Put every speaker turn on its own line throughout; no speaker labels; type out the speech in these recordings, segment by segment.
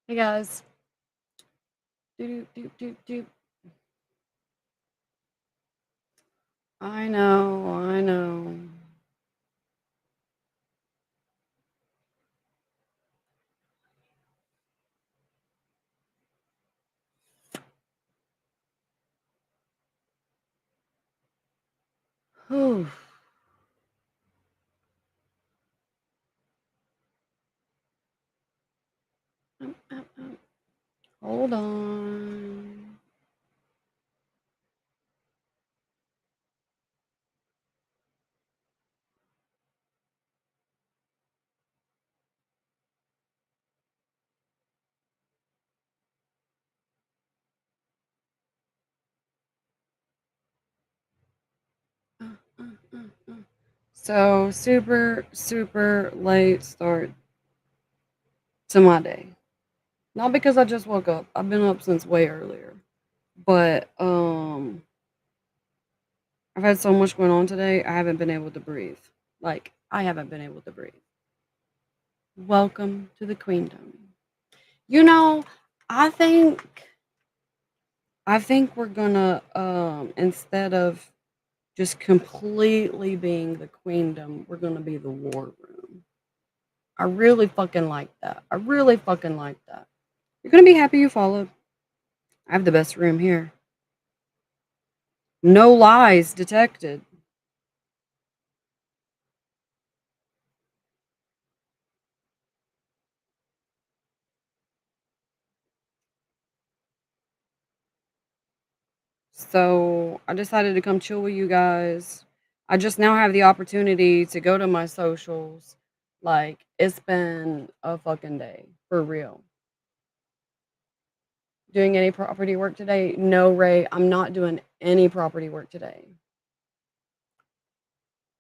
Hey guys. Doop, doop, doop, doop. I know, I know. Whew. Hold on. So super late start to my day. Not because I just woke up. I've been up since way earlier. But I've had so much going on today. I haven't been able to breathe. Like I haven't been able to breathe. Welcome to the queendom. You know, I think I think we're gonna instead of just completely being the queendom, we're gonna be the war room. I really fucking like that. I really fucking like that. You're gonna be happy you followed. I have the best room here. No lies detected. So I decided to come chill with you guys. I just now have the opportunity to go to my socials. Like it's been a fucking day for real. Doing any property work today? No, Ray, I'm not doing any property work today.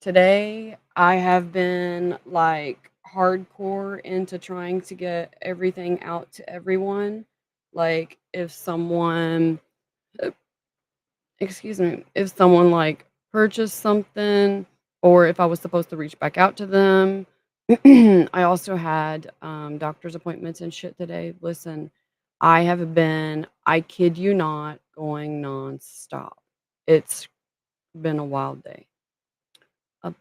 Today, I have been like hardcore into trying to get everything out to everyone. Like, if someone, uh, excuse me, if someone like purchased something or if I was supposed to reach back out to them. I also had doctor's appointments and shit today. Listen, I have been, I kid you not, going nonstop. It's been a wild day. Up.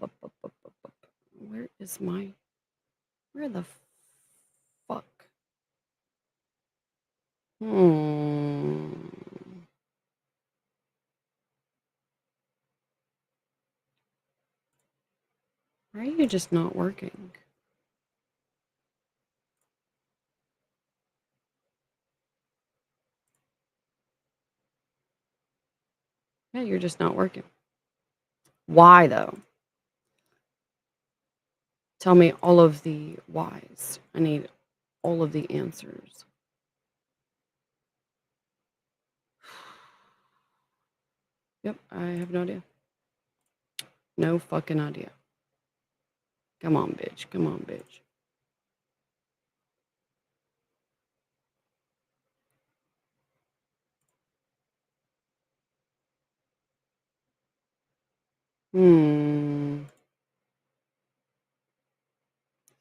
Where is my, where the fuck? Hmm. Why are you just not working? Yeah, you're just not working. Why though? Tell me all of the whys. I need all of the answers. Yep, I have no idea. No fucking idea. Come on, bitch. Come on, bitch. Hmm.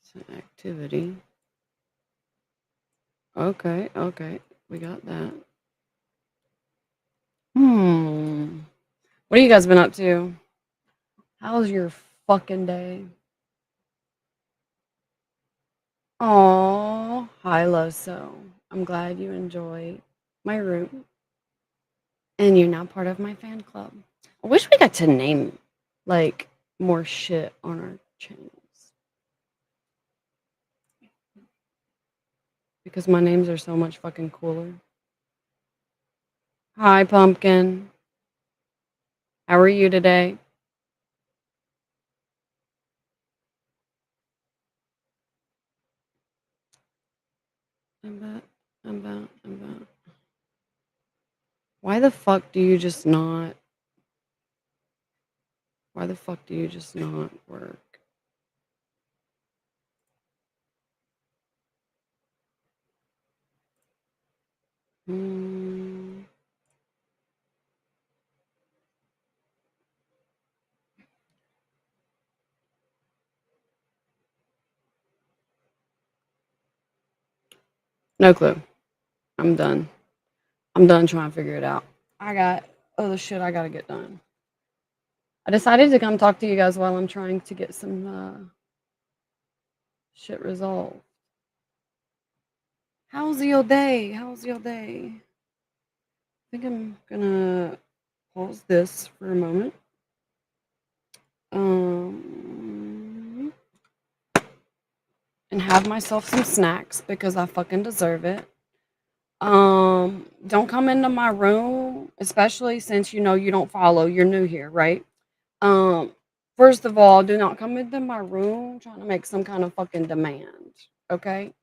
It's an activity. Okay. We got that. Hmm. What have you guys been up to? How's your fucking day? Oh, hi, love. So I'm glad you enjoy my room and you're now part of my fan club. I wish we got to name like more shit on our channels because my names are so much fucking cooler. Hi, Pumpkin. How are you today? I'm back. I'm back. Why the fuck do you just not? Why the fuck do you just not work? Hmm. No clue. I'm done. I'm done trying to figure it out. I got other shit I gotta get done. I decided to come talk to you guys while I'm trying to get some shit resolved. How's your day? How's your day? I think I'm gonna pause this for a moment. Um, and have myself some snacks because I fucking deserve it. Don't come into my room, especially since you know you don't follow. You're new here, right? Um, First of all, do not come into my room trying to make some kind of fucking demand. Okay?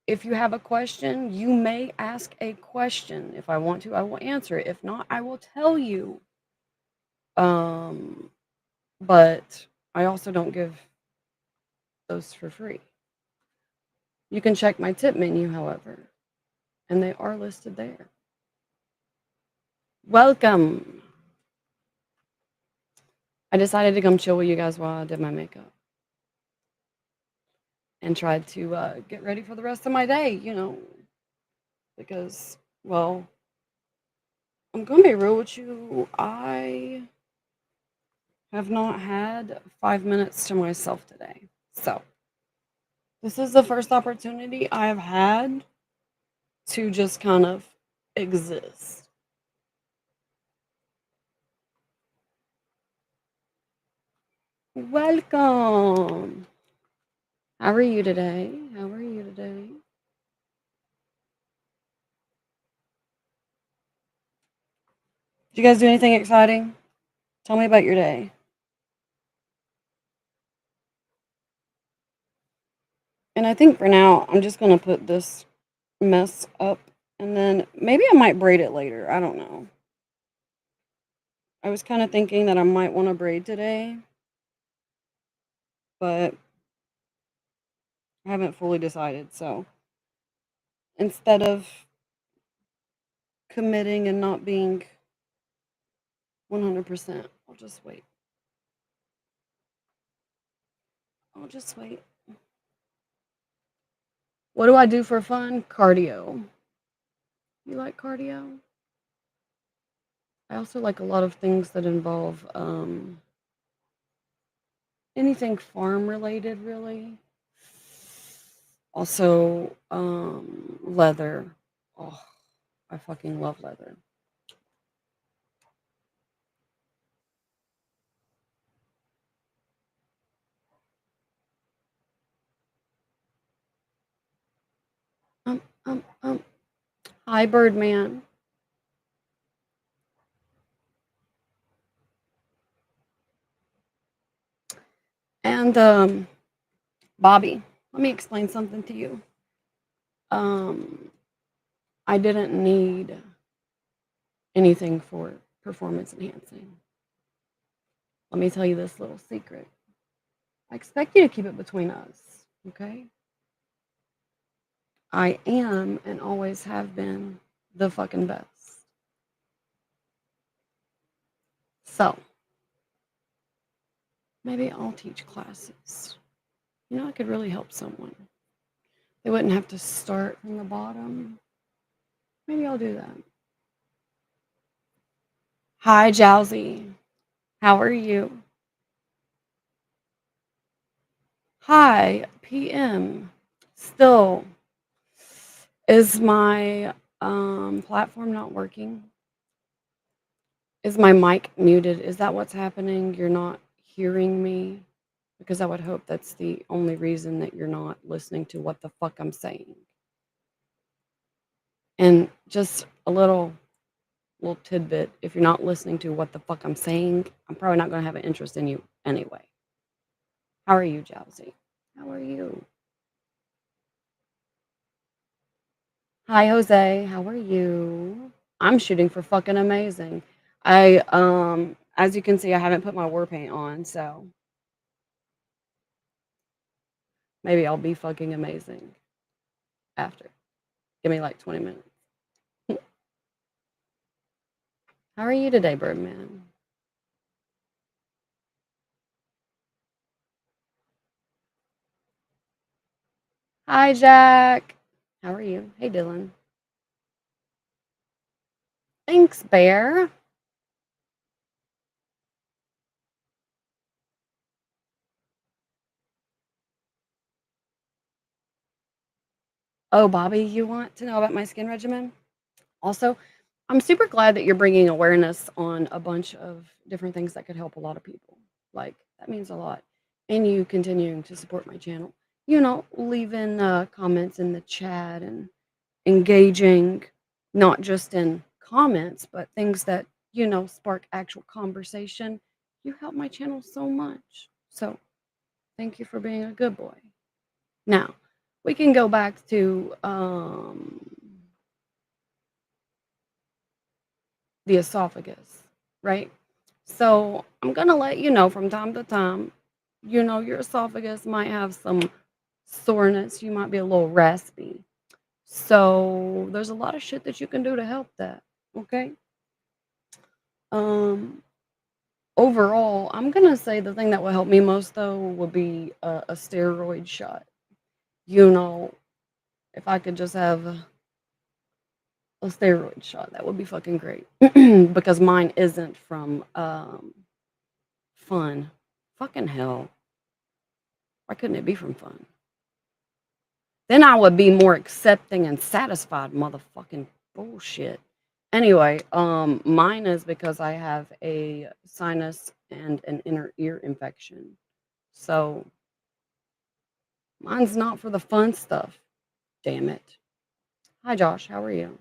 If you have a question, you may ask a question. If I want to, I will answer it. If not, I will tell you. Um, but I also don't give those for free. You can check my tip menu, however, and they are listed there. Welcome. I decided to come chill with you guys while I did my makeup and tried to get ready for the rest of my day, because, well, I'm going to be real with you. I have not had 5 minutes to myself today. So, this is the first opportunity I have had to just kind of exist. Welcome. How are you today? How are you today? Did you guys do anything exciting? Tell me about your day. And I think for now, I'm just going to put this mess up and then maybe I might braid it later. I don't know. I was kind of thinking that I might want to braid today, but I haven't fully decided. So instead of committing and not being 100%, I'll just wait. I'll just wait. What do I do for fun? Cardio. You like cardio? I also like a lot of things that involve anything farm related, really. Also, leather. Oh, I fucking love leather. Um, um, um. Hi, Birdman. And Bobby, let me explain something to you. Um, I didn't need anything for performance enhancing. Let me tell you this little secret. I expect you to keep it between us, okay? I am and always have been the fucking best. So, maybe I'll teach classes. I could really help someone. They wouldn't have to start from the bottom. Maybe I'll do that. Hi, Jowsy. How are you? Hi, PM. Still, is my platform not working? Is my mic muted? Is that what's happening? You're not hearing me? Because I would hope that's the only reason that you're not listening to what the fuck I'm saying. And just a little tidbit, if you're not listening to what the fuck I'm saying, I'm probably not going to have an interest in you anyway. How are you, Jowsy? How are you? Hi, Jose. How are you? I'm shooting for fucking amazing. As you can see, I haven't put my war paint on, so maybe I'll be fucking amazing after. Give me like 20 minutes. How are you today, Birdman? Hi, Jack. How are you? Hey, Dylan. Thanks, Bear. Oh, Bobby, you want to know about my skin regimen? Also, I'm super glad that you're bringing awareness on a bunch of different things that could help a lot of people. Like, that means a lot. And you continuing to support my channel. Leaving comments in the chat and engaging, not just in comments, but things that, spark actual conversation. You help my channel so much. So, thank you for being a good boy. Now, we can go back to the esophagus, right? So I'm gonna let you know from time to time, your esophagus might have some soreness. You might be a little raspy. So there's a lot of shit that you can do to help that. Okay. Um, Overall, I'm gonna say the thing that will help me most though would be a steroid shot. You know, if I could just have a steroid shot, that would be fucking great. Because mine isn't from fun. Fucking hell. Why couldn't it be from fun? Then I would be more accepting and satisfied, motherfucking bullshit. Anyway, mine is because I have a sinus and an inner ear infection. So mine's not for the fun stuff. Damn it. Hi Josh, how are you?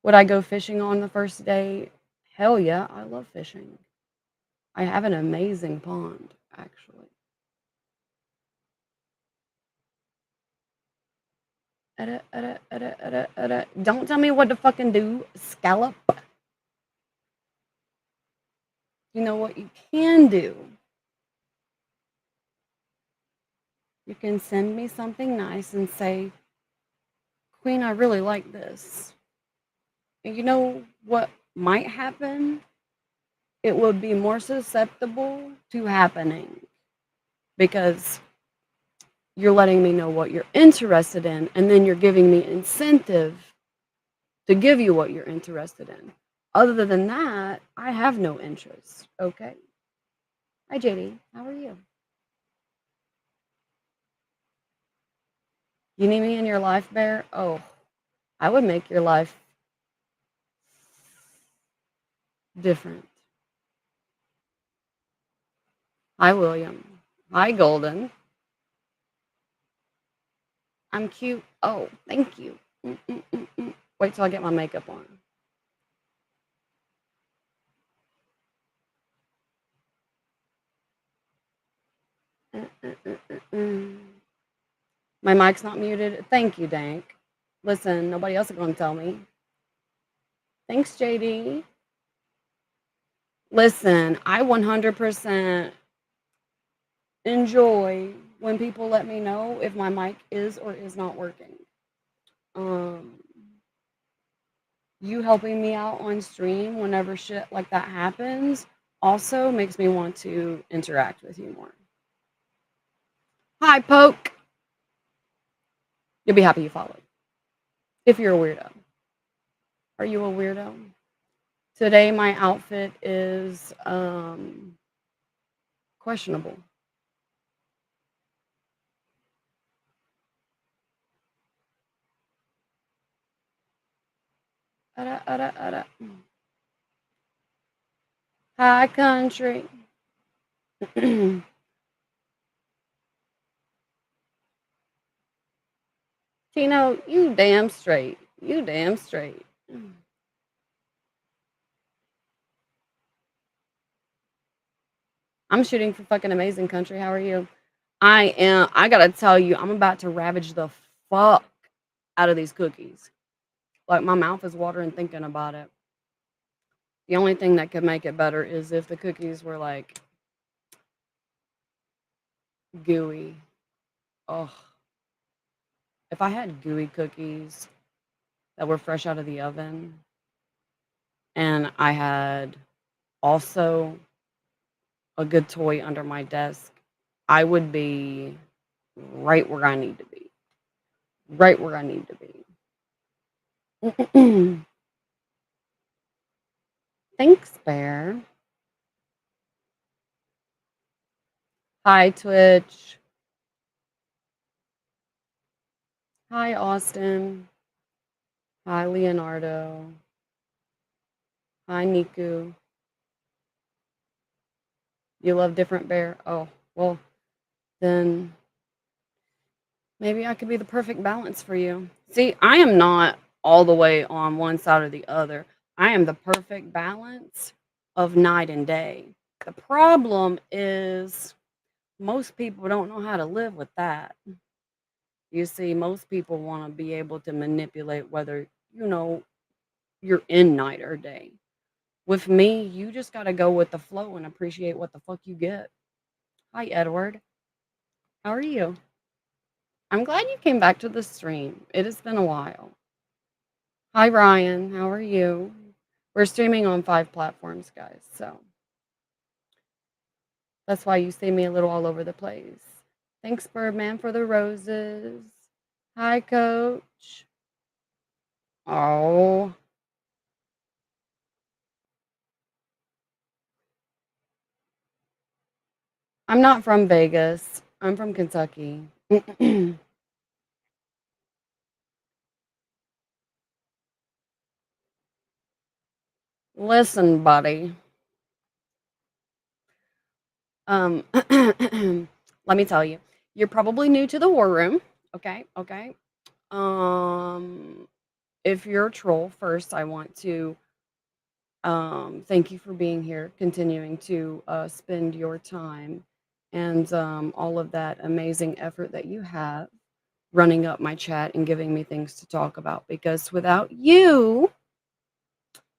Would I go fishing on the first day? Hell yeah, I love fishing. I have an amazing pond, actually. Don't tell me what to fucking do, scallop. You know what you can do? You can send me something nice and say, Queen, I really like this. And you know what might happen? It would be more susceptible to happening because you're letting me know what you're interested in, and then you're giving me incentive to give you what you're interested in. Other than that, I have no interest. Okay. Hi, JD. How are you? You need me in your life, Bear? Oh, I would make your life different. Hi, William. Hi, Golden. I'm cute. Oh, thank you. Wait till I get my makeup on. My mic's not muted. Thank you, Dank. Listen, nobody else is going to tell me. Thanks, JD. Listen, I 100% enjoy when people let me know if my mic is or is not working. Um, you helping me out on stream whenever shit like that happens also makes me want to interact with you more. Hi, Poke. You'll be happy you followed. If you're a weirdo. Are you a weirdo? Today my outfit is questionable. Hi, country. Tino, you damn straight. You damn straight. I'm shooting for fucking amazing country. How are you? I am. I gotta tell you, I'm about to ravage the fuck out of these cookies. Like my mouth is watering thinking about it. The only thing that could make it better is if the cookies were like gooey. Oh, if I had gooey cookies that were fresh out of the oven, and I had also a good toy under my desk, I would be right where I need to be. Right where I need to be. Thanks, Bear. Hi, Twitch. Hi, Austin. Hi, Leonardo. Hi, Niku. You love different bear? Oh, well, then maybe I could be the perfect balance for you. See, I am not all the way on one side or the other. I am the perfect balance of night and day. The problem is most people don't know how to live with that. You see, most people want to be able to manipulate whether, you're in night or day. With me, you just got to go with the flow and appreciate what the fuck you get. Hi, Edward. How are you? I'm glad you came back to the stream. It has been a while. Hi, Ryan. How are you? We're streaming on 5 platforms, guys. So that's why you see me a little all over the place. Thanks, Birdman, for the roses. Hi, Coach. Oh, I'm not from Vegas. I'm from Kentucky. Listen, buddy. Let me tell you, you're probably new to the war room. Okay, okay. Um, if you're a troll, first, I want to thank you for being here, continuing to spend your time and all of that amazing effort that you have running up my chat and giving me things to talk about. Because without you,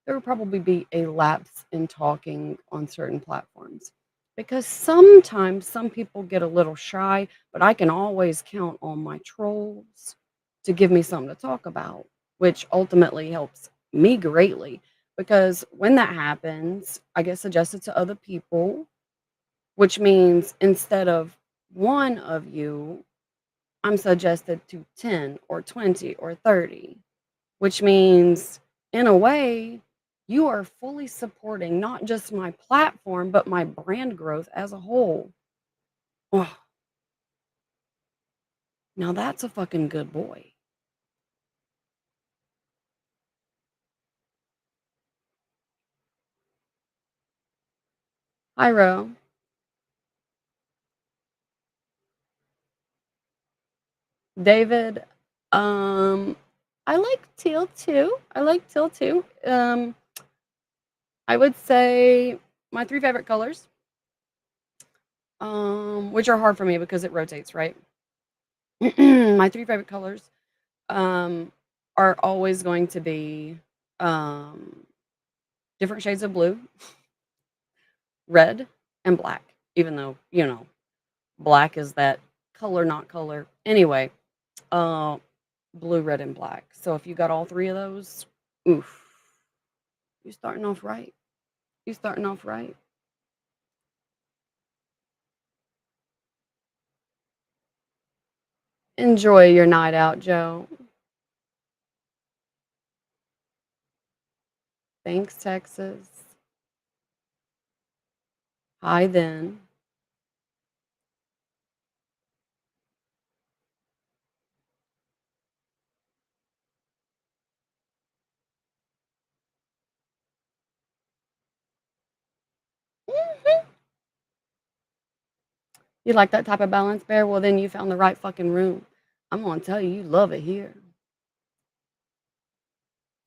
there would probably be a lapse in talking on certain platforms. Because sometimes some people get a little shy, but I can always count on my trolls to give me something to talk about, which ultimately helps me greatly. Because when that happens, I get suggested to other people, which means instead of one of you, I'm suggested to 10 or 20 or 30, which means, in a way, you are fully supporting not just my platform, but my brand growth as a whole. Oh, now that's a fucking good boy. Hi, Ro. David, um, I like teal too. I like teal too. I would say my 3 favorite colors, which are hard for me because it rotates, right? My 3 favorite colors, um, are always going to be, um, different shades of blue, red, and black, even though, black is that color, not color. Anyway, uh, blue, red, and black. So if you got all 3 of those, oof, you're starting off right. You're starting off right. Enjoy your night out, Joe. Thanks, Texas. Hi, then. You like that type of balance, Bear? Well, then you found the right fucking room. I'm gonna tell you, you love it here.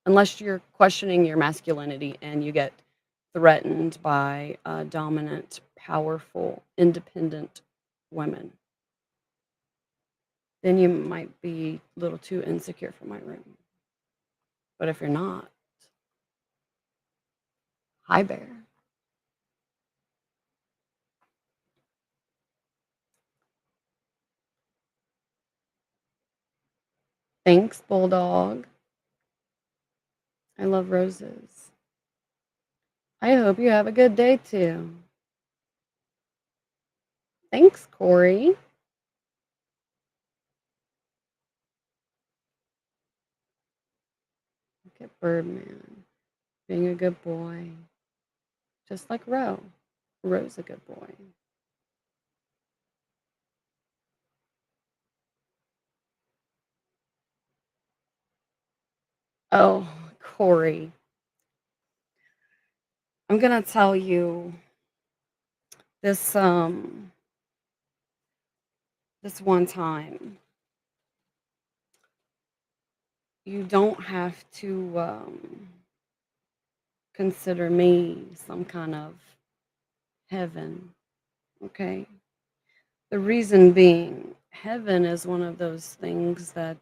Unless you're questioning your masculinity and you get threatened by dominant, powerful, independent women, then you might be a little too insecure for my room. But if you're not, hi, Bear. Thanks, Bulldog. I love roses. I hope you have a good day too. Thanks, Corey. Get Birdman. Being a good boy. Just like Ro. Ro's a good boy. Oh, Corey. I'm gonna tell you this this one time. You don't have to consider me some kind of heaven, okay? The reason being, heaven is one of those things that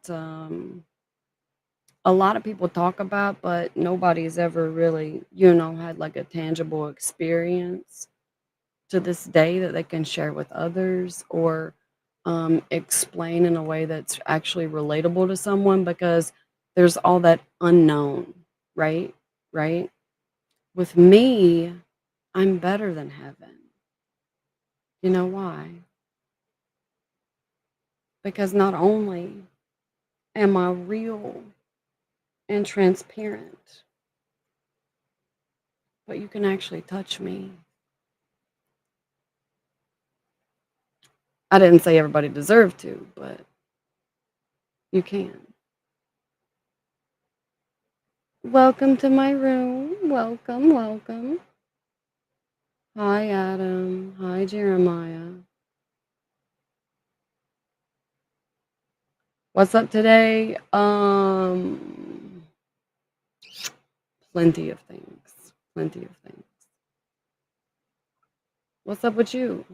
a lot of people talk about, but nobody's ever really, had like a tangible experience to this day that they can share with others or explain in a way that's actually relatable to someone because there's all that unknown, right? Right? With me, I'm better than heaven. You know why? Because not only am I real and transparent, but you can actually touch me. I didn't say everybody deserved to, but you can. Welcome to my room. Welcome, welcome. Hi, Adam. Hi, Jeremiah. What's up today? Plenty of things. Plenty of things. What's up with you?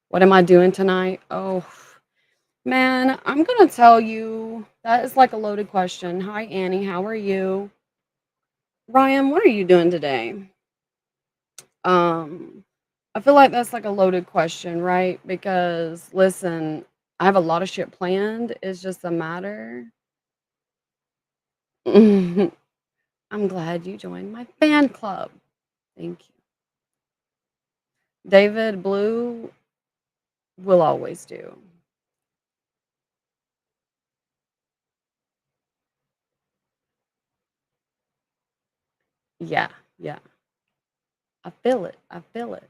What am I doing tonight? Oh, man, I'm gonna tell you. That is like a loaded question. Hi, Annie. How are you? Ryan, what are you doing today? Um, I feel like that's like a loaded question, right? Because listen, I have a lot of shit planned. It's just a matter. I'm glad you joined my fan club. Thank you. David Blue will always do. Yeah, yeah. I feel it. I feel it.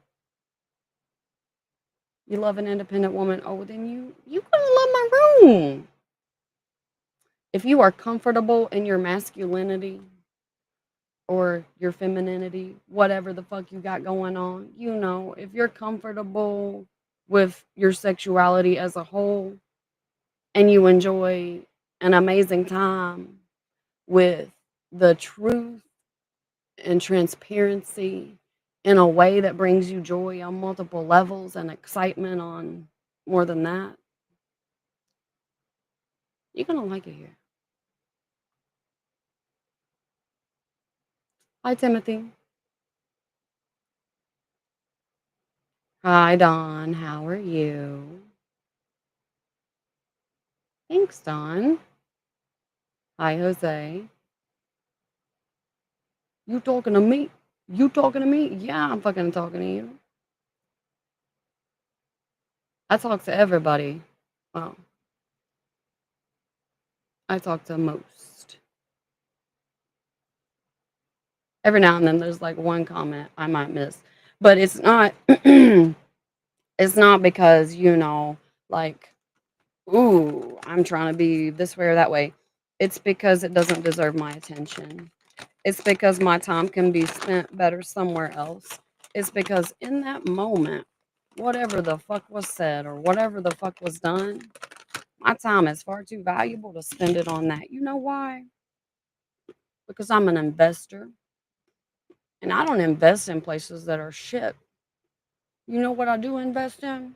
You love an independent woman. Oh, then you gonna love my room. If you are comfortable in your masculinity or your femininity, whatever the fuck you got going on, if you're comfortable with your sexuality as a whole and you enjoy an amazing time with the truth and transparency in a way that brings you joy on multiple levels and excitement on more than that, you're gonna like it here. Hi, Timothy. Hi, Dawn. How are you? Thanks, Dawn. Hi, Jose. You talking to me? You talking to me? Yeah, I'm fucking talking to you. I talk to everybody. Well, I talk to most. Every now and then there's like one comment I might miss, but it's not it's not because, like, ooh, I'm trying to be this way or that way. It's because it doesn't deserve my attention. It's because my time can be spent better somewhere else. It's because in that moment, whatever the fuck was said or whatever the fuck was done, my time is far too valuable to spend it on that. You know why? Because I'm an investor and I don't invest in places that are shit. You know what I do invest in?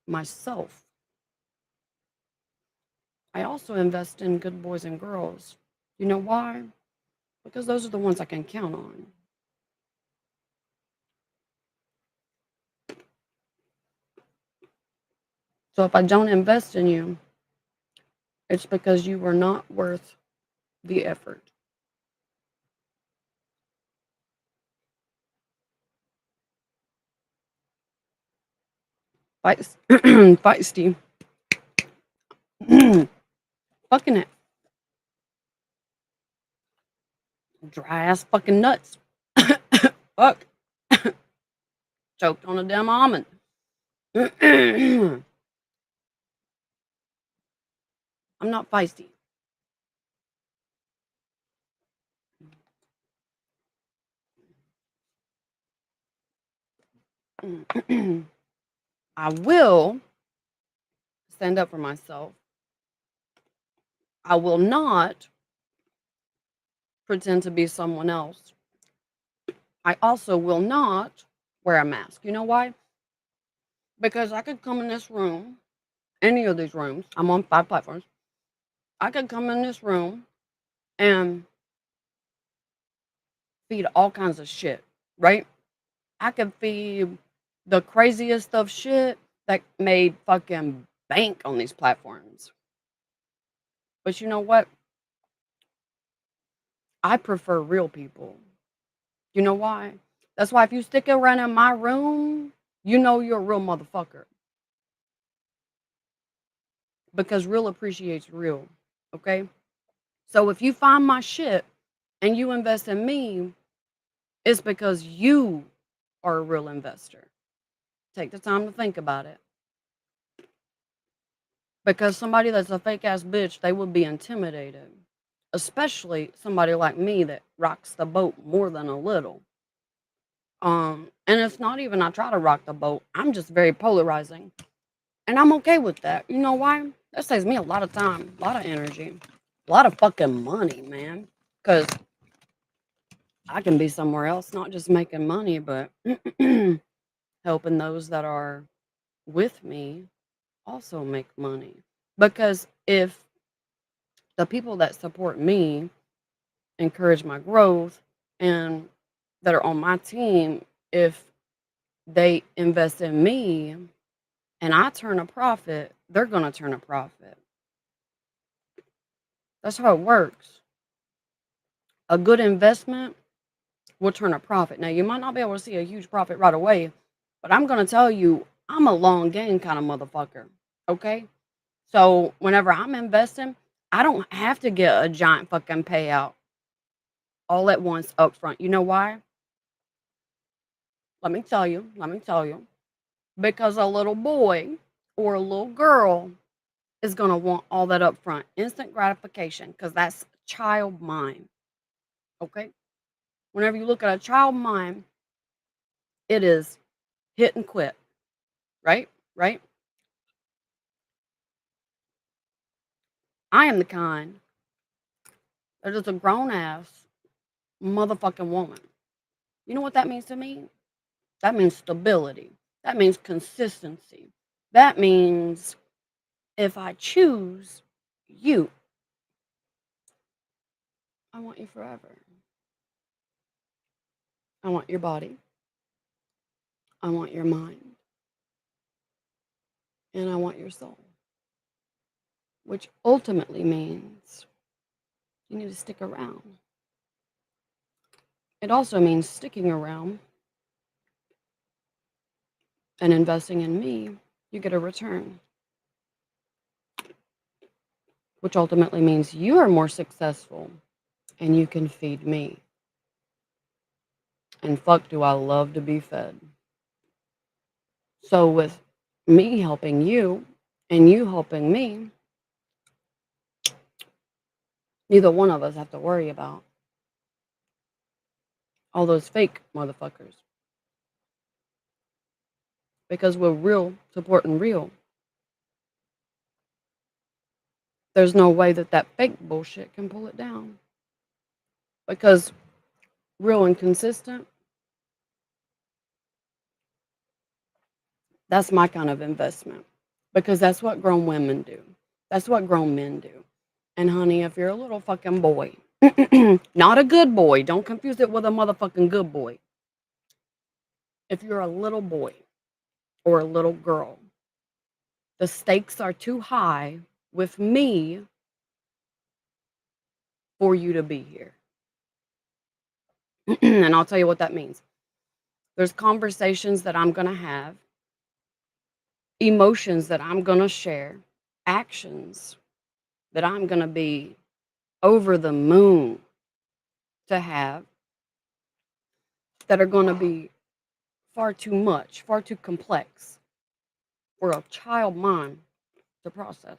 Myself. I also invest in good boys and girls. You know why? Because those are the ones I can count on. So if I don't invest in you, it's because you were not worth the effort. Feisty. Fucking dry ass fucking nuts. Fuck. Choked on a damn almond. I'm not feisty. I will stand up for myself. I will not pretend to be someone else. I also will not wear a mask. You know why? Because I could come in this room, any of these rooms, I'm on 5 platforms. I could come in this room and feed all kinds of shit, right? I could feed the craziest of shit that made fucking bank on these platforms. But you know what? I prefer real people. You know why? That's why if you stick around in my room, you know you're a real motherfucker. Because real appreciates real. Okay? So if you find my shit and you invest in me, it's because you are a real investor. Take the time to think about it. Because somebody that's a fake ass bitch, they would be intimidated. Especially somebody like me that rocks the boat more than a little. And it's not even I try to rock the boat. I'm just very polarizing. And I'm okay with that. You know why? That saves me a lot of time, a lot of energy, a lot of fucking money, man. Because I can be somewhere else, not just making money, but helping those that are with me also make money. Because if the people that support me encourage my growth and that are on my team, if they invest in me and I turn a profit, they're going to turn a profit. That's how it works. A good investment will turn a profit. Now, you might not be able to see a huge profit right away, but I'm going to tell you, I'm a long game kind of motherfucker. Okay? So, whenever I'm investing, I don't have to get a giant fucking payout all at once up front. You know why? Let me tell you. Let me tell you. Because a little boy or a little girl is going to want all that up front. Instant gratification, because that's child mind. Okay? Whenever you look at a child mind, it is hit and quit. Right? Right? I am the kind that is a grown ass motherfucking woman. You know what that means to me? That means stability. That means consistency. That means if I choose you, I want you forever. I want your body. I want your mind. And I want your soul. Which ultimately means you need to stick around. It also means sticking around and investing in me, you get a return. Which ultimately means you are more successful and you can feed me. And fuck, do I love to be fed. So, with me helping you and you helping me, neither one of us have to worry about all those fake motherfuckers. Because we're real supporting real. There's no way that that fake bullshit can pull it down. Because real and consistent, that's my kind of investment. Because that's what grown women do. That's what grown men do. And honey, if you're a little fucking boy, not a good boy, don't confuse it with a motherfucking good boy. If you're a little boy or a little girl, the stakes are too high with me for you to be here. And I'll tell you what that means. There's conversations that I'm going to have, emotions that I'm going to share, actions that I'm gonna be over the moon to have that are gonna be far too much, far too complex for a child mind to process.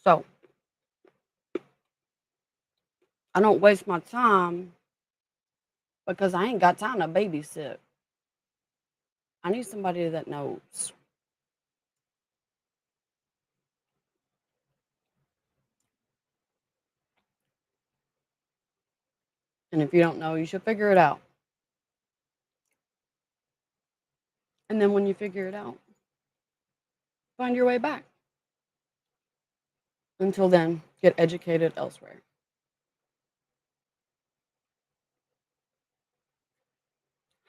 So I don't waste my time because I ain't got time to babysit. I need somebody that knows. And if you don't know, you should figure it out. And then when you figure it out, find your way back. Until then, get educated elsewhere.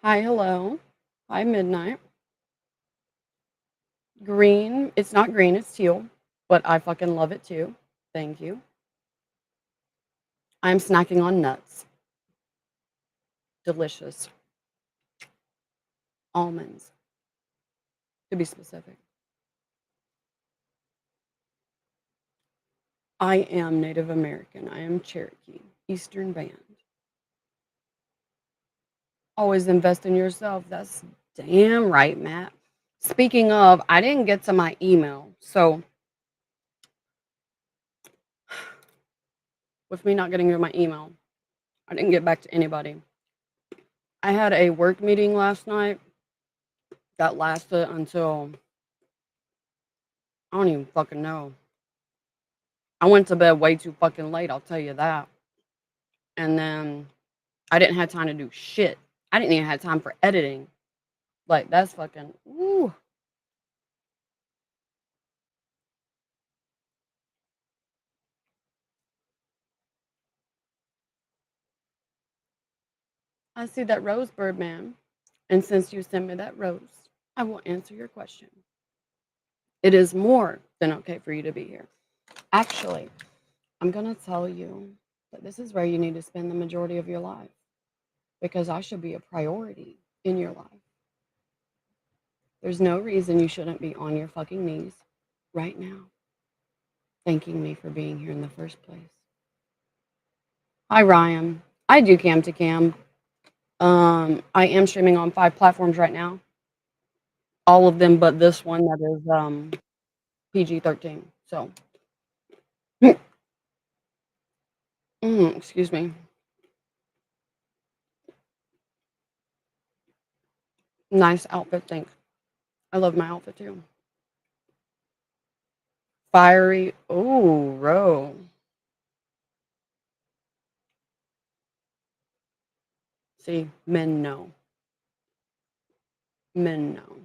Hi, hello. Hi, midnight. Green. It's not green, it's teal, but I fucking love it too. Thank you. I'm snacking on nuts. Delicious. Almonds, to be specific. I am Native American. I am Cherokee, Eastern Band. Always invest in yourself. That's damn right, Matt. Speaking of, I didn't get to my email. So, with me not getting to my email, I didn't get back to anybody. I had a work meeting last night that lasted until I don't even fucking know. I went to bed way too fucking late, I'll tell you that. And then I didn't have time to do shit. I didn't even have time for editing. Like, that's fucking, ooh. I see that rose, Birdman. And since you sent me that rose, I will answer your question. It is more than okay for you to be here. Actually, I'm going to tell you that this is where you need to spend the majority of your life because I should be a priority in your life. There's no reason you shouldn't be on your fucking knees right now thanking me for being here in the first place. Hi, Ryan. I do cam to cam. I am streaming on 5 platforms right now. All of them but this one that is PG-13. So, excuse me. Nice outfit, thanks. I love my outfit too. Fiery. Ooh, Ro. See, men know. Men know.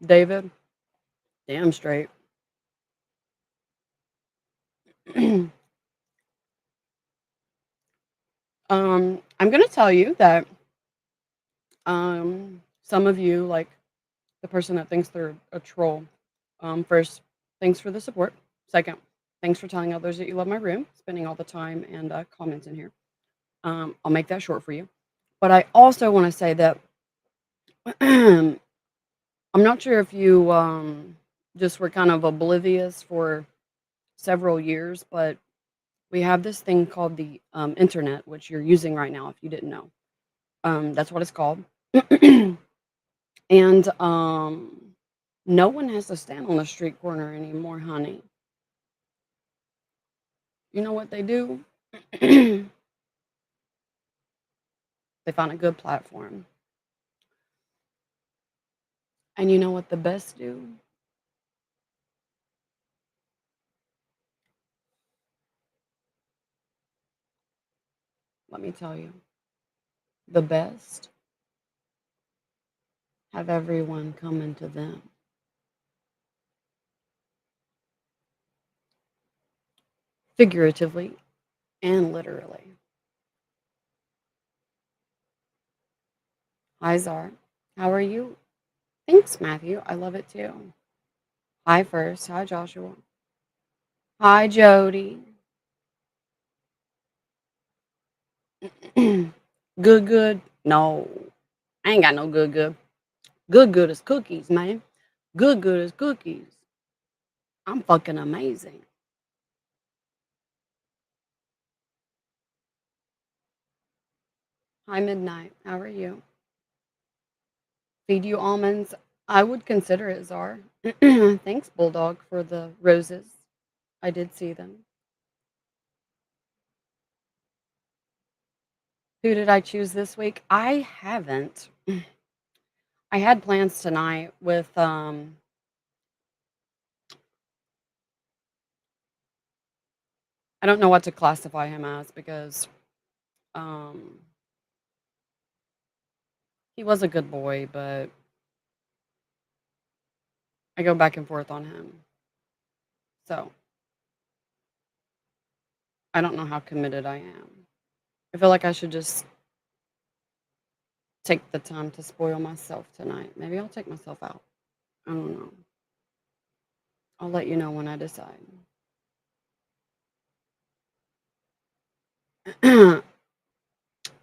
David, damn straight. I'm gonna tell you that some of you, like the person that thinks they're a troll, first, thanks for the support. Second, thanks for telling others that you love my room, spending all the time and comments in here. I'll make that short for you. But I also want to say that I'm not sure if you just were kind of oblivious for several years, but we have this thing called the internet, which you're using right now if you didn't know. That's what it's called. And no one has to stand on the street corner anymore, honey. You know what they do? They find a good platform. And you know what the best do? Let me tell you. The best have everyone come into them. Figuratively and literally. Hi, Zar. How are you? Thanks, Matthew. I love it too. Hi, first. Hi, Joshua. Hi, Jody. Good, good. No, I ain't got no good, good. Good, good as cookies, man. Good, good as cookies. I'm fucking amazing. Hi, Midnight. How are you? Feed you almonds. I would consider it czar. Thanks, Bulldog, for the roses. I did see them. Who did I choose this week? I haven't. I had plans tonight with I don't know what to classify him as because um he was a good boy, but I go back and forth on him. So I don't know how committed I am. I feel like I should just take the time to spoil myself tonight. Maybe I'll take myself out. I don't know. I'll let you know when I decide.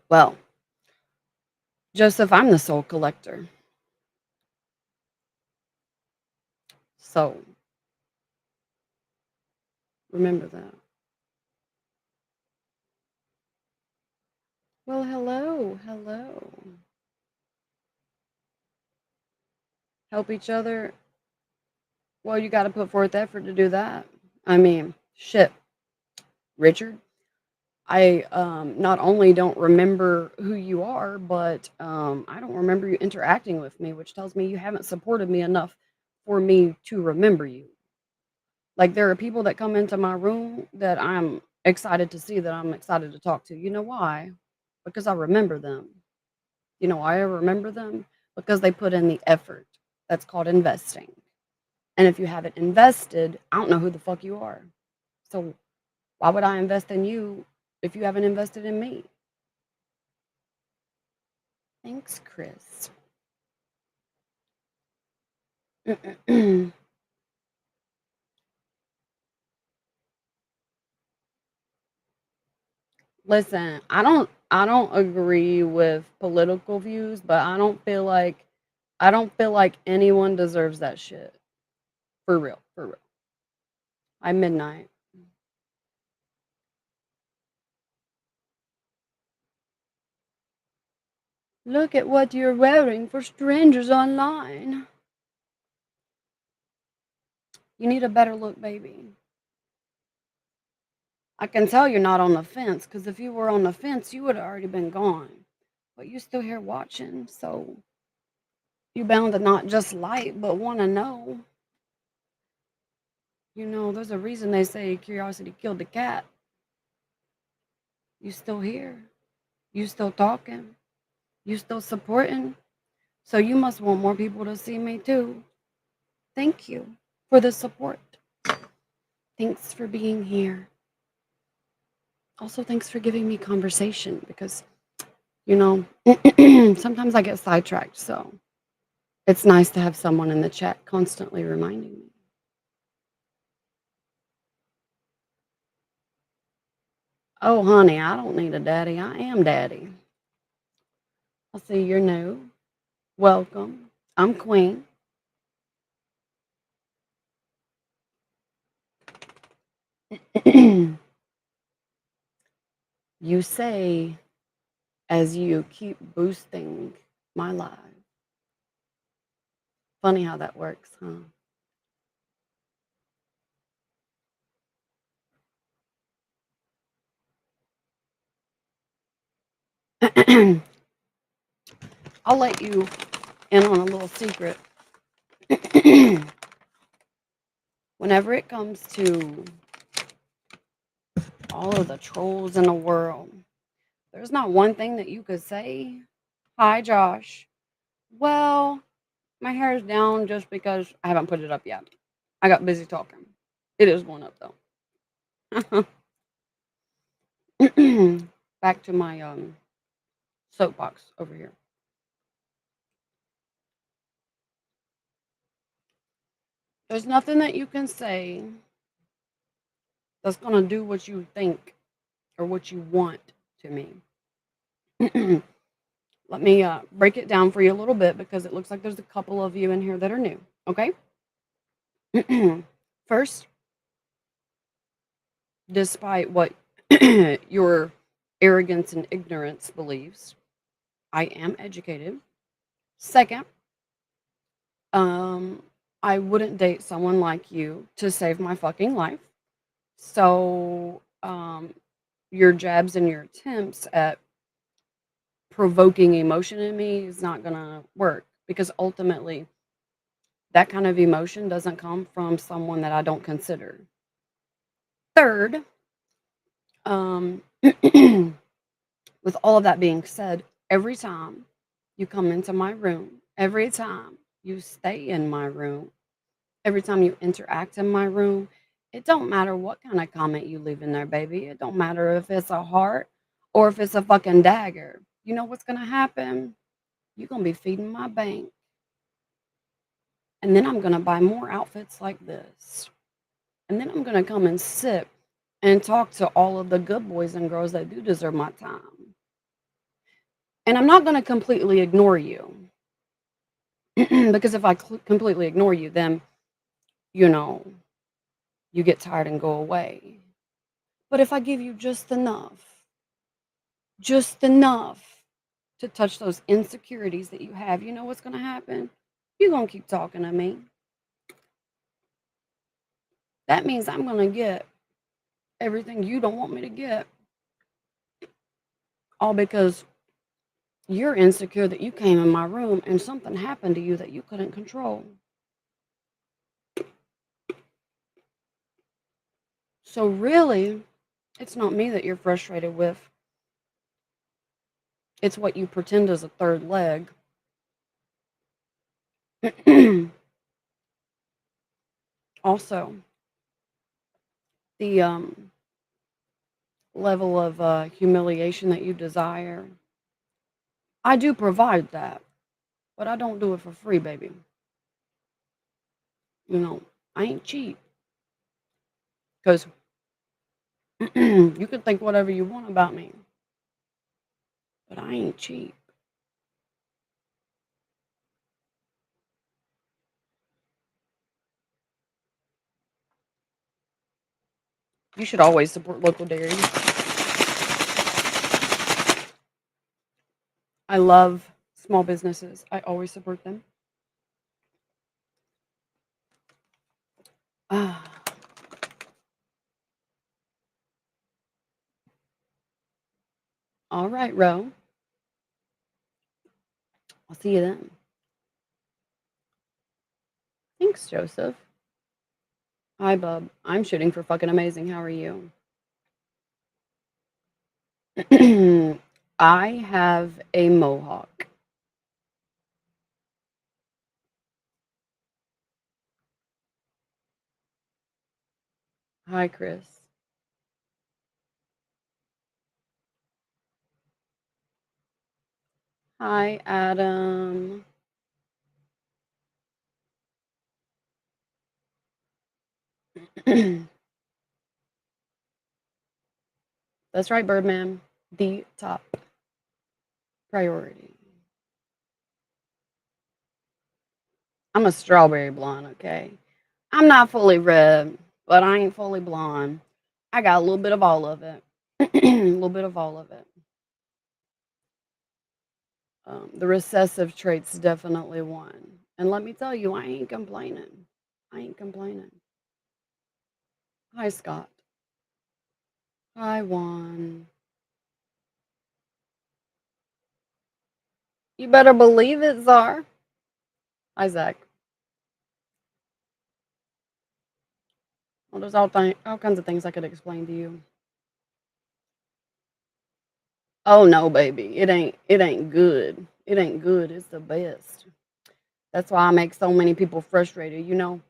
Well, Joseph, I'm the soul collector. So remember that. Well, hello. Hello. Help each other. Well, you got to put forth effort to do that. I mean, shit, Richard. I not only don't remember who you are, but I don't remember you interacting with me, which tells me you haven't supported me enough for me to remember you. Like there are people that come into my room that I'm excited to see, that I'm excited to talk to. You know why? Because I remember them. You know why I remember them? Because they put in the effort. That's called investing. And if you haven't invested, I don't know who the fuck you are. So why would I invest in you if you haven't invested in me? Thanks, Chris. Listen, I don't agree with political views, but I don't feel like anyone deserves that shit. For real, for real. I'm midnight. Look at what you're wearing for strangers online. You need a better look, baby. I can tell you're not on the fence because if you were on the fence, you would have already been gone. But you're still here watching, so you bound to not just like, but want to know. You know, there's a reason they say curiosity killed the cat. You still here. You still talking. You still supporting. So you must want more people to see me too. Thank you for the support. Thanks for being here. Also, thanks for giving me conversation because, you know, sometimes I get sidetracked. So it's nice to have someone in the chat constantly reminding me. Oh, honey, I don't need a daddy. I am daddy. I see you're new. Welcome. I'm Queen. You say as you keep boosting my live. Funny how that works, huh? I'll let you in on a little secret. Whenever it comes to all of the trolls in the world, there's not one thing that you could say. Hi, Josh. Well, my hair is down just because I haven't put it up yet. I got busy talking. It is going up though. Back to my soapbox over here. There's nothing that you can say that's gonna do what you think or what you want to me. Let me break it down for you a little bit because it looks like there's a couple of you in here that are new. Okay. First, despite what your arrogance and ignorance believes, I am educated. Second, um, I wouldn't date someone like you to save my fucking life. So, your jabs and your attempts at provoking emotion in me is not gonna work because ultimately that kind of emotion doesn't come from someone that I don't consider. Third, um, with all of that being said, every time you come into my room, every time you stay in my room, every time you interact in my room, it don't matter what kind of comment you leave in there, baby. It don't matter if it's a heart or if it's a fucking dagger. You know what's gonna happen? You're gonna be feeding my bank. And then I'm gonna buy more outfits like this. And then I'm gonna come and sit and talk to all of the good boys and girls that do deserve my time. And I'm not gonna completely ignore you. Because if I completely ignore you, then, you know, you get tired and go away. But if I give you just enough to touch those insecurities that you have, you know what's gonna happen? You're gonna keep talking to me. That means I'm gonna get everything you don't want me to get, all because you're insecure that you came in my room and something happened to you that you couldn't control. So, really, it's not me that you're frustrated with, it's what you pretend is a third leg. Also, the level of humiliation that you desire, I do provide that, but I don't do it for free, baby. You know, I ain't cheap. Because you can think whatever you want about me, but I ain't cheap. You should always support local dairy. I love small businesses. I always support them. Ah, all right, Ro. I'll see you then. Thanks, Joseph. Hi, bub. I'm shooting for fucking amazing. How are you? I have a mohawk. Hi, Chris. Hi, Adam. That's right, Birdman. The top priority. I'm a strawberry blonde, okay? I'm not fully red, but I ain't fully blonde. I got a little bit of all of it. A little bit of all of it. The recessive trait's definitely one. And let me tell you, I ain't complaining. I ain't complaining. Hi, Scott. Hi, Juan. You better believe it, Czar. Hi, Zach. Well, there's all kinds of things I could explain to you. Oh no, baby, it ain't good. It ain't good. It's the best. That's why I make so many people frustrated. You know,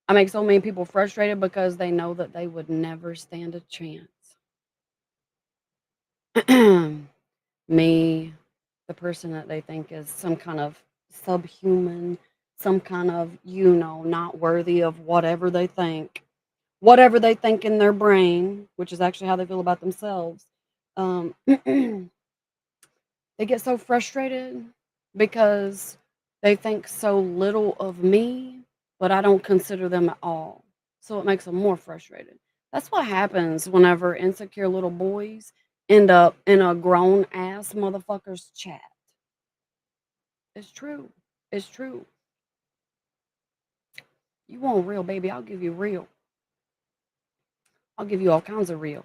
I make so many people frustrated because they know that they would never stand a chance. Me, the person that they think is some kind of subhuman, some kind of, not worthy of whatever they think in their brain, which is actually how they feel about themselves. Um, They get so frustrated because they think so little of me, but I don't consider them at all. So it makes them more frustrated. That's what happens whenever insecure little boys end up in a grown ass motherfucker's chat. It's true. It's true. You want real, baby? I'll give you real. I'll give you all kinds of real.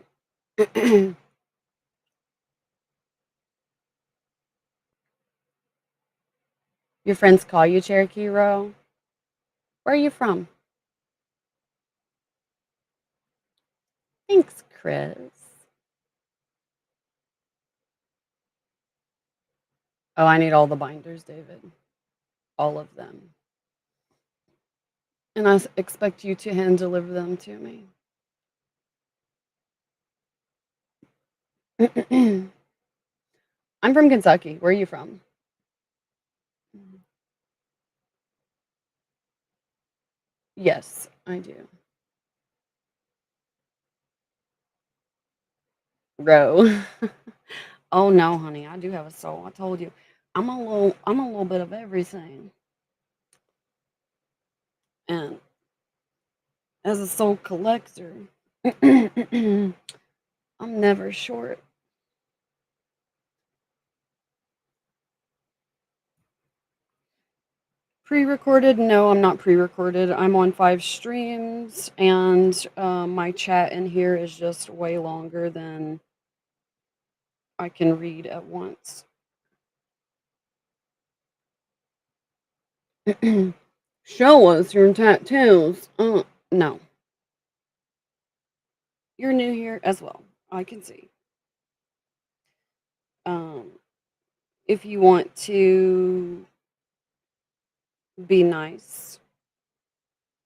Your friends call you Cherokee Row? Where are you from? Thanks, Chris. Oh, I need all the binders, David. All of them. And expect you to hand deliver them to me. I'm from Kentucky. Where are you from? Yes, I do. Row. Oh no, honey, I do have a soul. I told you. I'm a little bit of everything. And as a soul collector, I'm never short. Pre-recorded? No, I'm not pre-recorded. I'm on 5 streams, and my chat in here is just way longer than I can read at once. Show us your tattoos. No. You're new here as well. I can see. Um, if you want to be nice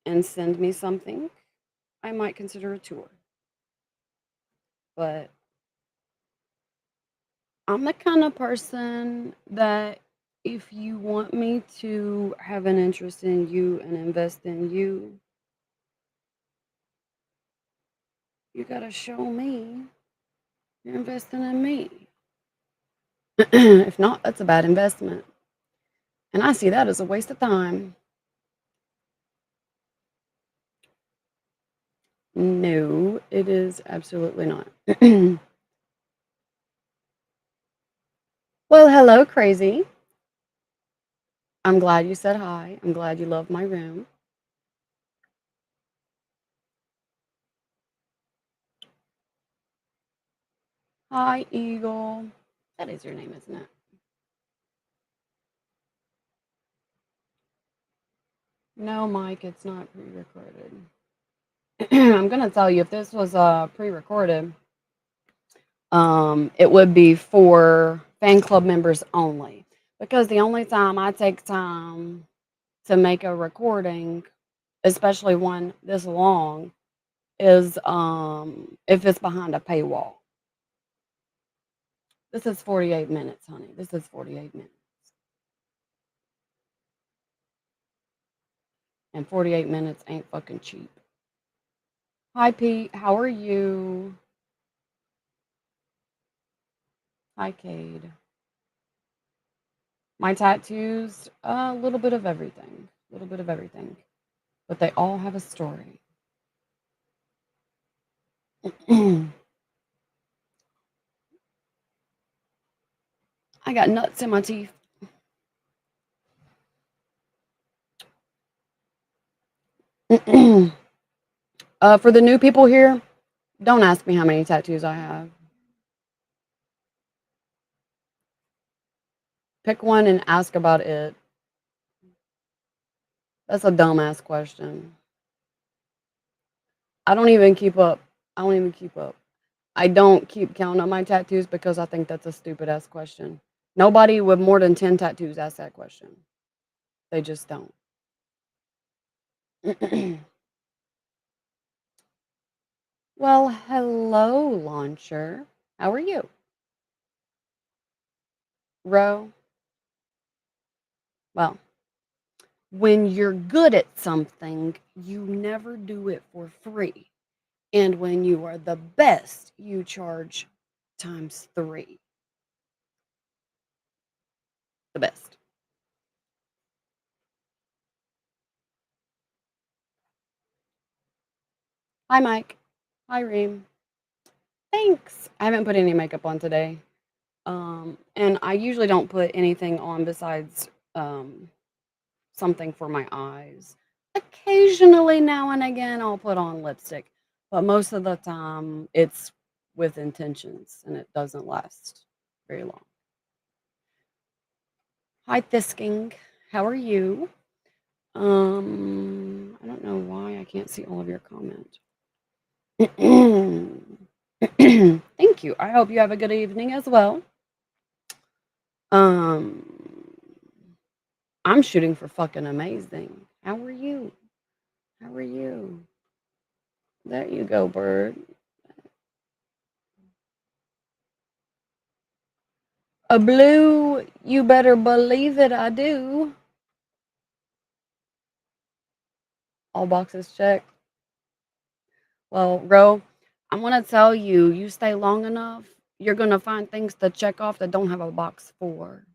and send me something, I might consider a tour. But I'm the kind of person that if you want me to have an interest in you and invest in you, you gotta show me you're investing in me. If not, that's a bad investment. And I see that as a waste of time. No, it is absolutely not. Well, hello, crazy. I'm glad you said hi. I'm glad you love my room. Hi, Eagle. That is your name, isn't it? No, Mike, it's not pre recorded. I'm going to tell you if this was pre recorded, it would be for fan club members only. Because the only time I take time to make a recording, especially one this long, is if it's behind a paywall. This is 48 minutes, honey. This is 48 minutes. And 48 minutes ain't fucking cheap. Hi, Pete. How are you? Hi, Cade. My tattoos, a little bit of everything. A little bit of everything. But they all have a story. I got nuts in my teeth. For the new people here, don't ask me how many tattoos I have. Pick one and ask about it. That's a dumbass question. I don't even keep up. I don't even keep up. I don't keep count on my tattoos because I think that's a stupid ass question. Nobody with more than 10 tattoos asks that question. They just don't. Well, hello, launcher. How are you? Ro? Well, when you're good at something, you never do it for free. And when you are the best, you charge times 3. The best. Hi, Mike. Hi, Reem. Thanks. I haven't put any makeup on today. And I usually don't put anything on besides something for my eyes. Occasionally, now and again, I'll put on lipstick, but most of the time it's with intentions and it doesn't last very long. Hi, Thisking. How are you? I don't know why I can't see all of your comments. Thank you. I hope you have a good evening as well. Um, I'm shooting for fucking amazing. How are you? How are you? There you go, bird. A blue, you better believe it, I do. All boxes checked. Well, Ro, I'm gonna tell you, you stay long enough, you're gonna find things to check off that don't have a box for.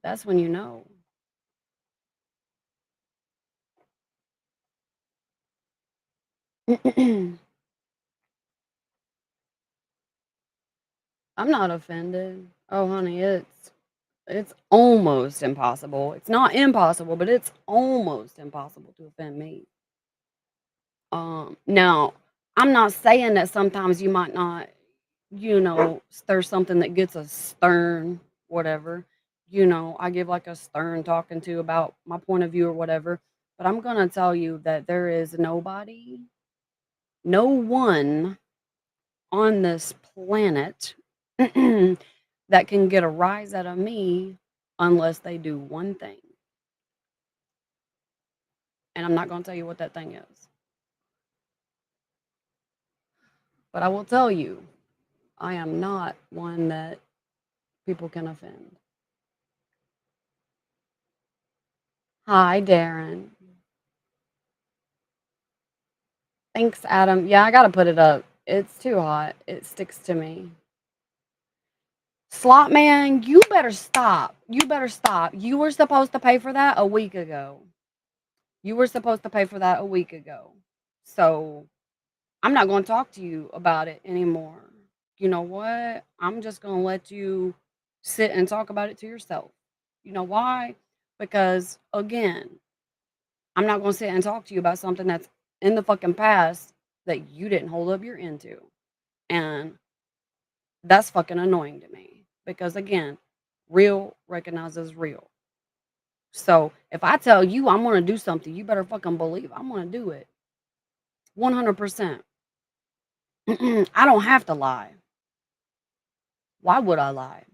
That's when you know. I'm not offended. Oh, honey, it's almost impossible. It's not impossible, but it's almost impossible to offend me. Now, I'm not saying that sometimes you might not, there's something that gets a stern, whatever. I give like a stern talking to about my point of view or whatever. But I'm gonna tell you that there is nobody, no one on this planet that can get a rise out of me unless they do one thing. And I'm not gonna tell you what that thing is. But I will tell you, I am not one that people can offend. Hi, Darren. Thanks, Adam. Yeah, I gotta put it up. It's too hot. It sticks to me. Slot man, you better stop. You better stop. You were supposed to pay for that a week ago. You were supposed to pay for that a week ago. So I'm not going to talk to you about it anymore. You know what? I'm just going to let you sit and talk about it to yourself. You know why? Because again, I'm not going to sit and talk to you about something that's in the fucking past that you didn't hold up your end to. And that's fucking annoying to me because again, real recognizes real. So if I tell you I'm going to do something, you better fucking believe I'm going to do it. 100%. I don't have to lie. Why would I lie?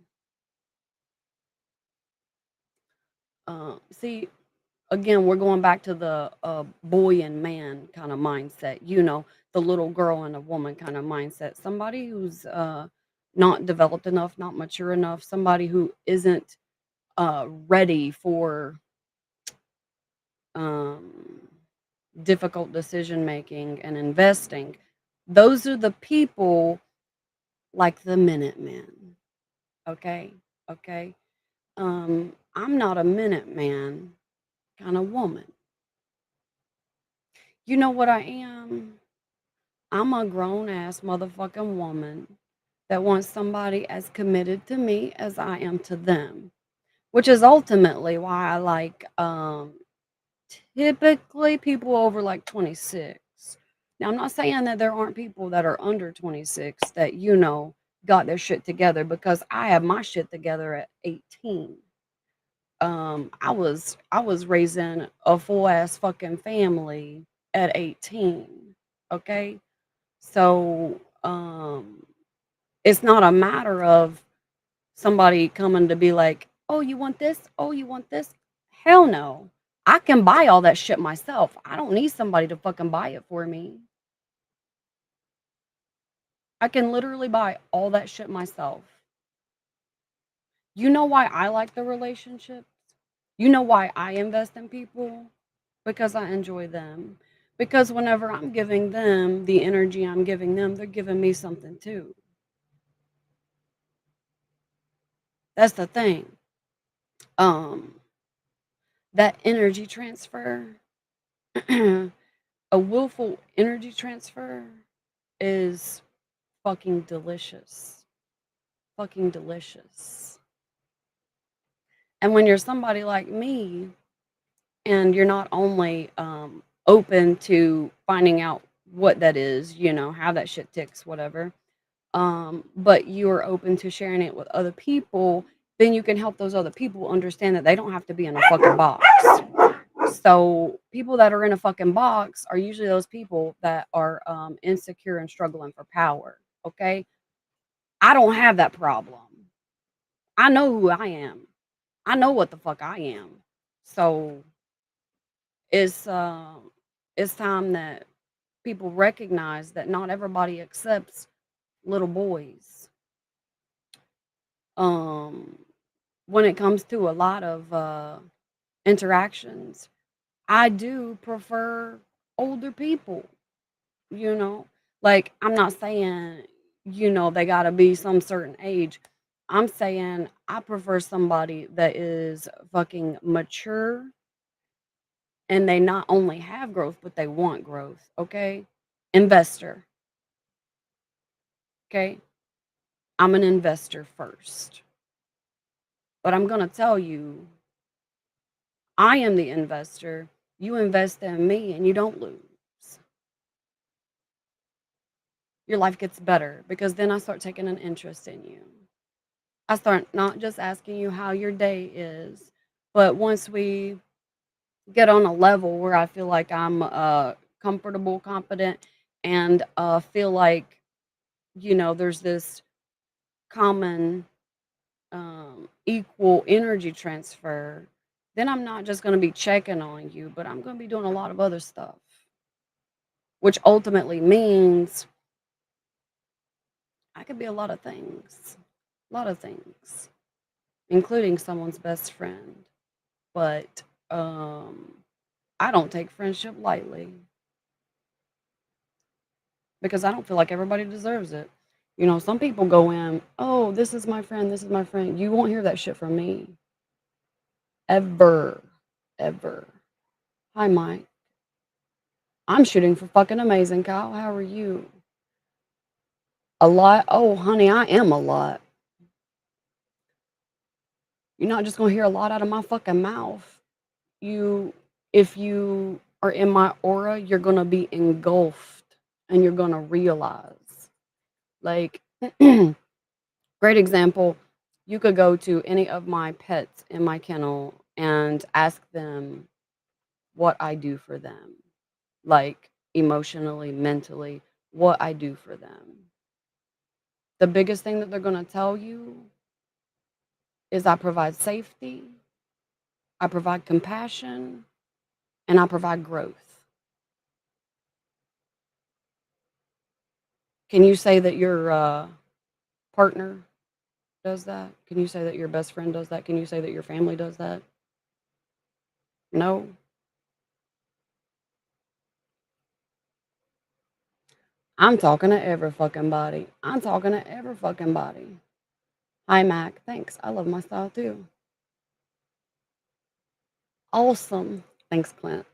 See, again, we're going back to the boy and man kind of mindset, the little girl and a woman kind of mindset. Somebody who's not developed enough, not mature enough, somebody who isn't ready for um, difficult decision making and investing. Those are the people like the Minutemen. Okay. Okay. I'm not a Minuteman kind of woman. You know what I am? I'm a grown ass motherfucking woman that wants somebody as committed to me as I am to them, which is ultimately why I like typically people over like 26. Now, I'm not saying that there aren't people that are under 26 that, got their shit together because I have my shit together at 18. I was raising a full ass fucking family at 18. Okay? So, it's not a matter of somebody coming to be like, "Oh, you want this? Oh, you want this?" Hell no. I can buy all that shit myself. I don't need somebody to fucking buy it for me. I can literally buy all that shit myself. You know why I like the relationships? You know why I invest in people? Because I enjoy them. Because whenever I'm giving them the energy I'm giving them, they're giving me something too. That's the thing. Um, that energy transfer, a willful energy transfer is fucking delicious. Fucking delicious. And when you're somebody like me and you're not only open to finding out what that is, how that shit ticks, whatever, but you are open to sharing it with other people, then you can help those other people understand that they don't have to be in a fucking box. So people that are in a fucking box are usually those people that are insecure and struggling for power. Okay, I don't have that problem. I know who I am. I know what the fuck I am. So it's um it's time that people recognize that not everybody accepts little boys. Um, when it comes to a lot of interactions, I do prefer older people. You know, like I'm not saying they got to be some certain age. I'm saying I prefer somebody that is fucking mature and they not only have growth, but they want growth. Okay. Investor. Okay. I'm an investor first. But I'm going to tell you, I am the investor. You invest in me and you don't lose. Your life gets better because then I start taking an interest in you. I start not just asking you how your day is, but once we get on a level where I feel like I'm comfortable, confident, and feel like there's this common equal energy transfer, then I'm not just going to be checking on you, but I'm going to be doing a lot of other stuff, which ultimately means I could be a lot of things, including someone's best friend. But I don't take friendship lightly because I don't feel like everybody deserves it. Some people go in, oh, this is my friend, this is my friend. You won't hear that shit from me. Ever. Ever. Hi, Mike. I'm shooting for fucking amazing, Kyle. How are you? A lot? Oh, honey, I am a lot. You're not just gonna hear a lot out of my fucking mouth. You, if you are in my aura, you're gonna be engulfed and you're gonna realize. Like, great example, you could go to any of my pets in my kennel and ask them what I do for them, like emotionally, mentally, what I do for them. The biggest thing that they're going to tell you is I provide safety, I provide compassion, and I provide growth. Can you say that your partner does that? Can you say that your best friend does that? Can you say that your family does that? No. I'm talking to every fucking body. I'm talking to every fucking body. Hi, Mac. Thanks. I love my style too. Awesome. Thanks, Clint.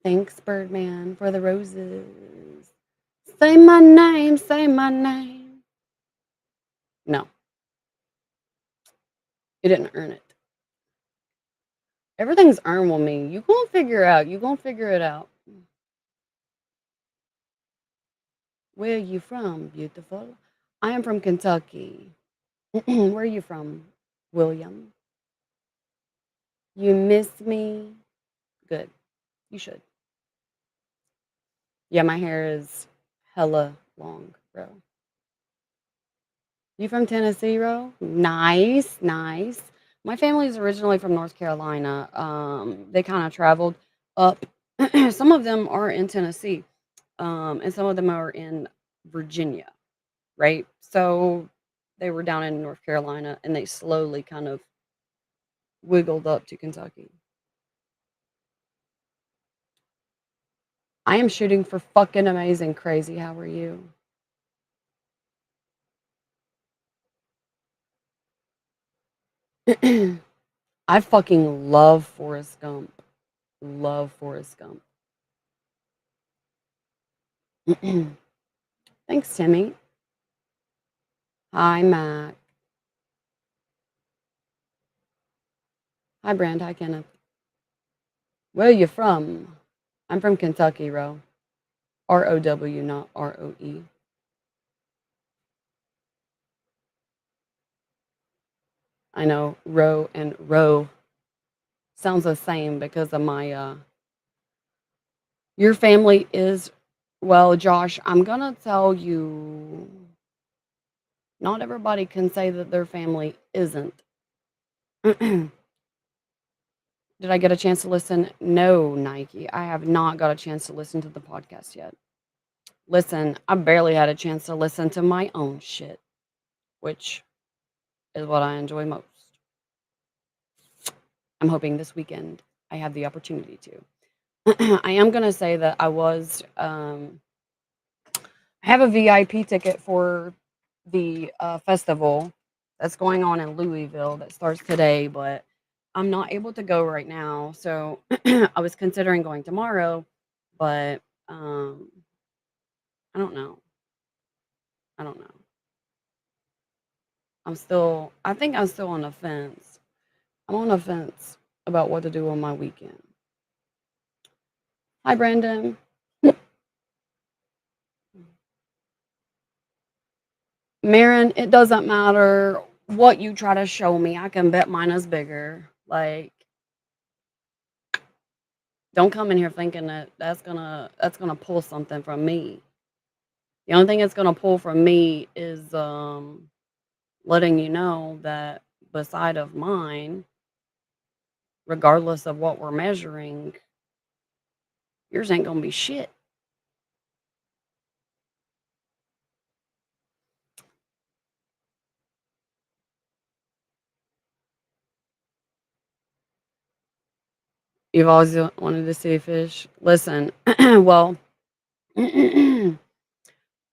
Thanks, Birdman, for the roses. Say my name, say my name. No, you didn't earn it. Everything's earned with me. You gonna figure out. You gonna figure it out. Where are you from, beautiful? I am from Kentucky. Where are you from, William? You miss me? Good. You should. Yeah, my hair is hella long, bro. You from Tennessee, bro? Nice, nice. My family is originally from North Carolina. They kind of traveled up. Some of them are in Tennessee, and some of them are in Virginia, right? So they were down in North Carolina, and they slowly kind of wiggled up to Kentucky. I am shooting for fucking amazing crazy. How are you? I fucking love Forrest Gump. Love Forrest Gump. Thanks, Timmy. Hi, Mac. Hi, Brand. Hi, Kenneth. Where are you from? I'm from Kentucky, Ro. ROW, not ROE. I know Ro and Row sounds the same because of my your family is well, Josh, I'm gonna tell you not everybody can say that their family isn't. Did I get a chance to listen? No, Nike. I have not got a chance to listen to the podcast yet. Listen, I barely had a chance to listen to my own shit, which is what I enjoy most. I'm hoping this weekend I have the opportunity to. I am gonna say that I have a VIP ticket for the festival that's going on in Louisville that starts today, but I'm not able to go right now. So I was considering going tomorrow, but I don't know. I don't know. I think I'm still on the fence. I'm on the fence about what to do on my weekend. Hi, Brandon. Marin, it doesn't matter what you try to show me. I can bet mine is bigger. Like, don't come in here thinking that that's gonna pull something from me. The only thing it's gonna pull from me is letting you know that beside of mine, regardless of what we're measuring, yours ain't gonna be shit. You've always wanted to see a fish. Listen, well, it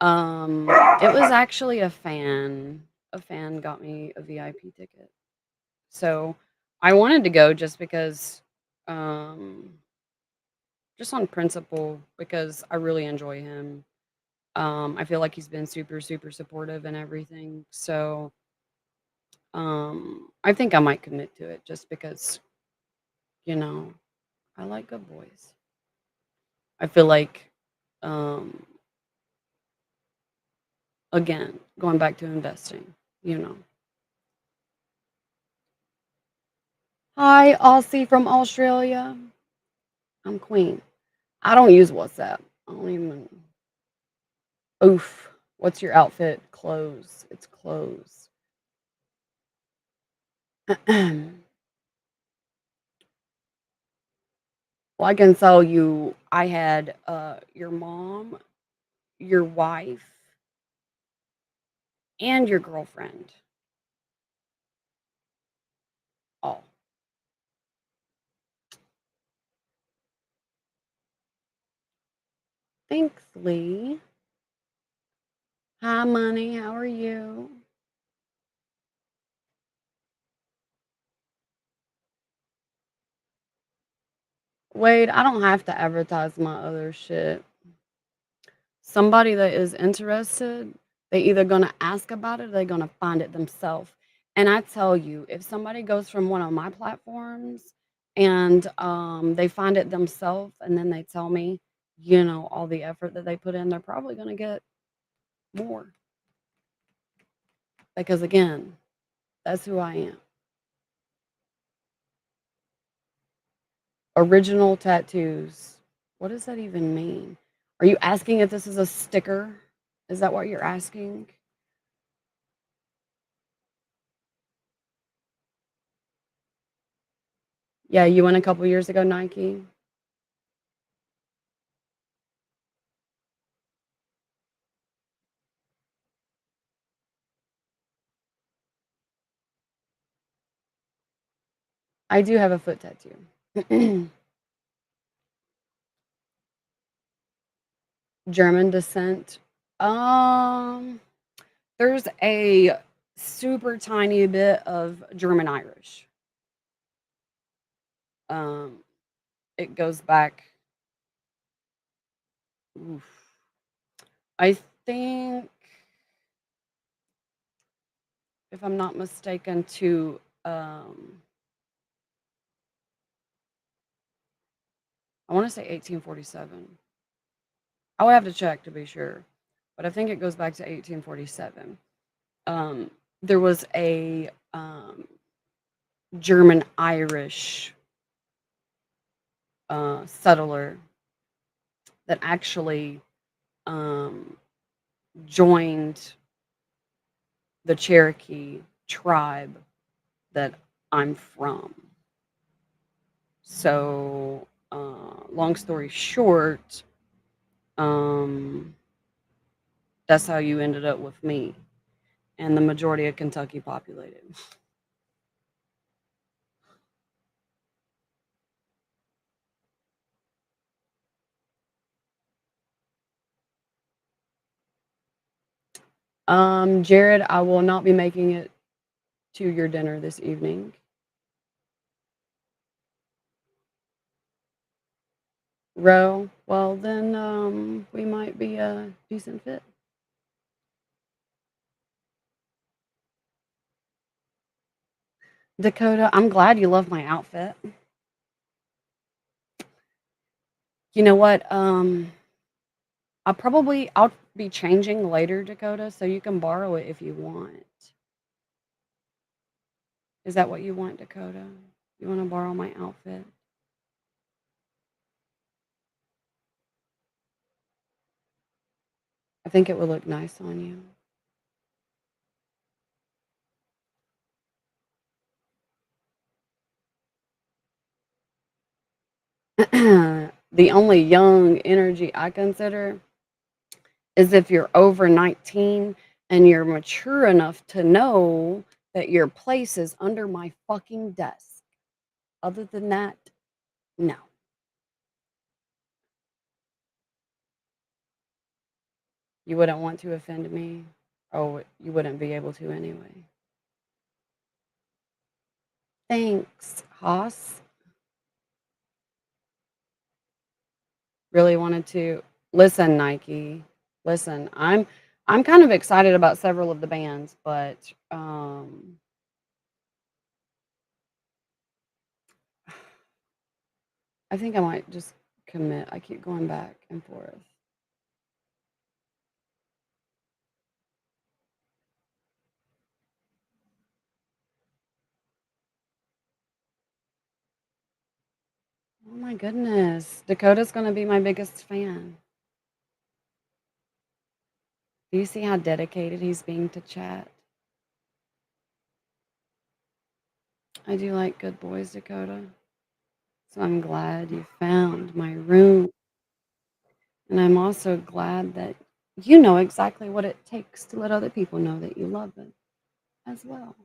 was actually a fan. A fan got me a VIP ticket. So I wanted to go just because, um, just on principle, because I really enjoy him. I feel like he's been super, super supportive and everything. So I think I might commit to it just because, you know, I like good boys. I feel like, um, again, going back to investing, you know. Hi, Aussie from Australia. I'm Queen. I don't use WhatsApp. I don't even. Oof. What's your outfit? Clothes. It's clothes. Well, I can tell you, I had your mom, your wife, and your girlfriend. All. Thanks, Lee. Hi, Money. How are you? Wade, I don't have to advertise my other shit. Somebody that is interested, they either gonna ask about it or they're gonna find it themselves. And I tell you, if somebody goes from one of my platforms and they find it themselves and then they tell me, all the effort that they put in, they're probably gonna get more. Because again, that's who I am. Original tattoos. What does that even mean? Are you asking if this is a sticker? Is that what you're asking? Yeah, you went a couple years ago, Nike. I do have a foot tattoo. German descent. Um, there's a super tiny bit of German Irish. Um, it goes back, oof, I think, if I'm not mistaken, to I want to say 1847. I would have to check to be sure, but I think it goes back to 1847. Um, there was a German Irish settler that actually um, joined the Cherokee tribe that I'm from. So, long story short, um, that's how you ended up with me and the majority of Kentucky populated. Jared, I will not be making it to your dinner this evening. Row, well, then we might be a decent fit. Dakota, I'm glad you love my outfit. You know what? I'll be changing later, Dakota, so you can borrow it if you want. Is that what you want, Dakota? You want to borrow my outfit? I think it would look nice on you. The only young energy I consider is if you're over 19 and you're mature enough to know that your place is under my fucking desk. Other than that, no. You wouldn't want to offend me. Oh, you wouldn't be able to anyway. Thanks, Haas. Really wanted to listen, Nike. Listen, I'm kind of excited about several of the bands, but I think I might just commit. I keep going back and forth. Oh my goodness. Dakota's going to be my biggest fan. Do you see how dedicated he's being to chat? I do like good boys, Dakota. So I'm glad you found my room. And I'm also glad that you know exactly what it takes to let other people know that you love it as well.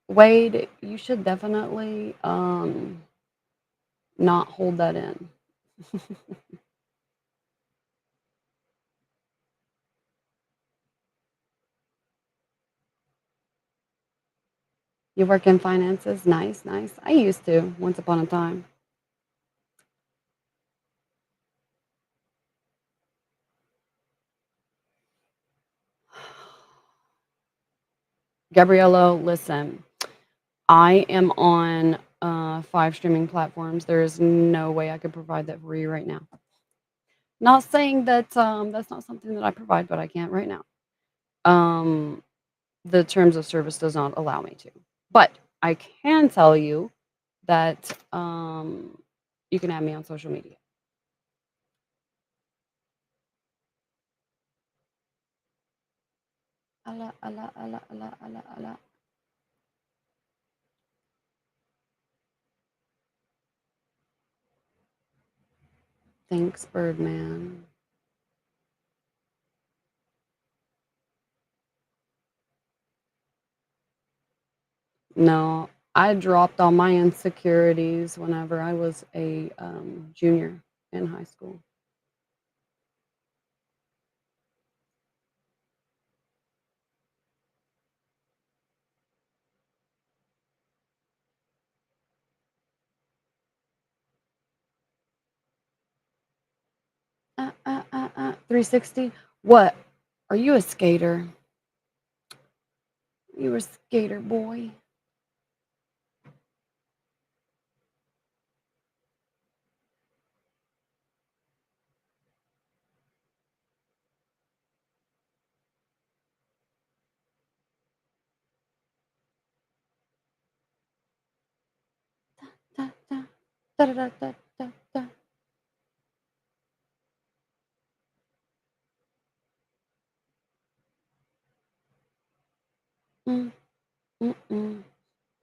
Wade, you should definitely not hold that in. You work in finances? Nice, nice. I used to once upon a time. Gabriello, listen, I am on 5 streaming platforms. There is no way I could provide that for you right now. Not saying that that's not something that I provide, but I can't right now. Um, the terms of service does not allow me to. But I can tell you that you can add me on social media. Allah, Allah, Allah, Allah, Allah, Allah. Thanks, Birdman. No, I dropped all my insecurities whenever I was a junior in high school. Uh, 360. What? Are you a skater? You a skater boy? Da, da, da, da, da, da, da, da. Mm, mm, mm,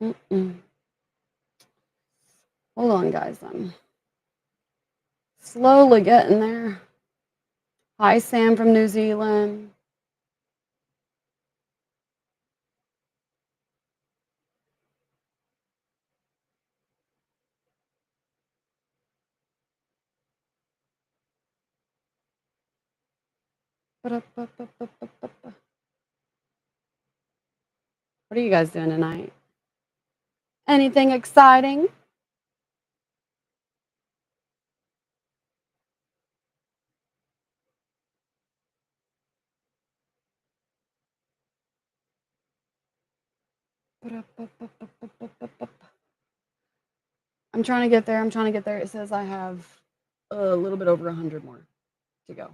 mm, mm. Hold on, guys. I'm slowly getting there. Hi, Sam from New Zealand. What are you guys doing tonight? Anything exciting? I'm trying to get there. I'm trying to get there. It says I have a little bit over 100 more to go.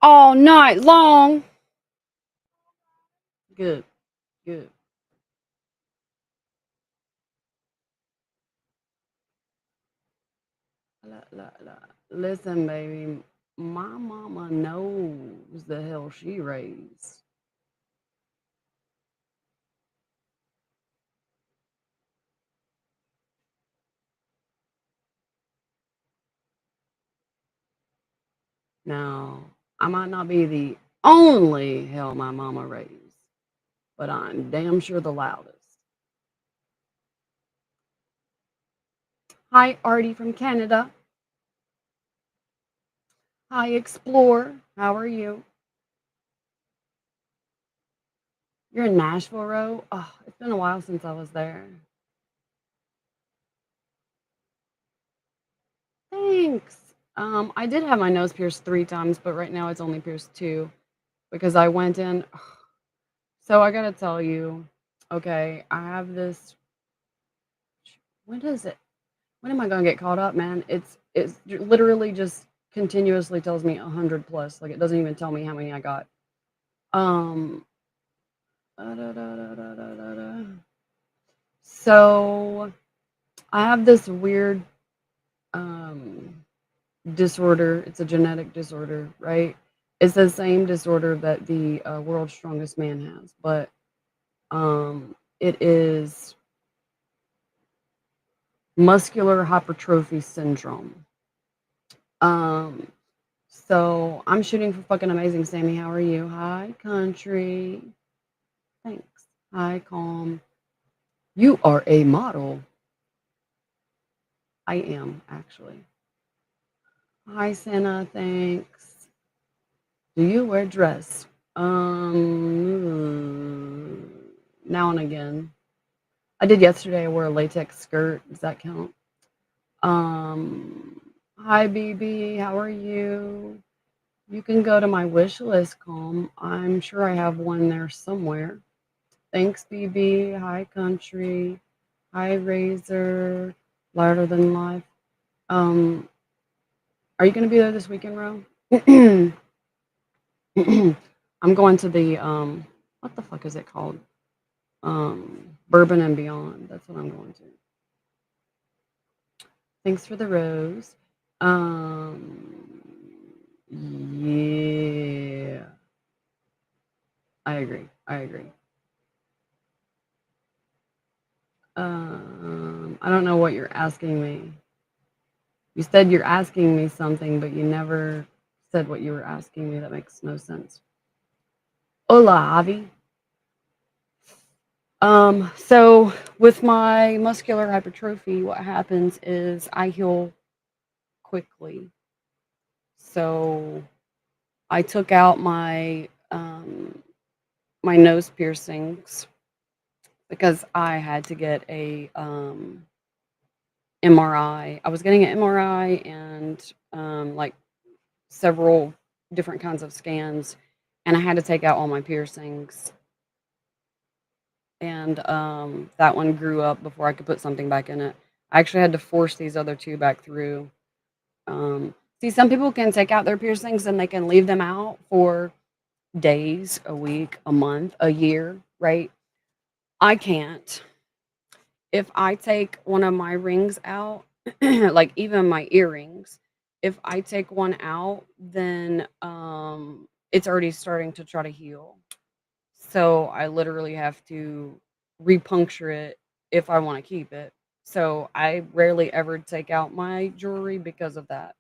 All night long. Good, good. Listen, baby, my mama knows the hell she raised. Now, I might not be the only hell my mama raised, but I'm damn sure the loudest. Hi, Artie from Canada. Hi, Explore. How are you? You're in Nashville, Ro? Oh, it's been a while since I was there. Thanks. I did have my nose pierced 3 times, but right now it's only pierced 2 because I went in. So I gotta tell you, okay, I have this. When is it? When am I gonna get caught up, man? It's literally just continuously tells me 100 plus. Like it doesn't even tell me how many I got. Um. Da, da, da, da, da, da, da. So I have this weird um disorder. It's a genetic disorder, right? It's the same disorder that the world's strongest man has, but it is muscular hypertrophy syndrome. Um, so I'm shooting for fucking amazing, Sammy. How are you? Hi, country. Thanks. Hi, calm. You are a model. I am actually. Hi, Santa. Thanks. Do you wear dress? Now and again. I did yesterday. I wore a latex skirt. Does that count? Um, Hi, BB. How are you? You can go to my wish list, Calm. I'm sure I have one there somewhere. Thanks, BB. Hi, country. Hi, Razor. Louder than life. Um, are you going to be there this weekend, Ro? I'm going to the what the fuck is it called? Bourbon and Beyond. That's what I'm going to. Thanks for the rose. Yeah, I agree. I agree. I don't know what you're asking me. You said you're asking me something, but you never said what you were asking me. That makes no sense. Hola, Avi. So with my muscular hypertrophy, what happens is I heal quickly. So I took out my nose piercings because I had to get a MRI. I was getting an MRI and like several different kinds of scans, and I had to take out all my piercings. And that one grew up before I could put something back in it. I actually had to force these other two back through. See, some people can take out their piercings and they can leave them out for days, a week, a month, a year, right? I can't. If I take one of my rings out, like even my earrings, if I take one out, then it's already starting to try to heal. So I literally have to repuncture it if I want to keep it. So I rarely ever take out my jewelry because of that.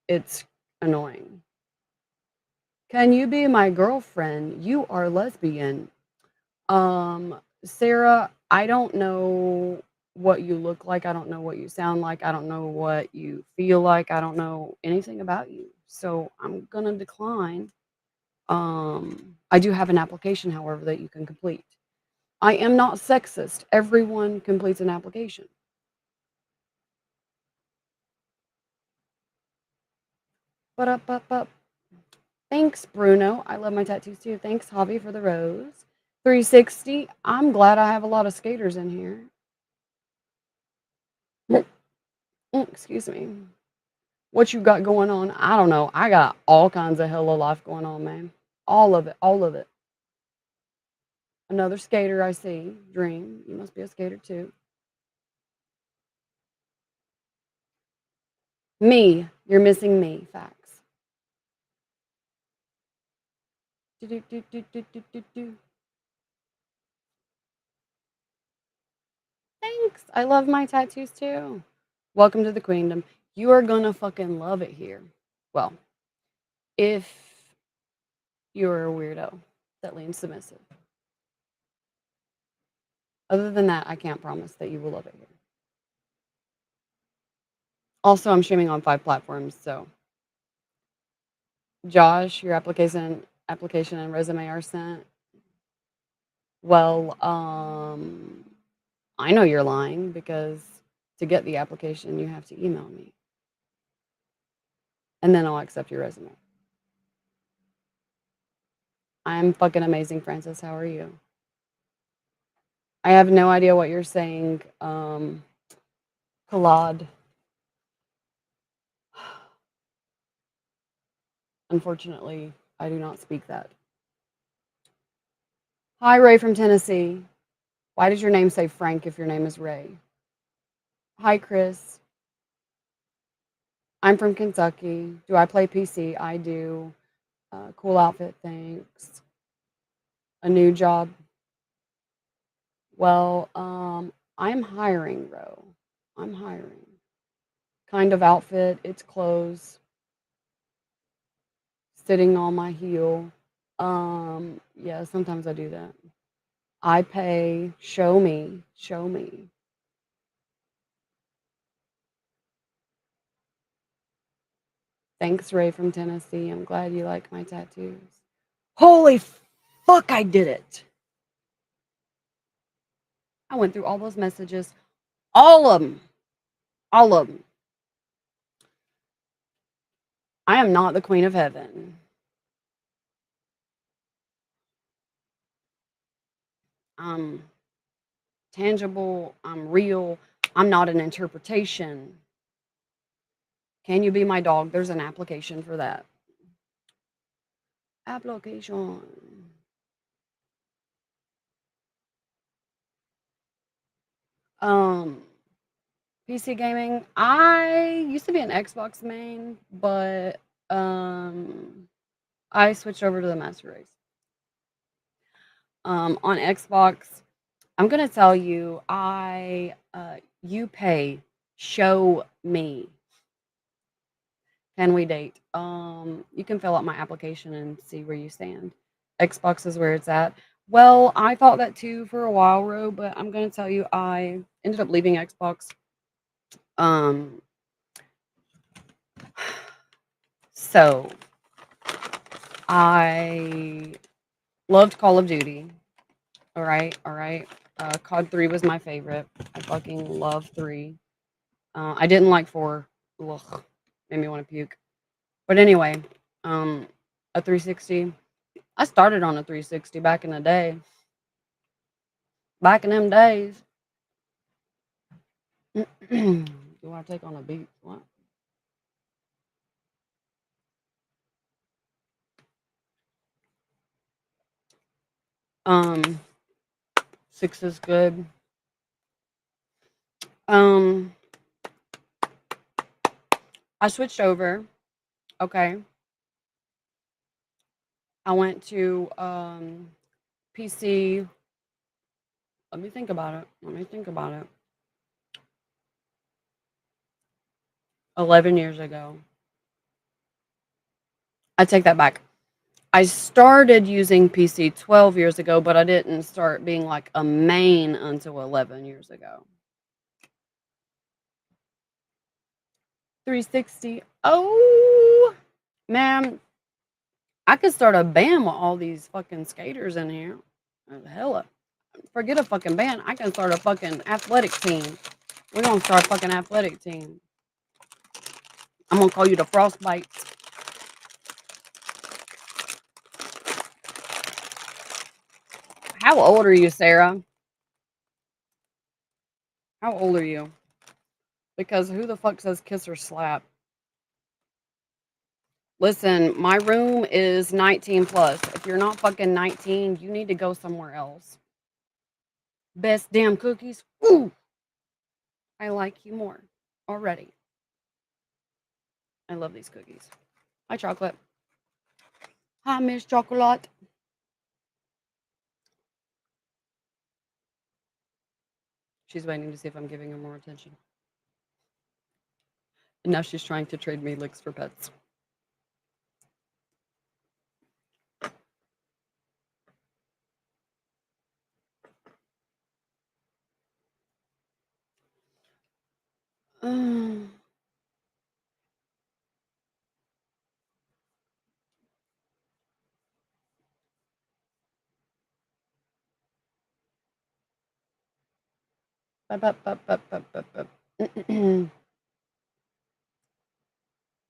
It's annoying. Can you be my girlfriend? You are lesbian. Sarah, I don't know what you look like. I don't know what you sound like. I don't know what you feel like. I don't know anything about you. So I'm gonna decline. I do have an application, however, that you can complete. I am not sexist. Everyone completes an application. But up. Thanks, Bruno. I love my tattoos too. Thanks, Hobby, for the rose. 360. I'm glad I have a lot of skaters in here. Excuse me. What you got going on? I don't know. I got all kinds of hella life going on, man. All of it. All of it. Another skater I see. Dream. You must be a skater too. Me. You're missing me. Facts. Do, do, do, do, do, do, do, do. Thanks. I love my tattoos too. Welcome to the queendom. You are gonna fucking love it here. Well, if you're a weirdo that leans submissive. Other than that, I can't promise that you will love it here. Also, I'm streaming on 5 platforms, so Josh, your application and resume are sent. Well, I know you're lying because to get the application, you have to email me, and then I'll accept your resume. I'm fucking amazing, Francis. How are you? I have no idea what you're saying, Collad. Unfortunately, I do not speak that. Hi, Ray from Tennessee. Why does your name say Frank if your name is Ray? Hi, Chris. I'm from Kentucky. Do I play PC? I do. Cool outfit, thanks. A new job. Well, I'm hiring, Ro. I'm hiring. Kind of outfit, it's clothes, sitting on my heel. Yeah, sometimes I do that. I pay, show me, show me. Thanks, Ray from Tennessee. I'm glad you like my tattoos. Holy fuck, I did it. I went through all those messages, all of them, all of them. I am not the queen of heaven. I'm tangible, I'm real, I'm not an interpretation. Can you be my dog? There's an application for that. Application. Um, PC gaming. I used to be an Xbox main, but I switched over to the Master Race. On Xbox, I'm gonna tell you, you pay, show me. Can we date? You can fill out my application and see where you stand. Xbox is where it's at. Well, I thought that too for a while, Ro, but I'm gonna tell you, I ended up leaving Xbox. Um, so I loved Call of Duty. All right, all right. COD 3 was my favorite. I fucking love 3. I didn't like 4. Ugh, made me want to puke. But anyway, um, a 360. I started on a 360 back in the day. Back in them days. Do I take on a beat? What? Um, 6 is good. Um, I switched over. Okay. I went to PC. Let me think about it. Let me think about it. 11 years ago. I take that back. I started using PC 12 years ago, but I didn't start being like a main until 11 years ago. 360. Oh, man, I could start a band with all these fucking skaters in here. Hella. Forget a fucking band. I can start a fucking athletic team. We're gonna start a fucking athletic team. I'm gonna call you the Frostbites. How old are you, Sarah? How old are you? Because who the fuck says kiss or slap? Listen, my room is 19 plus. If you're not fucking 19, you need to go somewhere else. Best damn cookies. Ooh, I like you more already. I love these cookies. Hi, chocolate. Hi, Miss Chocolate. She's waiting to see if I'm giving her more attention. And now she's trying to trade me licks for pets. Mm. Bup, bup, bup, bup, bup, bup, bup.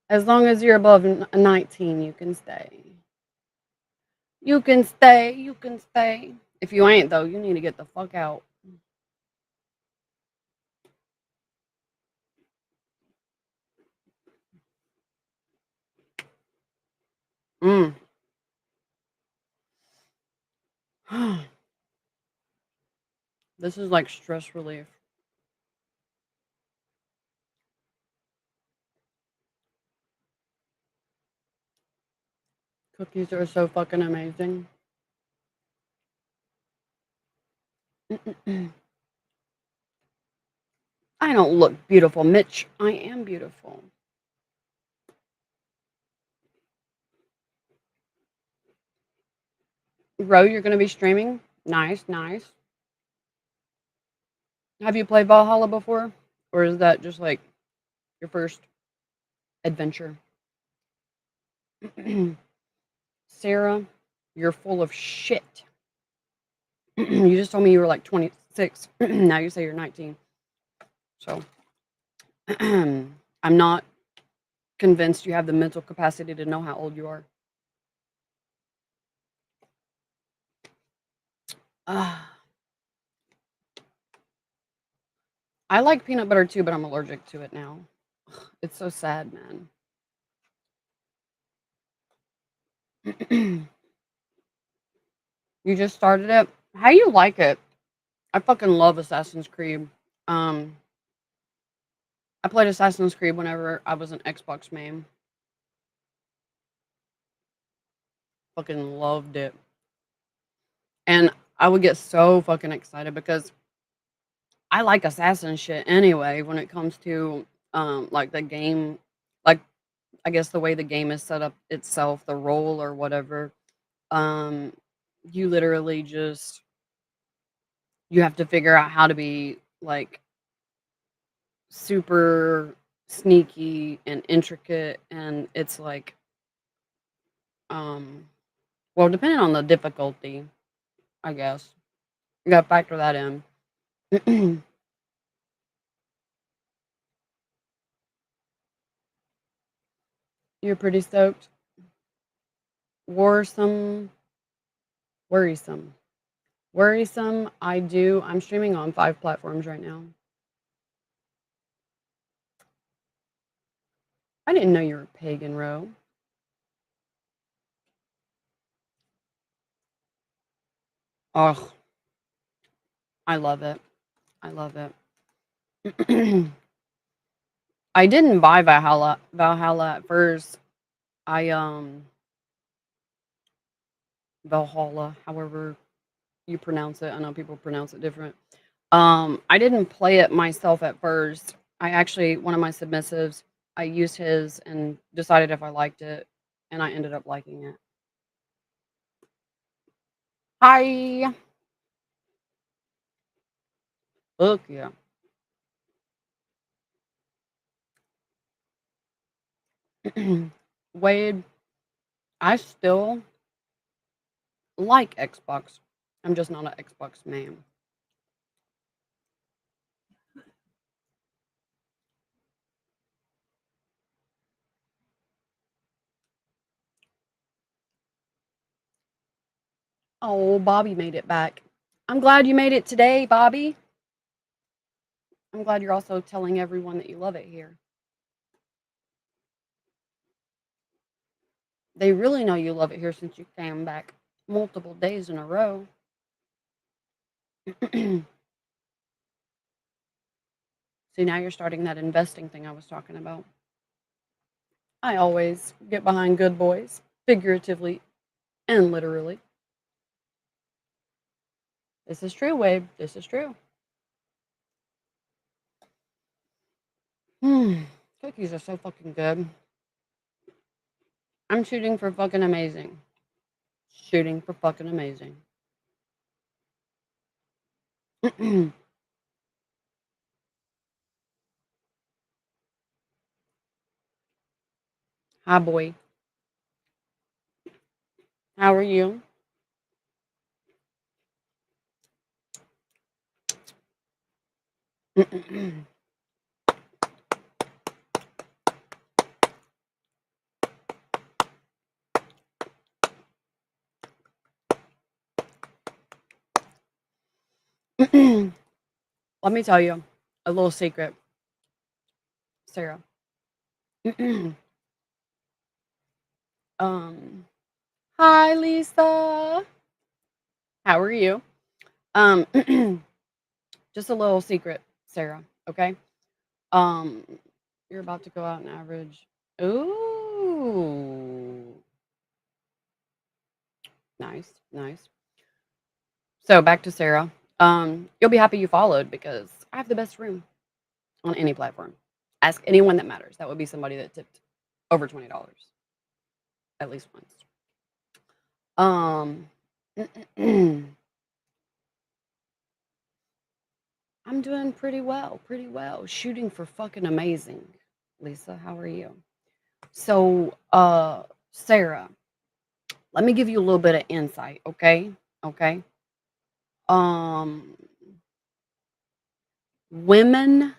As long as you're above 19, you can stay. You can stay. You can stay. If you ain't, though, you need to get the fuck out. Mm. This is like stress relief. Cookies are so fucking amazing. I don't look beautiful, Mitch. I am beautiful. Ro, you're going to be streaming? Nice, nice. Have you played Valhalla before? Or is that just like your first adventure? Sarah, you're full of shit. You just told me you were like 26. Now you say you're 19. So I'm not convinced you have the mental capacity to know how old you are. Uh, I like peanut butter too, but I'm allergic to it now. It's so sad, man. You just started it. How you like it? I fucking love Assassin's Creed. Um, I played Assassin's Creed whenever I was an Xbox main. Fucking loved it. And I would get so fucking excited because I like assassin shit anyway when it comes to like the game, like I guess the way the game is set up itself, the role or whatever. Um You literally just you have to figure out how to be, like, super sneaky and intricate, and it's like, um well, depending on the difficulty, I guess. You gotta factor that in. You're pretty stoked? Worrisome, worrisome. Worrisome, I'm streaming on 5 platforms right now. I didn't know you were pagan, Ro. Oh, I love it. I love it. I didn't buy Valhalla at first. I, Valhalla, however you pronounce it. I know people pronounce it different. I didn't play it myself at first. I actually one of my submissives, I used his and decided if I liked it, and I ended up liking it. Hi. Look, yeah. Wade, I still like Xbox. I'm just not an Xbox man. Oh, Bobby made it back. I'm glad you made it today, Bobby. I'm glad you're also telling everyone that you love it here. They really know you love it here since you came back multiple days in a row. See, now you're starting that investing thing I was talking about. I always get behind good boys, figuratively and literally. This is true, Wade. This is true. Cookies are so fucking good. I'm shooting for fucking amazing. Shooting for fucking amazing. Hi, boy. How are you? Let me tell you a little secret, Sarah. um, Hi, Lisa. How are you? Um, just a little secret, Sarah. Okay. Um, you're about to go out and average. Ooh, nice, nice. So back to Sarah. You'll be happy you followed because I have the best room on any platform. Ask anyone that matters. That would be somebody that tipped over $20 at least once. Um, I'm doing pretty well, pretty well. Shooting for fucking amazing. Lisa, how are you? So, Sarah, let me give you a little bit of insight, okay? Okay. Um, Women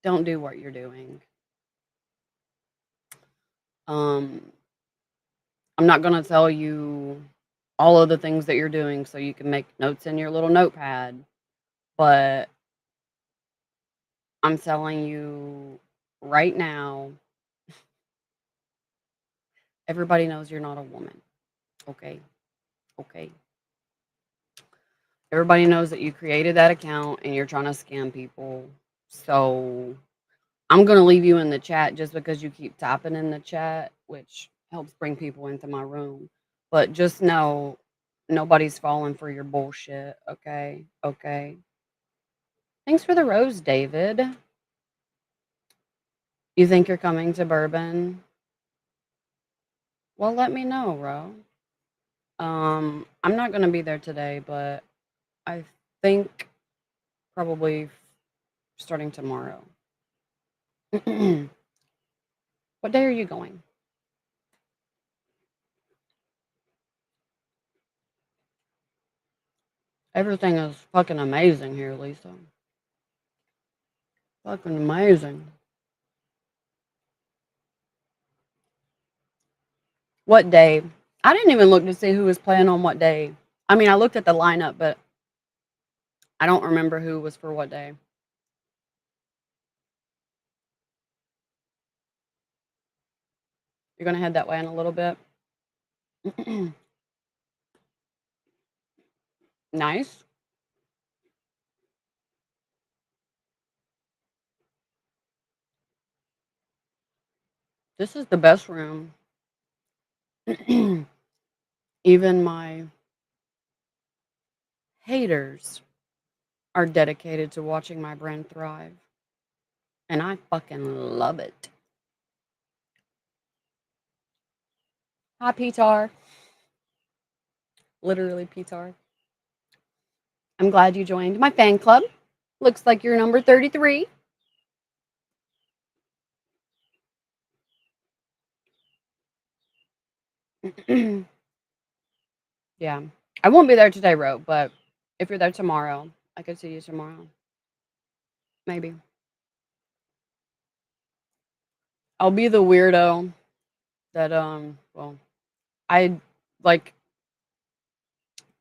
don't do what you're doing. Um, I'm not gonna tell you all of the things that you're doing so you can make notes in your little notepad, but I'm telling you right now, everybody knows you're not a woman. Okay. Okay. Everybody knows that you created that account and you're trying to scam people. So I'm going to leave you in the chat just because you keep tapping in the chat, which helps bring people into my room. But just know nobody's falling for your bullshit. Okay. Okay. Thanks for the rose, David. You think you're coming to Bourbon? Well, let me know, Ro. I'm not gonna be there today, but I think probably starting tomorrow. What day are you going? Everything is fucking amazing here, Lisa. Fucking amazing. What day? I didn't even look to see who was playing on what day. I mean, I looked at the lineup, but I don't remember who was for what day. You're gonna head that way in a little bit. Nice. This is the best room. Even my haters are dedicated to watching my brand thrive, and I fucking love it. Hi, Petar. Literally, Petar. I'm glad you joined my fan club. Looks like you're number 33. Yeah. I won't be there today, Ro, but if you're there tomorrow, I could see you tomorrow. Maybe. I'll be the weirdo that well, I like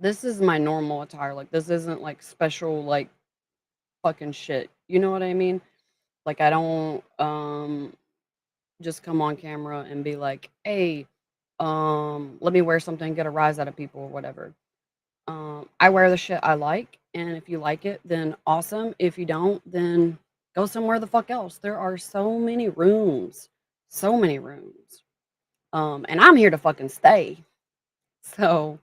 this is my normal attire. Like this isn't like special like fucking shit. You know what I mean? Like I don't just come on camera and be like, "Hey, let me wear something, get a rise out of people or whatever." I wear the shit I like, and if you like it, then awesome. If you don't, then go somewhere the fuck else. There are so many rooms. So many rooms. And I'm here to fucking stay. So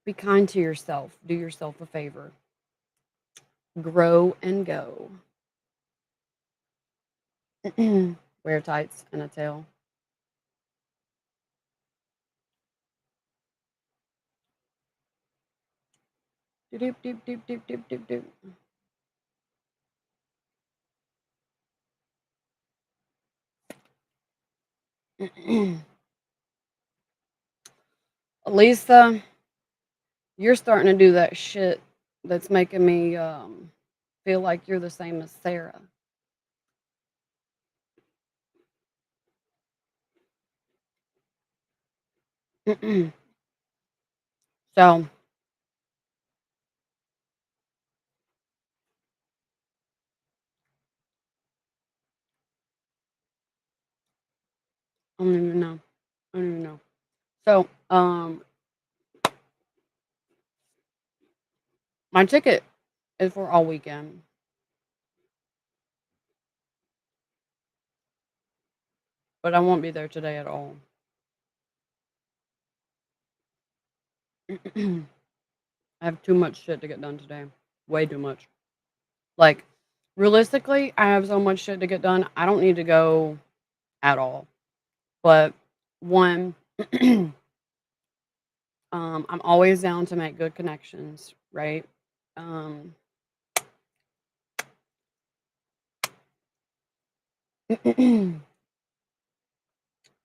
be kind to yourself. Do yourself a favor. Grow and go. Wear tights and a tail. Doop doop doop doop doop doop doop. Lisa, you're starting to do that shit that's making me feel like you're the same as Sarah. So I don't even know. I don't even know. So my ticket is for all weekend, but I won't be there today at all. I have too much shit to get done today. Way too much. Like realistically, I have so much shit to get done. I don't need to go at all. But one, I'm always down to make good connections, right? Um,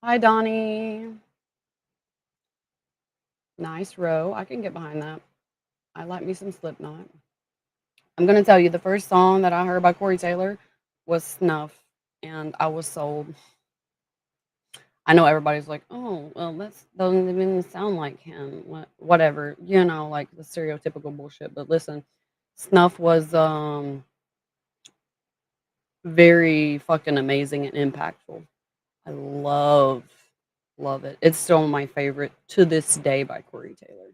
Hi, Donnie. Nice row. I can get behind that. I like me some Slipknot. I'm gonna tell you, the first song that I heard by Corey Taylor was Snuff, and I was sold. I know everybody's like, "Oh, well, that doesn't even sound like him." Whatever, you know, like the stereotypical bullshit. But listen, Snuff was very fucking amazing and impactful. I love it. It's still my favorite to this day by Corey Taylor.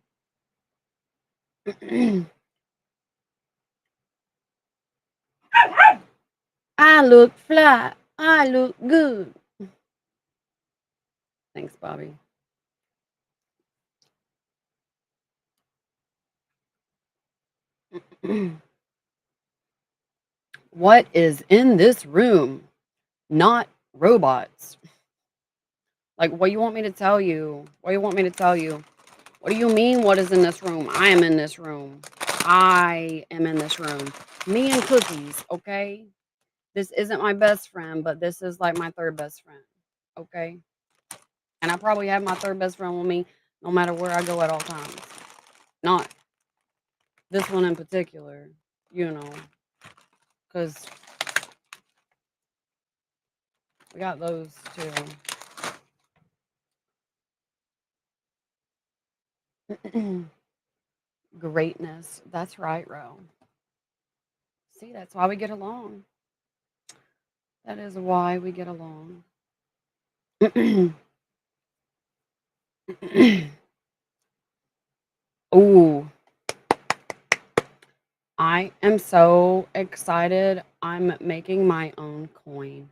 I look fly. I look good. Thanks, Bobby. What is in this room? Not robots. Like, what you want me to tell you? What do you want me to tell you? What do you mean, what is in this room? I am in this room. I am in this room. Me and cookies, okay? This isn't my best friend, but this is like my third best friend, okay? And I probably have my third best friend with me no matter where I go at all times. Not this one in particular, you know, because we got those too. Greatness. That's right, Ro. See, that's why we get along. That is why we get along. Ooh, I am so excited. I'm making my own coin.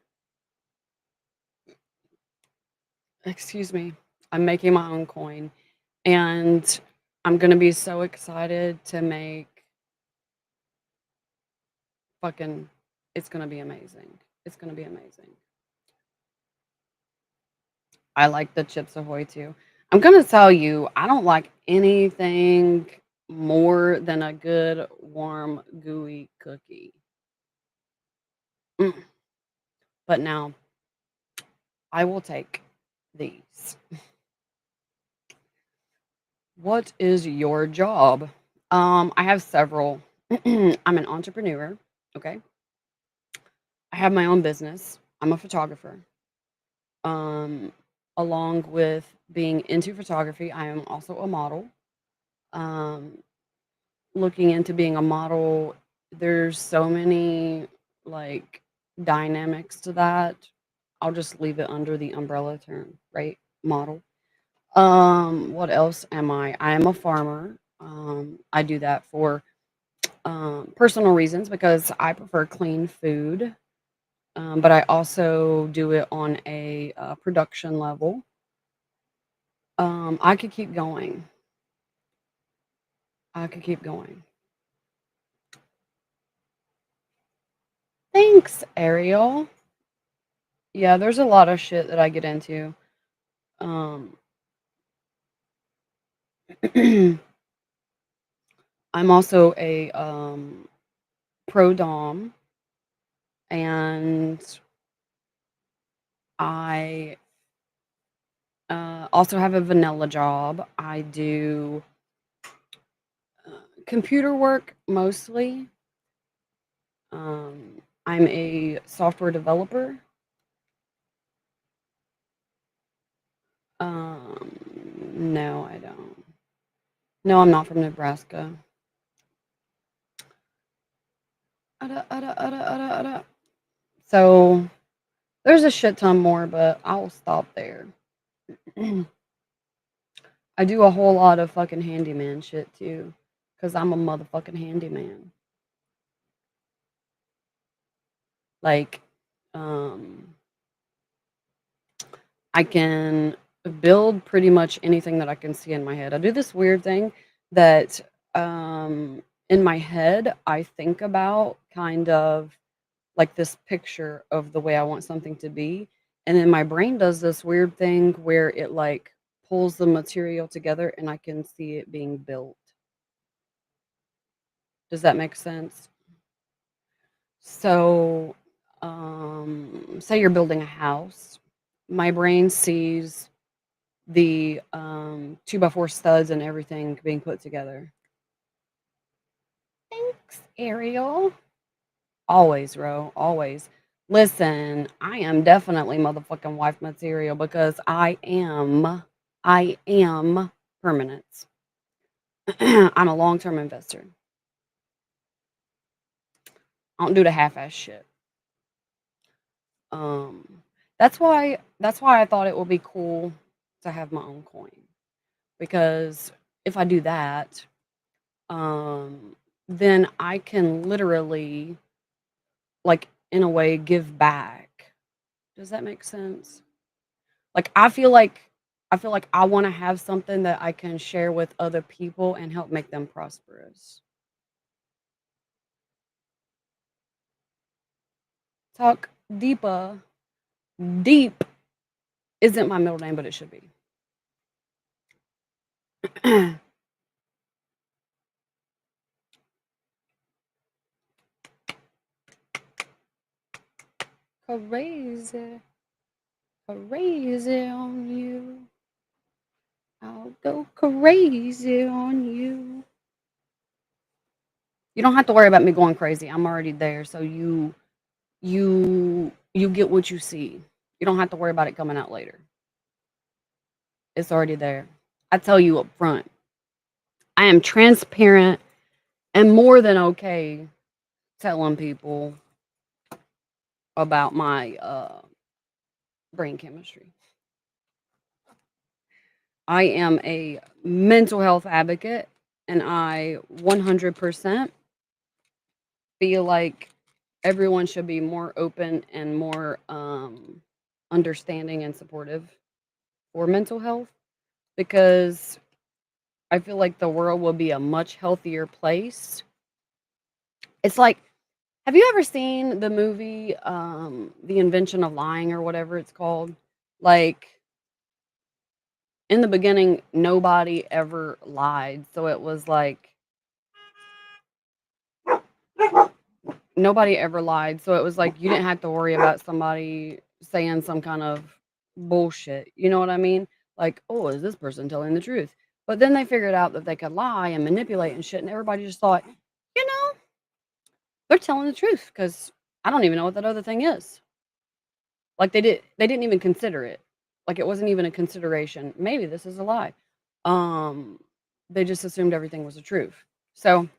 Excuse me. I'm making my own coin. And I'm gonna be so excited to make fucking it's gonna be amazing. It's gonna be amazing. I like the Chips Ahoy too. I'm gonna tell you, I don't like anything more than a good, warm, gooey cookie. Mm. But now I will take these. What is your job? I have several. I'm an entrepreneur. Okay. I have my own business. I'm a photographer. Um, Along with being into photography, I am also a model. Um, Looking into being a model, there's so many like dynamics to that. I'll just leave it under the umbrella term, right? Model. What else am I? I am a farmer. I do that for personal reasons because I prefer clean food. But I also do it on a production level. I could keep going. I could keep going. Thanks, Ariel. Yeah, there's a lot of shit that I get into. Um, I'm also a pro dom, and I also have a vanilla job. I do uh, computer work mostly. I'm a software developer. No, I don't. No, I'm not from Nebraska. So there's a shit ton more, but I'll stop there. I do a whole lot of fucking handyman shit too, because I'm a motherfucking handyman. Like, um, I can build pretty much anything that I can see in my head. I do this weird thing that in my head I think about kind of like this picture of the way I want something to be. And then my brain does this weird thing where it like pulls the material together and I can see it being built. Does that make sense? So, say you're building a house. My brain sees the 2x4 studs and everything being put together. Thanks, Ariel. Always, Ro. Always. Listen, I am definitely motherfucking wife material because I am permanence. I'm a long term investor. I don't do the half ass shit. Um, that's why I thought it would be cool to have my own coin because if I do that, um, then I can literally, like, in a way, give back. Does that make sense? Like, I feel like I want to have something that I can share with other people and help make them prosperous. Talk deeper, deep isn't my middle name, but it should be. Crazy, crazy on you. I'll go crazy on you. You don't have to worry about me going crazy. I'm already there. So you get what you see. You don't have to worry about it coming out later. It's already there. I tell you up front. I am transparent and more than okay telling people about my brain chemistry. I am a mental health advocate and I 100% feel like everyone should be more open and more understanding and supportive for mental health because I feel like the world will be a much healthier place. It's like, have you ever seen the movie The Invention of Lying or whatever it's called? Like in the beginning nobody ever lied. So it was like nobody ever lied. So it was like you didn't have to worry about somebody saying some kind of bullshit. You know what I mean? Like, oh, is this person telling the truth? But then they figured out that they could lie and manipulate and shit, and everybody just thought, you know, they're telling the truth because I don't even know what that other thing is. Like they didn't even consider it. Like it wasn't even a consideration. Maybe this is a lie. Um, they just assumed everything was the truth. So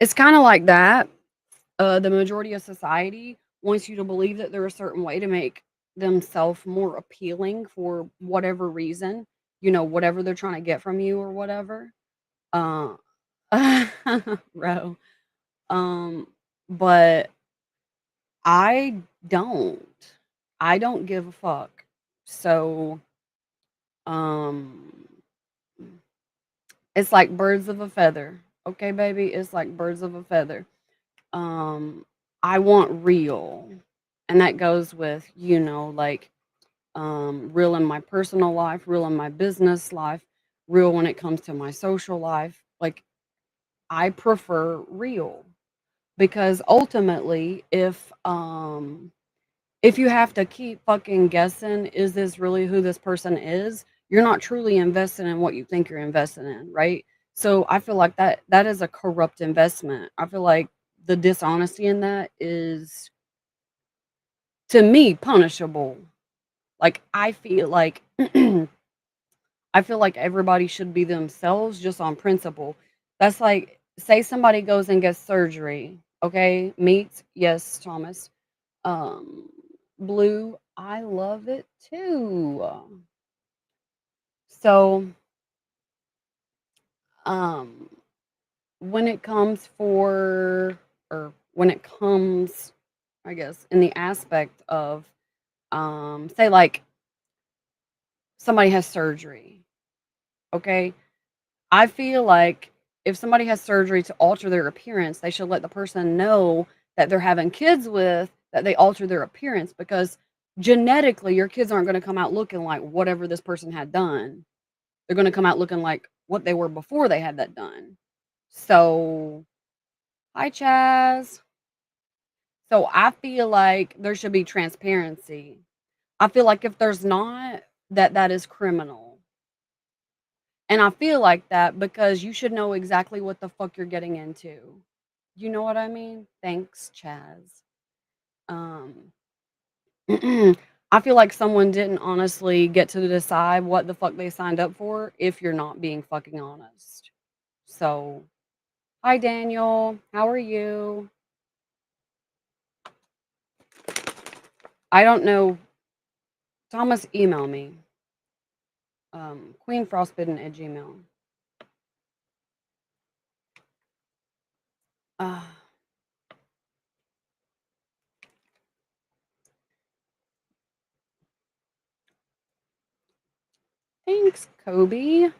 it's kind of like that. The majority of society wants you to believe that they're a certain way to make themselves more appealing for whatever reason, you know, whatever they're trying to get from you or whatever. Uh, Ro. Um, but I don't. I don't give a fuck. So, um, it's like birds of a feather. Okay, baby, it's like birds of a feather. Um, I want real. And that goes with, you know, like real in my personal life, real in my business life, real when it comes to my social life. Like I prefer real because ultimately if you have to keep fucking guessing, is this really who this person is? You're not truly investing in what you think you're investing in, right? So I feel like that is a corrupt investment. I feel like the dishonesty in that is to me punishable. Like I feel like everybody should be themselves just on principle. That's like say somebody goes and gets surgery, okay? Meat, yes, Thomas. Um, Blue, I love it too. So, um, when it comes for, or when it comes, I guess, in the aspect of, say like somebody has surgery, okay? I feel like if somebody has surgery to alter their appearance, they should let the person know that they're having kids with that they alter their appearance because genetically your kids aren't going to come out looking like whatever this person had done. They're going to come out looking like what they were before they had that done. So, hi Chaz. So I feel like there should be transparency. I feel like if there's not, that is criminal. And I feel like that because you should know exactly what the fuck you're getting into. You know what I mean? Thanks, Chaz. Um, I feel like someone didn't honestly get to decide what the fuck they signed up for if you're not being fucking honest. So, hi Daniel, how are you? I don't know. Thomas, email me. Queen Frostbitten at Gmail. Uh, thanks, Kobe.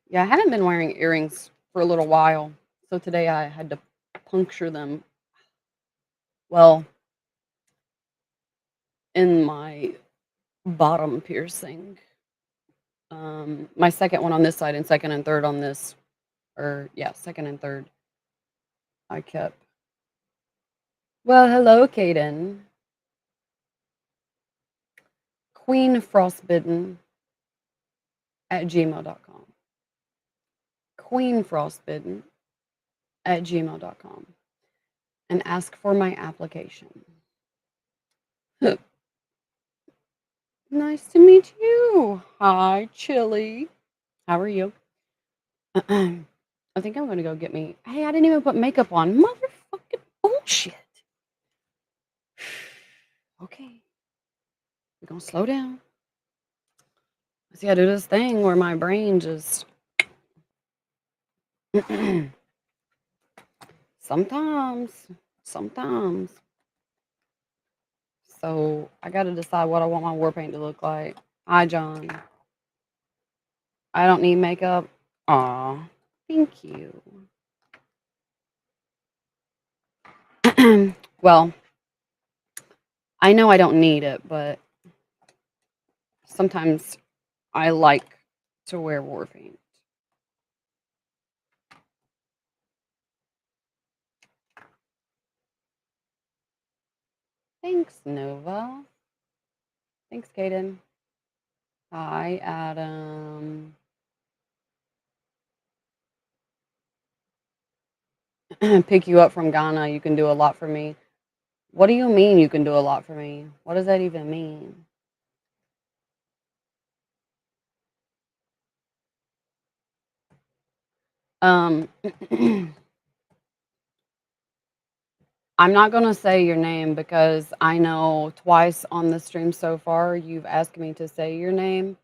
Yeah, I haven't been wearing earrings for a little while, so today I had to puncture them. Well, in my bottom piercing. My second one on this side and second and third on this, or yeah, second and third. I kept. Well, hello, Caden. Queen Frostbitten at gmail.com. Queen Frostbitten at gmail.com. And ask for my application. Nice to meet you. Hi, Chili. How are you? I think I'm gonna go get me. Hey, I didn't even put makeup on. Motherfucking bullshit. Okay, we're gonna slow down. See, I do this thing where my brain just sometimes, sometimes. So I got to decide what I want my war paint to look like. Hi, John. I don't need makeup. Aw, thank you. Well, I know I don't need it, but sometimes I like to wear war paint. Thanks, Nova. Thanks, Kaden. Hi, Adam. Pick you up from Ghana. You can do a lot for me. What do you mean you can do a lot for me? What does that even mean? Um, I'm not gonna say your name because I know twice on the stream so far you've asked me to say your name,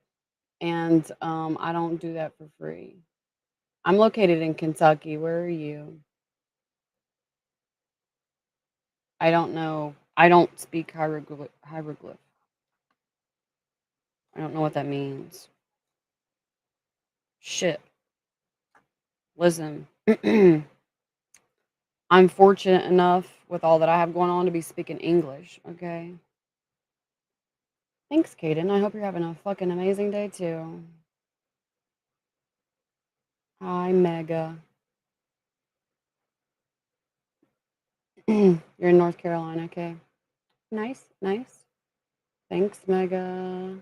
and I don't do that for free. I'm located in Kentucky. Where are you? I don't know. I don't speak hieroglyph. I don't know what that means. Shit. Listen, I'm fortunate enough with all that I have going on to be speaking English, okay? Thanks, Kaden. I hope you're having a fucking amazing day too. Hi, Mega. You're in North Carolina, okay? Nice, nice. Thanks, Mega.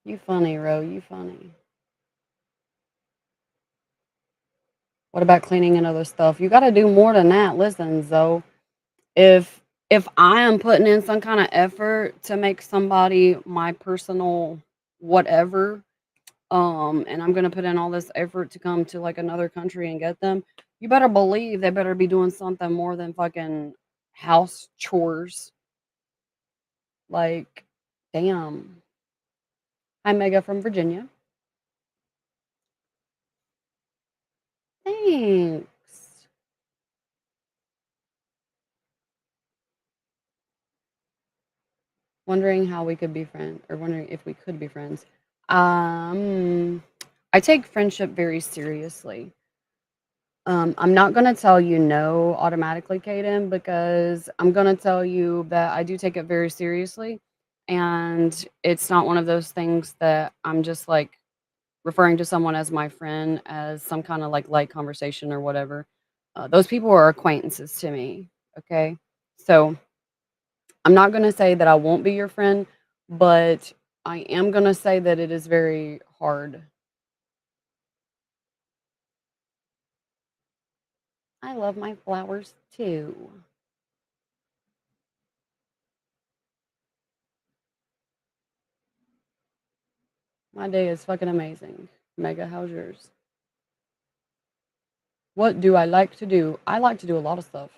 You funny, Ro. You funny. What about cleaning and other stuff? You got to do more than that. Listen, Zoe, if I am putting in some kind of effort to make somebody my personal whatever, and I'm gonna put in all this effort to come to like another country and get them, you better believe they better be doing something more than fucking house chores. Like, damn. Hi, Mega from Virginia. Thanks. Wondering how we could be friends, or wondering if we could be friends. Um, I take friendship very seriously. I'm not gonna tell you no automatically, Kaden, because I'm gonna tell you that I do take it very seriously, and it's not one of those things that I'm just like referring to someone as my friend as some kind of like light conversation or whatever. Those people are acquaintances to me. Okay, so I'm not gonna say that I won't be your friend, but I am gonna say that it is very hard. I love my flowers too. My day is fucking amazing. Mega, how's yours? What do I like to do? I like to do a lot of stuff.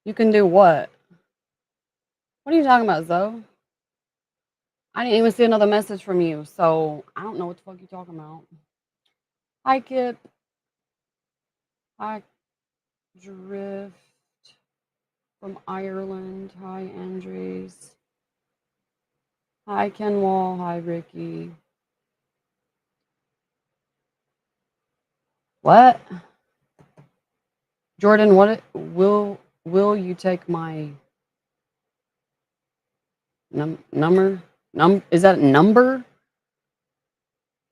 You can do what? What are you talking about, Zoe? I didn't even see another message from you, so I don't know what the fuck you're talking about. Hi, Kip. Hi, Drift from Ireland. Hi, Andres. Hi, Kenwall. Hi, Ricky. What? Jordan, will you take my number? Is that a number?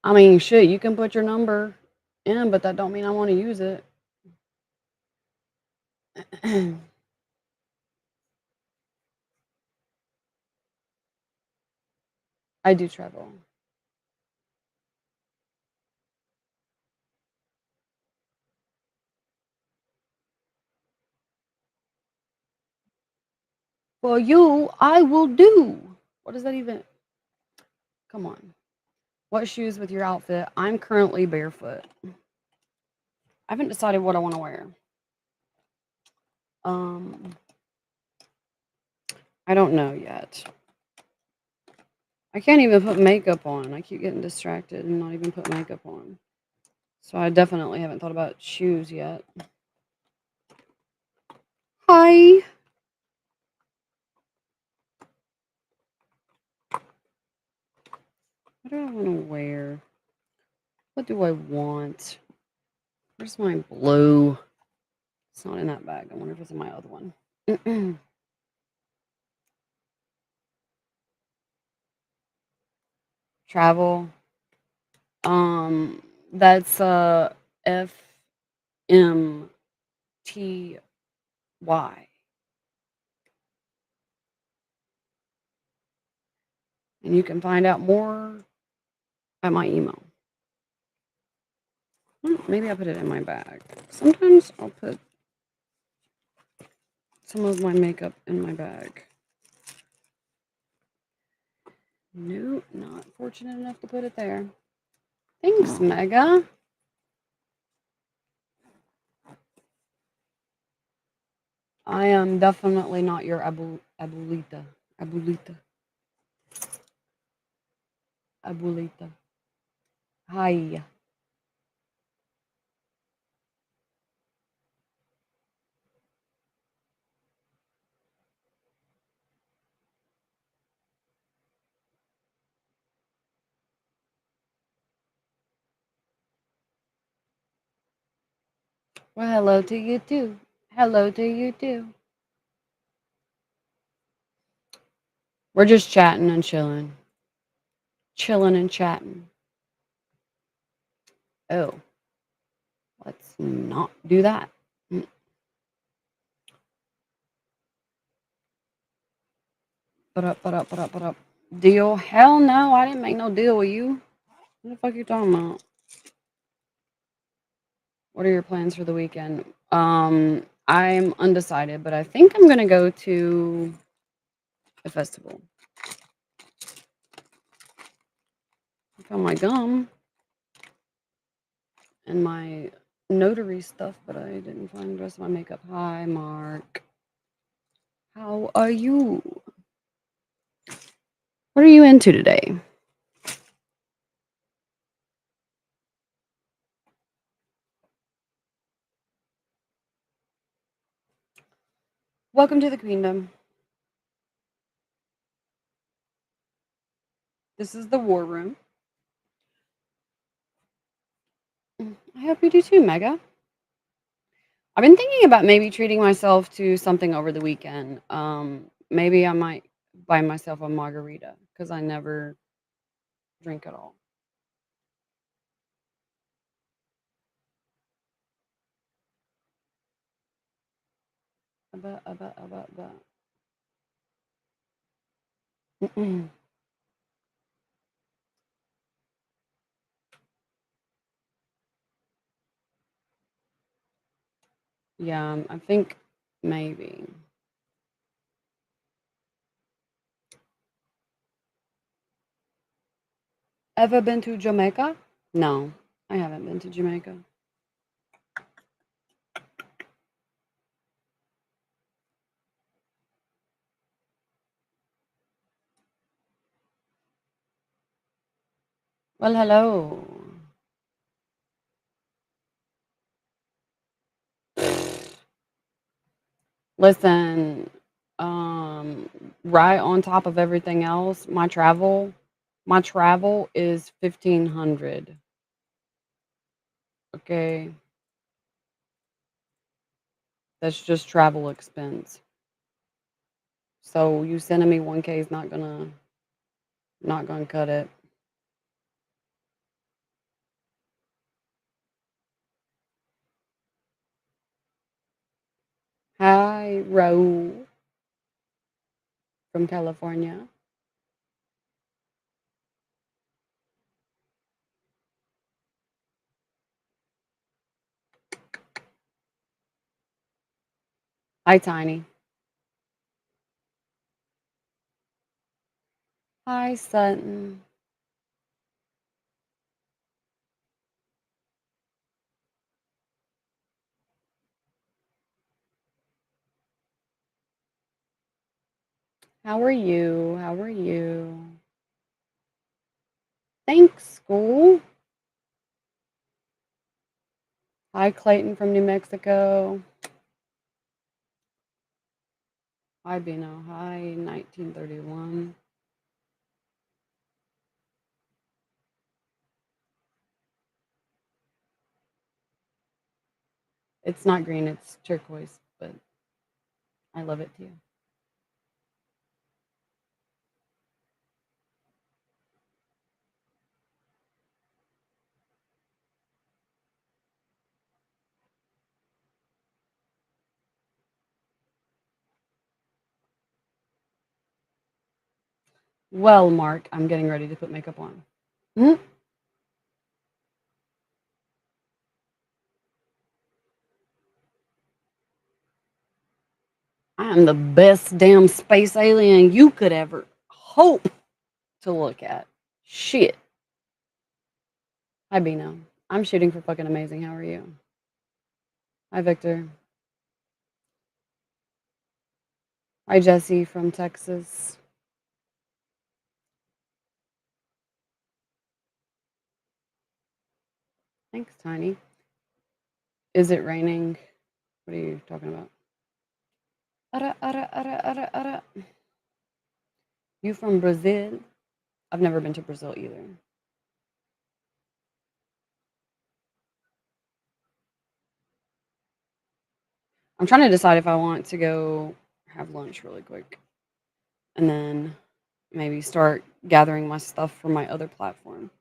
I mean, shit, you can put your number in, but that don't mean I want to use it. I do travel. For you, I will do. What does that even? Come on. What shoes with your outfit? I'm currently barefoot. I haven't decided what I want to wear. Um, I don't know yet. I can't even put makeup on. I keep getting distracted and not even put makeup on. So I definitely haven't thought about shoes yet. Hi. What do I want to wear? What do I want? Where's my blue? It's not in that bag. I wonder if it's in my other one. Travel. That's FMTY. And you can find out more at my email. Maybe I'll put it in my bag. Sometimes I'll put some of my makeup in my bag. Nope, not fortunate enough to put it there. Thanks, Mega. I am definitely not your abulita. Abulita. Abulita. Hi. Well, hello to you too. Hello to you too. We're just chatting and chilling. Chilling and chatting. Oh, let's not do that. Put up. Deal? Hell no, I didn't make no deal with you. What the fuck you talking about? What are your plans for the weekend? I'm undecided, but I think I'm gonna go to a festival. I found my gum and my notary stuff, but I didn't find the rest of my makeup. Hi, Mark. How are you? What are you into today? Welcome to the Queendom. This is the War Room. I hope you do too, Mega. I've been thinking about maybe treating myself to something over the weekend. Maybe I might buy myself a margarita because I never drink at all. About. Yeah, I think maybe. Ever been to Jamaica? No, I haven't been to Jamaica. Well, hello. Listen, um, right on top of everything else, my travel is 1,500. Okay. That's just travel expense. So you sending me 1K is not gonna cut it. Hi, Raul from California. Hi, Tiny. Hi, Sutton. How are you? How are you? Thanks, school. Hi, Clayton from New Mexico. Hi, Bino. Hi, 1931. It's not green, it's turquoise, but I love it too. Well, Mark, I'm getting ready to put makeup on. Mm, I am the best damn space alien you could ever hope to look at. Shit. Hi, Bino. I'm shooting for fucking amazing. How are you? Hi, Victor. Hi, Jesse from Texas. Thanks, Tiny. Is it raining? What are you talking about? Ara, ara, ara, ara, ara. You from Brazil? I've never been to Brazil either. I'm trying to decide if I want to go have lunch really quick and then maybe start gathering my stuff for my other platform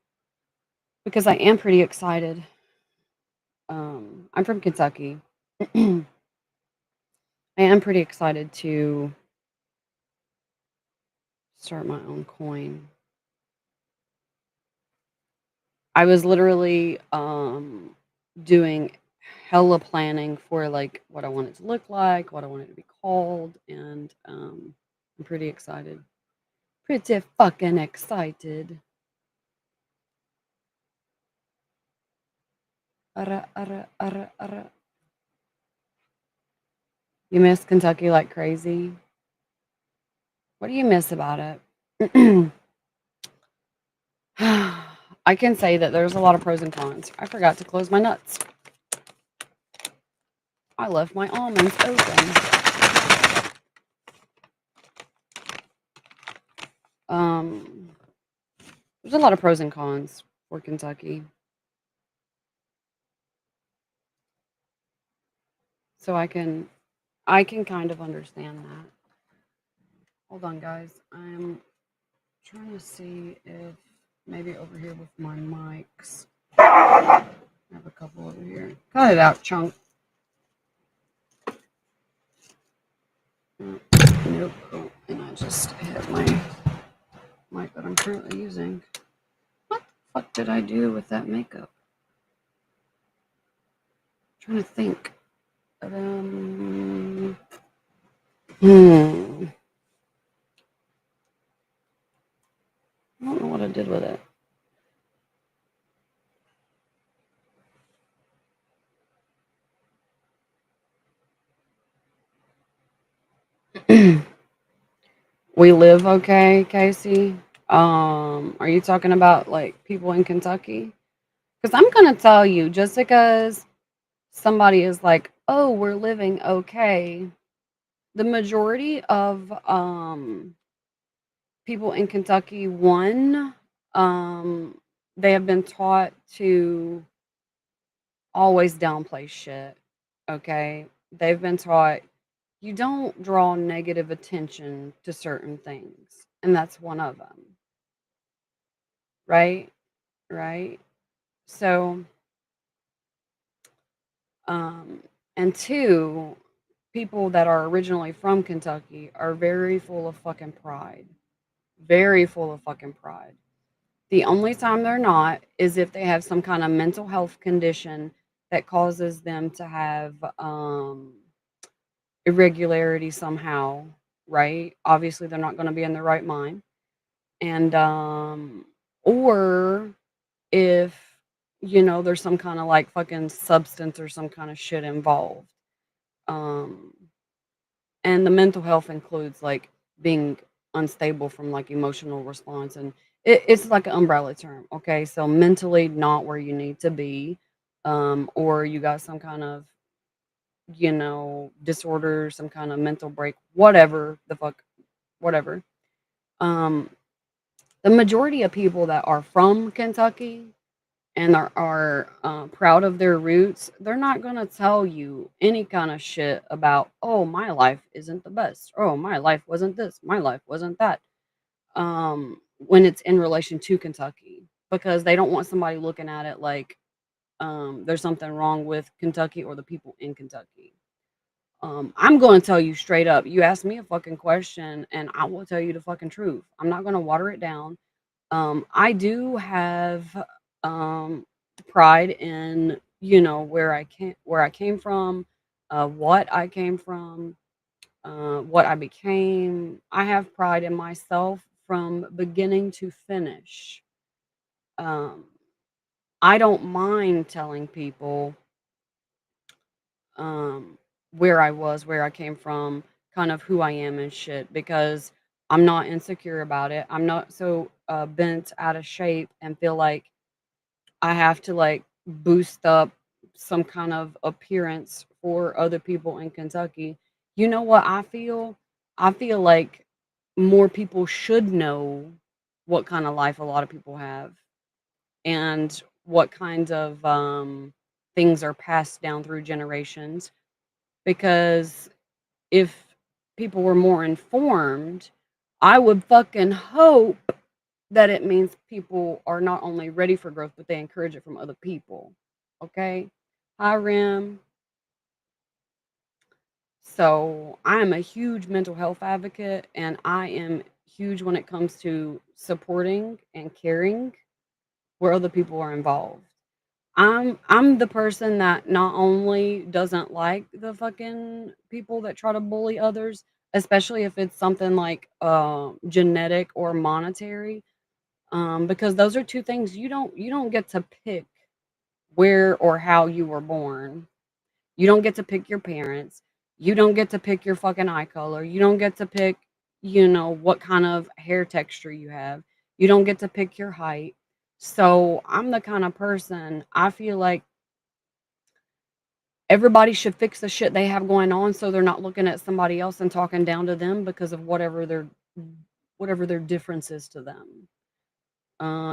because I am pretty excited. I'm from Kentucky. I am pretty excited to start my own coin. I was literally doing hella planning for like what I want it to look like, what I want it to be called, and I'm pretty excited. Pretty fucking excited. Ara, ara, ara, ara. You miss Kentucky like crazy? What do you miss about it? I can say that there's a lot of pros and cons. I forgot to close my nuts. I left my almonds open. Um, there's a lot of pros and cons for Kentucky. So I can kind of understand that. Hold on guys. I'm trying to see if maybe over here with my mics. I have a couple over here. Cut it out, chunk. Nope. Oh, and I just hit my mic that I'm currently using. What the fuck did I do with that makeup? I'm trying to think. Um, hmm. I don't know what I did with it. We live okay, Casey. Are you talking about like people in Kentucky? Because I'm gonna tell you, just because somebody is like, "Oh, we're living okay," the majority of people in Kentucky, one, um, they have been taught to always downplay shit. Okay, they've been taught you don't draw negative attention to certain things, and that's one of them, right? Right? So, um, and two, people that are originally from Kentucky are very full of fucking pride. Very full of fucking pride. The only time they're not is if they have some kind of mental health condition that causes them to have irregularity somehow, right? Obviously, they're not going to be in their right mind. And, or if, there's some kind of like fucking substance or some kind of shit involved. Um, and the mental health includes like being unstable from like emotional response, and it's like an umbrella term. Okay, so mentally not where you need to be, or you got some kind of disorder, some kind of mental break, whatever the fuck, whatever. um the majority of people that are from Kentucky and are proud of their roots, they're not gonna tell you any kind of shit about, oh, my life isn't the best. Oh, my life wasn't this. My life wasn't that. When it's in relation to Kentucky, because they don't want somebody looking at it like there's something wrong with Kentucky or the people in Kentucky. I'm going to tell you straight up. You ask me a fucking question, and I will tell you the fucking truth. I'm not going to water it down. I do have um, pride in where I came from, what I came from, what I became. I have pride in myself from beginning to finish. Um, I don't mind telling people um, where I was, where I came from, kind of who I am and shit, because I'm not insecure about it. I'm not so bent out of shape and feel like I have to like boost up some kind of appearance for other people in Kentucky. You know what I feel? I feel like more people should know what kind of life a lot of people have and what kinds of things are passed down through generations. Because if people were more informed, I would fucking hope that it means people are not only ready for growth, but they encourage it from other people. Okay? Hi, Rim. So I am a huge mental health advocate, and I am huge when it comes to supporting and caring where other people are involved. I'm the person that not only doesn't like the fucking people that try to bully others, especially if it's something like genetic or monetary, because those are two things you don't get to pick where or how you were born. You don't get to pick your parents. You don't get to pick your fucking eye color. You don't get to pick, what kind of hair texture you have. You don't get to pick your height. So I'm the kind of person I feel like everybody should fix the shit they have going on so they're not looking at somebody else and talking down to them because of whatever their difference is to them.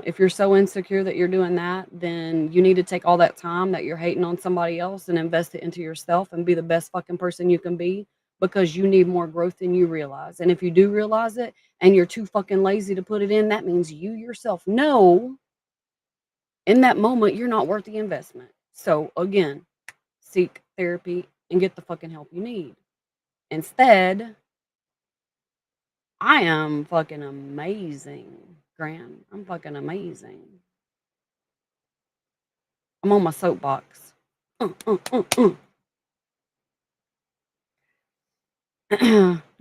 If you're so insecure that you're doing that, then you need to take all that time that you're hating on somebody else and invest it into yourself and be the best fucking person you can be, because you need more growth than you realize. And if you do realize it and you're too fucking lazy to put it in, that means you yourself know in that moment you're not worth the investment. So again, seek therapy and get the fucking help you need. Instead, I am fucking amazing, Graham. I'm fucking amazing. I'm on my soapbox.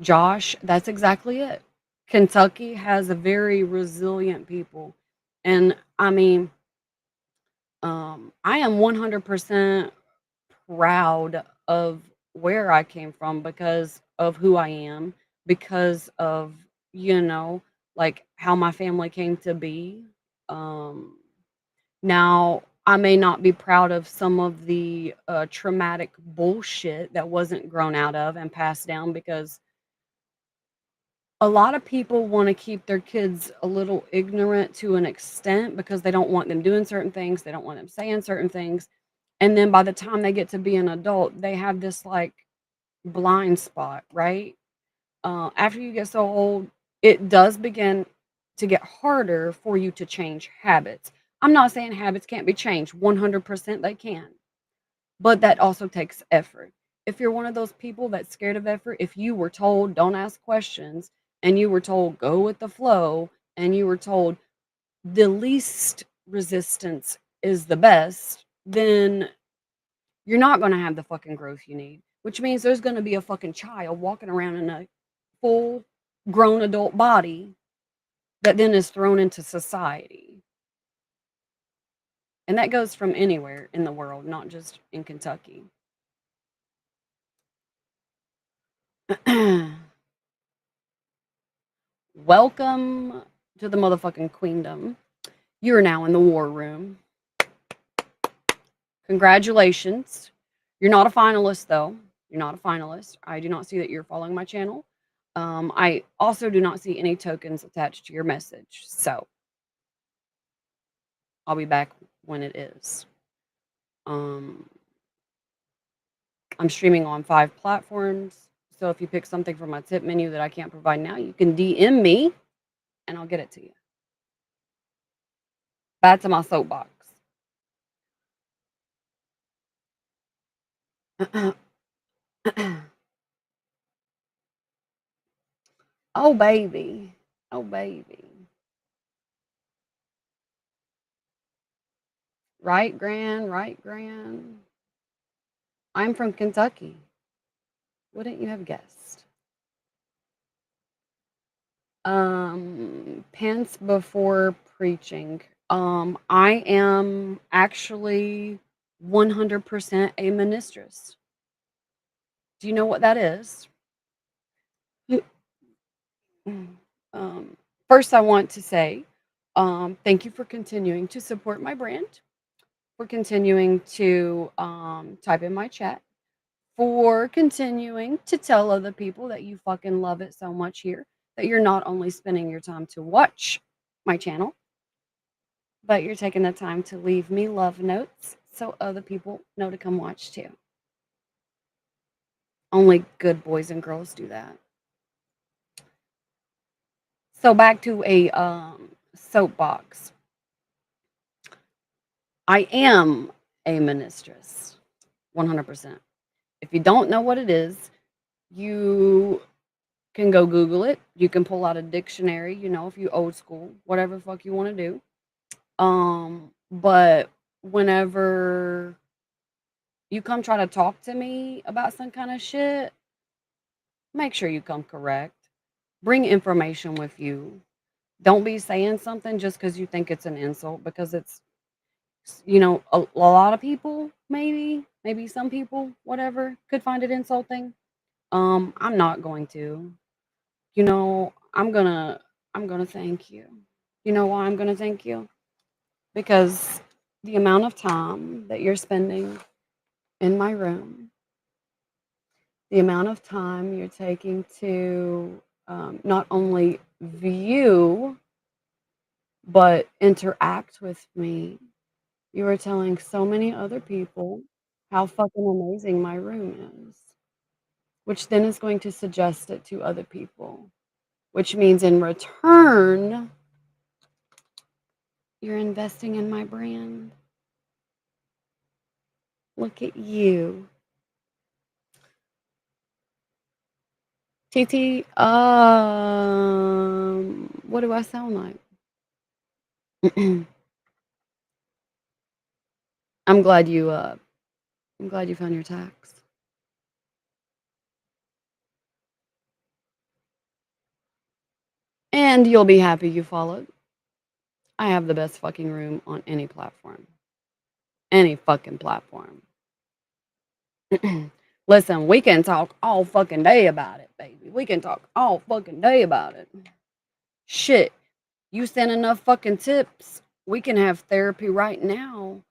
Josh, that's exactly it. Kentucky has a very resilient people. And I mean, I am 100% proud of where I came from because of who I am, because of, you know, like how my family came to be. Um, Now, I may not be proud of some of the traumatic bullshit that wasn't grown out of and passed down, because a lot of people want to keep their kids a little ignorant to an extent because they don't want them doing certain things. They don't want them saying certain things. And then by the time they get to be an adult, they have this like blind spot, right? After you get so old, it does begin to get harder for you to change habits. I'm not saying habits can't be changed, 100% they can, but that also takes effort. If you're one of those people that's scared of effort, if you were told don't ask questions and you were told go with the flow and you were told the least resistance is the best, then you're not going to have the fucking growth you need, which means there's going to be a fucking child walking around in a full grown adult body that then is thrown into society. And that goes from anywhere in the world, not just in Kentucky. Welcome to the motherfucking queendom. You are now in the war room. Congratulations. You're not a finalist, though. You're not a finalist. I do not see that you're following my channel. I also do not see any tokens attached to your message. So I'll be back when it is. Um, I'm streaming on 5 platforms. So if you pick something from my tip menu that I can't provide now, you can DM me and I'll get it to you. Back to my soapbox. Oh, baby. Oh, baby. Right, Gran, right, Gran. I'm from Kentucky. Wouldn't you have guessed? Pence before preaching. I am actually 100% a ministress. Do you know what that is? Um, First, I want to say thank you for continuing to support my brand, for continuing to type in my chat, for continuing to tell other people that you fucking love it so much here, that you're not only spending your time to watch my channel, but you're taking the time to leave me love notes so other people know to come watch too. Only good boys and girls do that. So back to a soapbox. I am a ministress, 100%. If you don't know what it is, you can go Google it. You can pull out a dictionary, you know, if you old school, whatever the fuck you want to do. But whenever you come try to talk to me about some kind of shit, make sure you come correct. Bring information with you. Don't be saying something just because you think it's an insult, because it's, you know, a lot of people, maybe some people, whatever, could find it insulting. I'm not going to. You know, I'm gonna thank you. You know why I'm gonna thank you? Because the amount of time that you're spending in my room, the amount of time you're taking to not only view but interact with me, you are telling so many other people how fucking amazing my room is, which then is going to suggest it to other people, which means in return, you're investing in my brand. Look at you. TT, what do I sound like? I'm glad you found your tax. And you'll be happy you followed. I have the best fucking room on any platform. Any fucking platform. Listen, we can talk all fucking day about it, baby. We can talk all fucking day about it. Shit. You send enough fucking tips, we can have therapy right now.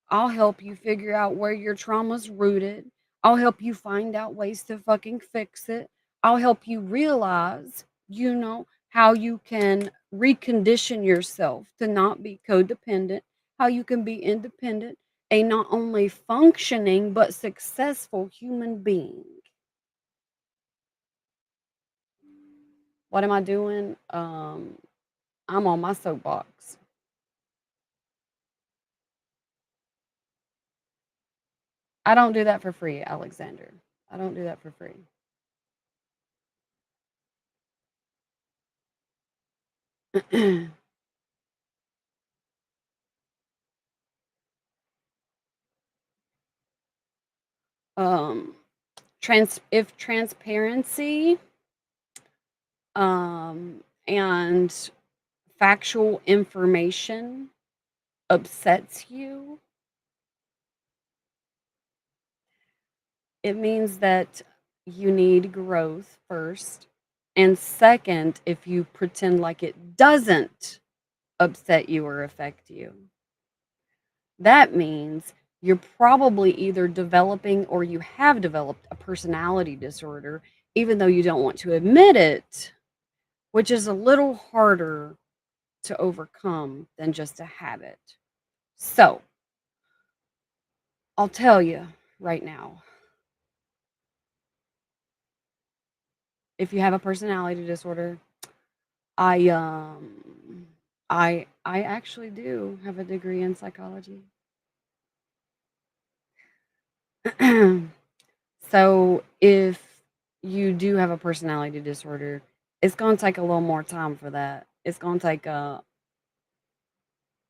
I'll help you figure out where your trauma's rooted. I'll help you find out ways to fucking fix it. I'll help you realize, you know, how you can recondition yourself to not be codependent, how you can be independent, a not only functioning but successful human being. What am I doing? I'm on my soapbox. I don't do that for free, Alexander. I don't do that for free. um, if transparency and factual information upsets you, it means that you need growth first. And second, if you pretend like it doesn't upset you or affect you, that means you're probably either developing or you have developed a personality disorder, even though you don't want to admit it, which is a little harder to overcome than just a habit. So, I'll tell you right now, if you have a personality disorder, I I actually do have a degree in psychology. So if you do have a personality disorder, it's going to take a little more time for that. It's going to take a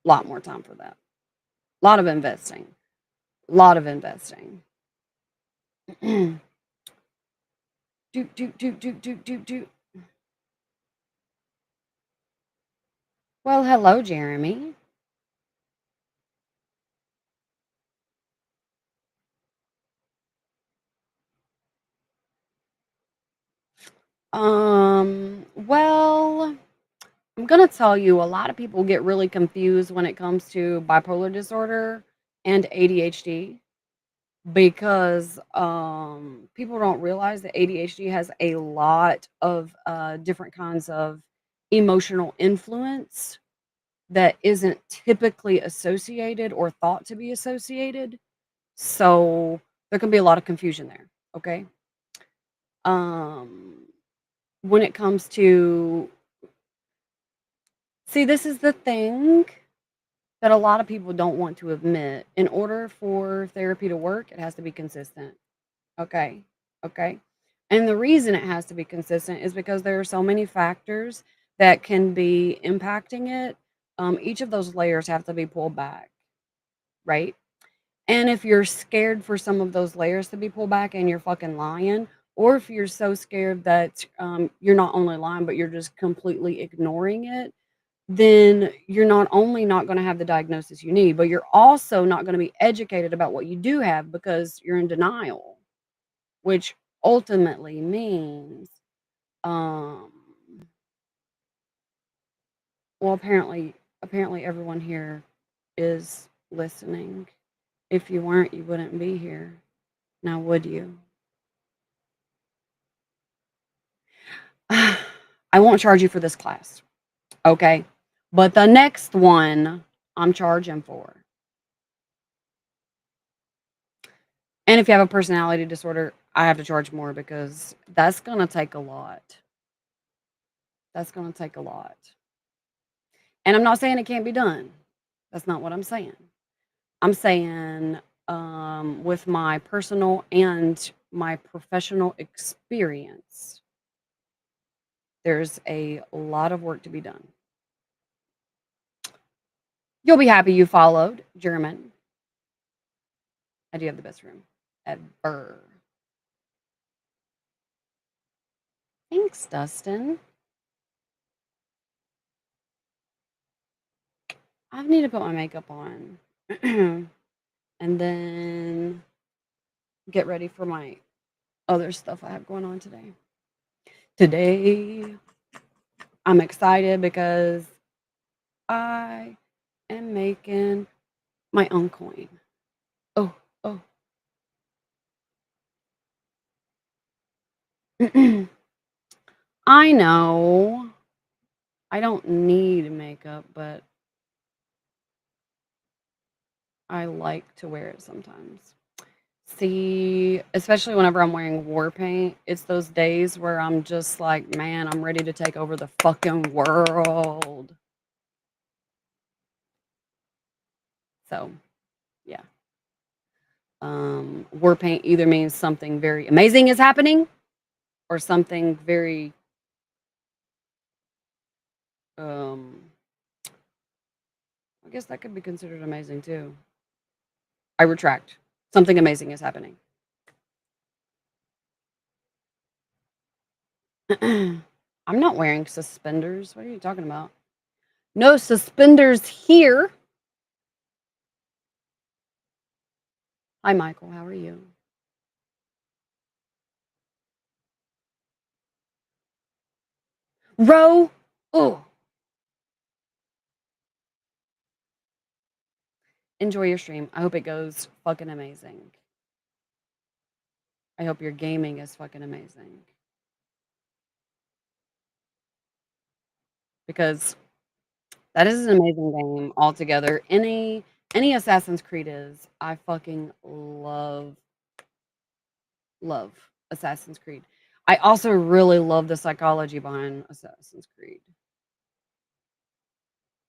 lot more time for that. A lot of investing. A lot of investing. do do. Well, hello, Jeremy. Well, I'm gonna tell you, a lot of people get really confused when it comes to bipolar disorder and ADHD because people don't realize that ADHD has a lot of different kinds of emotional influence that isn't typically associated or thought to be associated. So there can be a lot of confusion there. Okay. Um, when it comes to, see, this is the thing that a lot of people don't want to admit. In order for therapy to work, it has to be consistent. Okay. Okay. And the reason it has to be consistent is because there are so many factors that can be impacting it. Each of those layers have to be pulled back, right? And if you're scared for some of those layers to be pulled back and you're fucking lying, or if you're so scared that you're not only lying, but you're just completely ignoring it, then you're not only not going to have the diagnosis you need, but you're also not going to be educated about what you do have because you're in denial, which ultimately means, um, well, apparently everyone here is listening. If you weren't, you wouldn't be here. Now, would you? I won't charge you for this class, okay? But the next one I'm charging for. And if you have a personality disorder, I have to charge more because that's going to take a lot. That's going to take a lot. And I'm not saying it can't be done. That's not what I'm saying. I'm saying with my personal and my professional experience, there's a lot of work to be done. You'll be happy you followed German. I do have the best room ever. Thanks, Dustin. I need to put my makeup on and then get ready for my other stuff I have going on today. Today, I'm excited because I am making my own coin. Oh, oh. I know I don't need makeup, but I like to wear it sometimes. See, especially whenever I'm wearing war paint, it's those days where I'm just like, "Man, I'm ready to take over the fucking world." So, yeah. War paint either means something very amazing is happening or something very, um I guess that could be considered amazing too. I retract. Something amazing is happening. I'm not wearing suspenders. What are you talking about? No suspenders here. Hi, Michael. How are you? Row. Oh, enjoy your stream. I hope it goes fucking amazing. I hope your gaming is fucking amazing because that is an amazing game altogether. Any Assassin's Creed is. I fucking love Assassin's Creed. I also really love the psychology behind Assassin's Creed.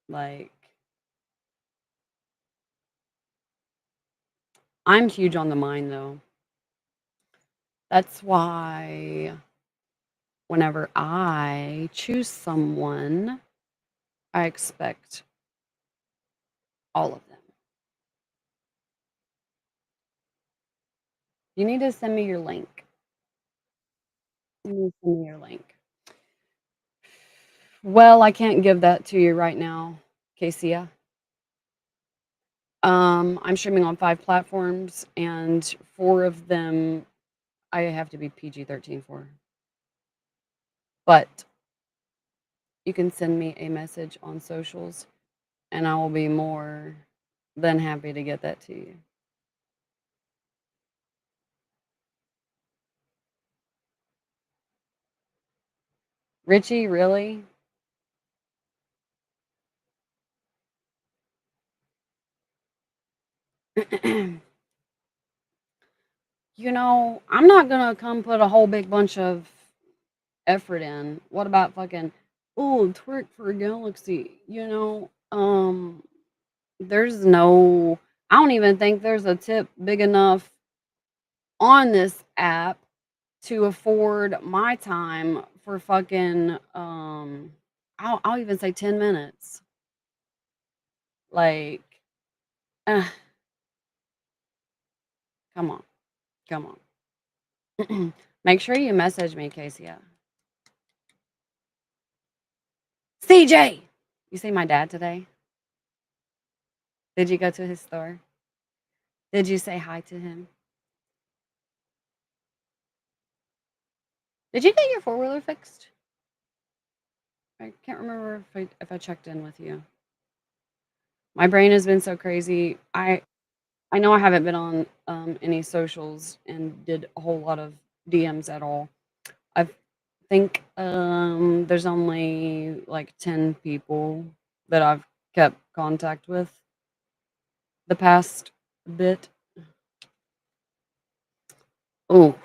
Like, I'm huge on the mind though. That's why whenever I choose someone, I expect all of them. You need to send me your link. You need to send me your link. Well, I can't give that to you right now, Casey. I'm streaming on 5 platforms, and 4 of them I have to be PG-13 for. But you can send me a message on socials, and I will be more than happy to get that to you. Richie, really? You know, I'm not gonna come put a whole big bunch of effort in. What about fucking, oh, twerk for a galaxy? You know, there's no, I don't even think there's a tip big enough on this app to afford my time for fucking, I'll even say 10 minutes. Like, uh, come on, come on. Make sure you message me, Casey. CJ! You see my dad today? Did you go to his store? Did you say hi to him? Did you get your four-wheeler fixed? I can't remember if I checked in with you. My brain has been so crazy. I know I haven't been on, any socials and did a whole lot of DMs at all. I think, there's only, like, 10 people that I've kept contact with the past bit. Oh,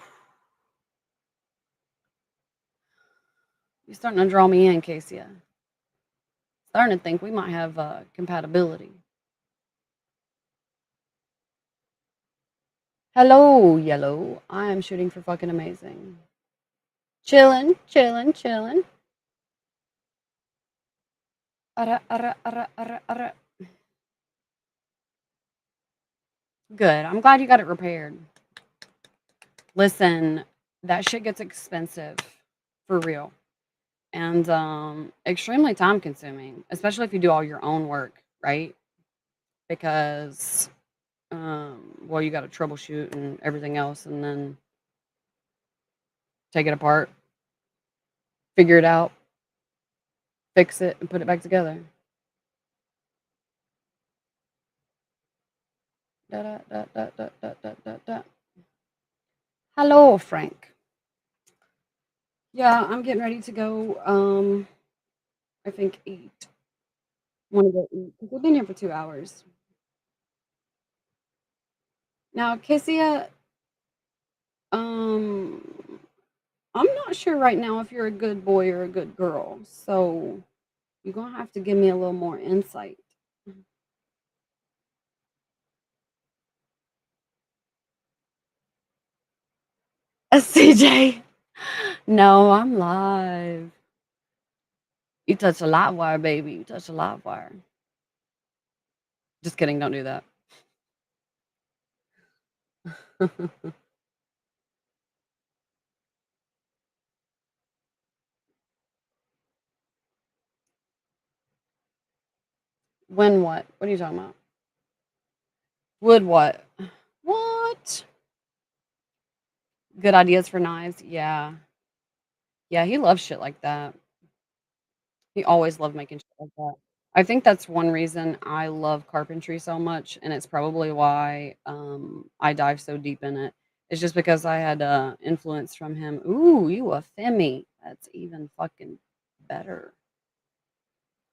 you're starting to draw me in, Casey. Starting to think we might have, compatibility. Hello, yellow. I am shooting for fucking amazing. Chillin', chillin', chillin'. Ara, ara, ara, ara, ara. Good. I'm glad you got it repaired. Listen, that shit gets expensive for real and extremely time consuming, especially if you do all your own work, right? Because well, you got to troubleshoot and everything else and then take it apart, figure it out, fix it and put it back together. Da, da, da, da, da, da, da, da, da. Hello, Frank. Yeah, I'm getting ready to go. I think eat. Want to go eat because we've been here for 2 hours. Now, Cassia, Um, I'm not sure right now if you're a good boy or a good girl, so you're gonna have to give me a little more insight. CJ, no, I'm live. You touch a live wire, baby. You touch a live wire. Just kidding. Don't do that. When what? What are you talking about? Would what? What? Good ideas for knives? Yeah. Yeah, he loves shit like that. He always loved making shit like that. I think that's one reason I love carpentry so much, and it's probably why, I dive so deep in it. It's just because I had, influence from him. Ooh, you a Femi. That's even fucking better.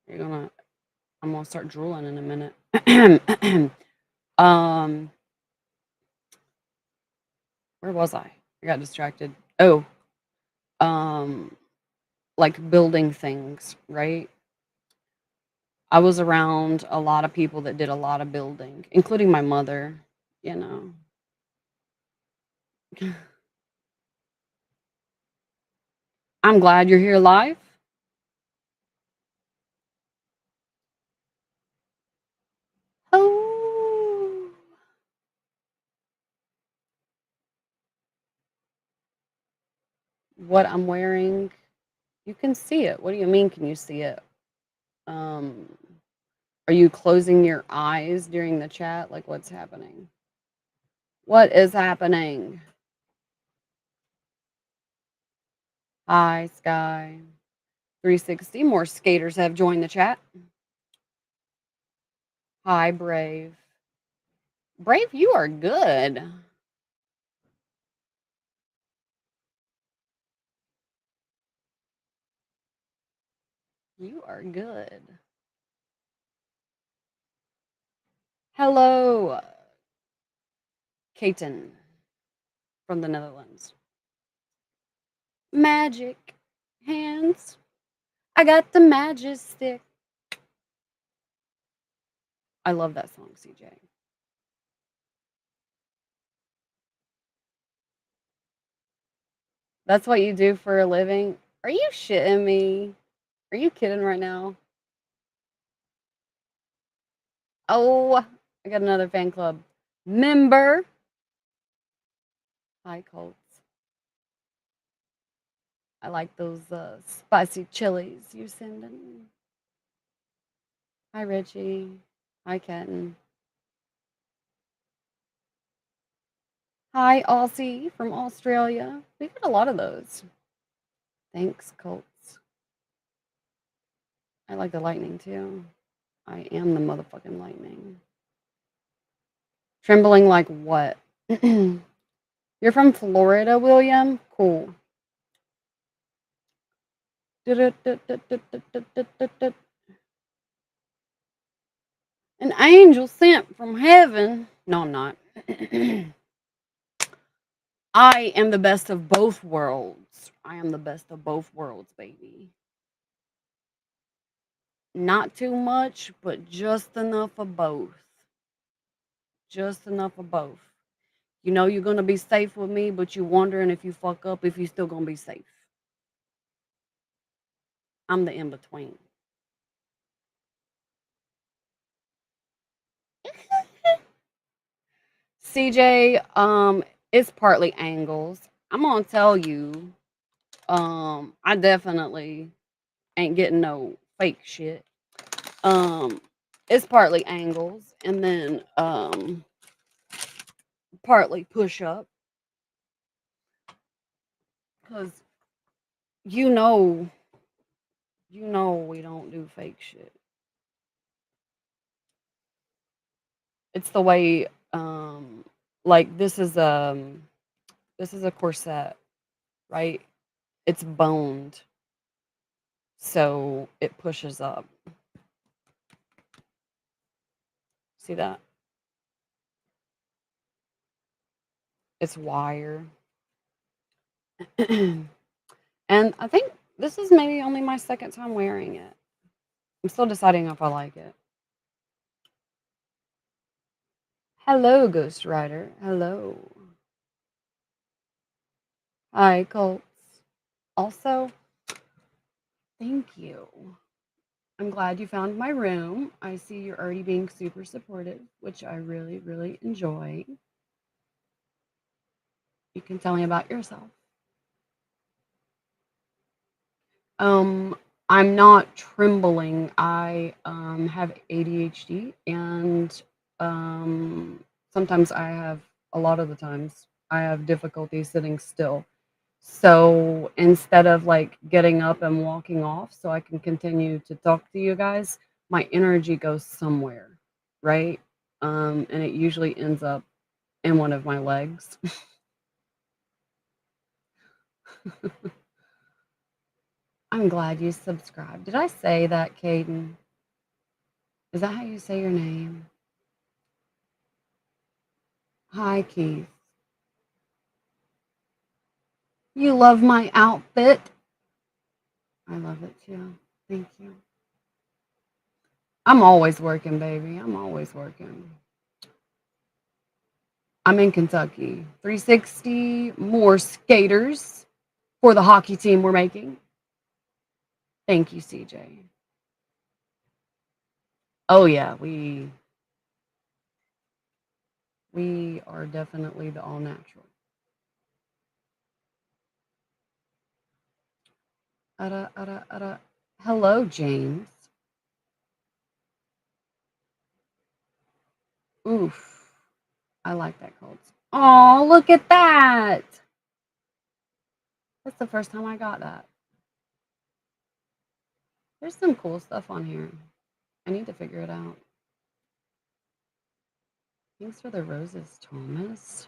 You're gonna I'm gonna start drooling in a minute. Um, where was I? I got distracted. Oh, um, like building things, right? I was around a lot of people that did a lot of building, including my mother, you know. I'm glad you're here live. Oh, what I'm wearing, you can see it. What do you mean, can you see it? Um, are you closing your eyes during the chat? Like, what's happening? What is happening? Hi, Sky. 360. More skaters have joined the chat. Hi, Brave. Brave, you are good. You are good. Hello, Katen from the Netherlands. Magic hands. I got the magic stick. I love that song, CJ. That's what you do for a living? Are you shitting me? Are you kidding right now? Oh, I got another fan club member. Hi, Colts. I like those spicy chilies you're sending. Hi, Richie. Hi, Kenton. Hi, Aussie from Australia. We got a lot of those. Thanks, Colts. I like the lightning too. I am the motherfucking lightning. Trembling like what? You're from Florida, William? Cool. An angel sent from heaven. No, I'm not. I am the best of both worlds. I am the best of both worlds, baby. Not too much, but just enough of both. Just enough of both. You know you're gonna be safe with me, but you wondering if you fuck up if you still gonna be safe. I'm the in between. CJ, it's partly angles. I'm gonna tell you, I definitely ain't getting no fake shit. Um, it's partly angles and then partly push up because you know we don't do fake shit. It's the way like this is a corset, right? It's boned, so it pushes up. See that? It's wire. And I think this is maybe only my second time wearing it. I'm still deciding if I like it. Hello, Ghost Rider. Hello. Hi, Colts. Also, thank you. I'm glad you found my room. I see you're already being super supportive, which I really, really enjoy. You can tell me about yourself. Um, I'm not trembling. I have ADHD, and sometimes I have a lot of the times I have difficulty sitting still. So instead of like getting up and walking off so I can continue to talk to you guys, my energy goes somewhere, right? And it usually ends up in one of my legs. I'm glad you subscribed. Did I say that, Caden? Is that how you say your name? Hi, Keith. You love my outfit? I love it too. Thank you. I'm always working, baby. I'm always working. I'm in Kentucky. 360 more skaters for the hockey team we're making. Thank you, CJ. Oh yeah, we are definitely the all natural. Hello, James. Oof. I like that called. Oh, look at that. That's the first time I got that. There's some cool stuff on here. I need to figure it out. Thanks for the roses, Thomas.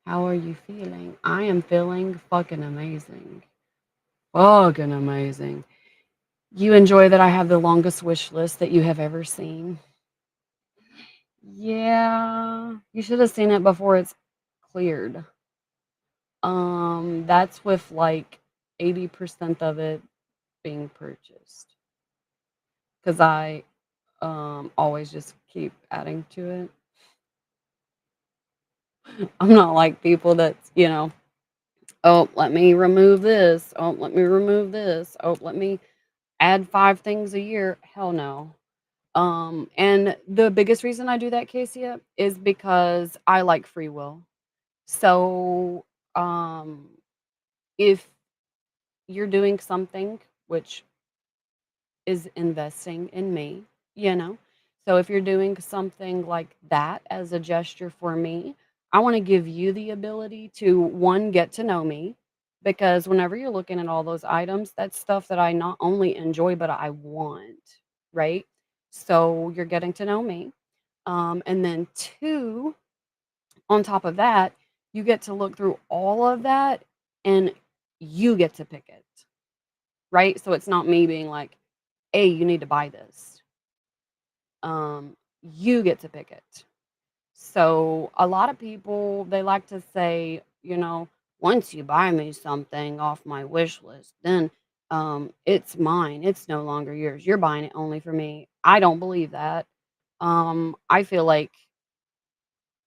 How are you feeling? I am feeling fucking amazing. Fucking amazing. You enjoy that I have the longest wish list that you have ever seen? Yeah. You should have seen it before it's cleared. That's with like 80% of it being purchased. Because I always just keep adding to it. I'm not like people that's, oh, let me remove this. Oh, let me remove this. Oh, let me add 5 things a year. Hell no. And the biggest reason I do that, Casey, is because I like free will. So, um, if you're doing something which is investing in me, you know? So if you're doing something like that as a gesture for me, I want to give you the ability to one, get to know me because whenever you're looking at all those items, that's stuff that I not only enjoy, but I want, right? So you're getting to know me. And then two, on top of that, you get to look through all of that and you get to pick it, right? So it's not me being like, hey, you need to buy this. Um, you get to pick it. So a lot of people they like to say, once you buy me something off my wish list, then it's mine. It's no longer yours. You're buying it only for me. I don't believe that. Um, I feel like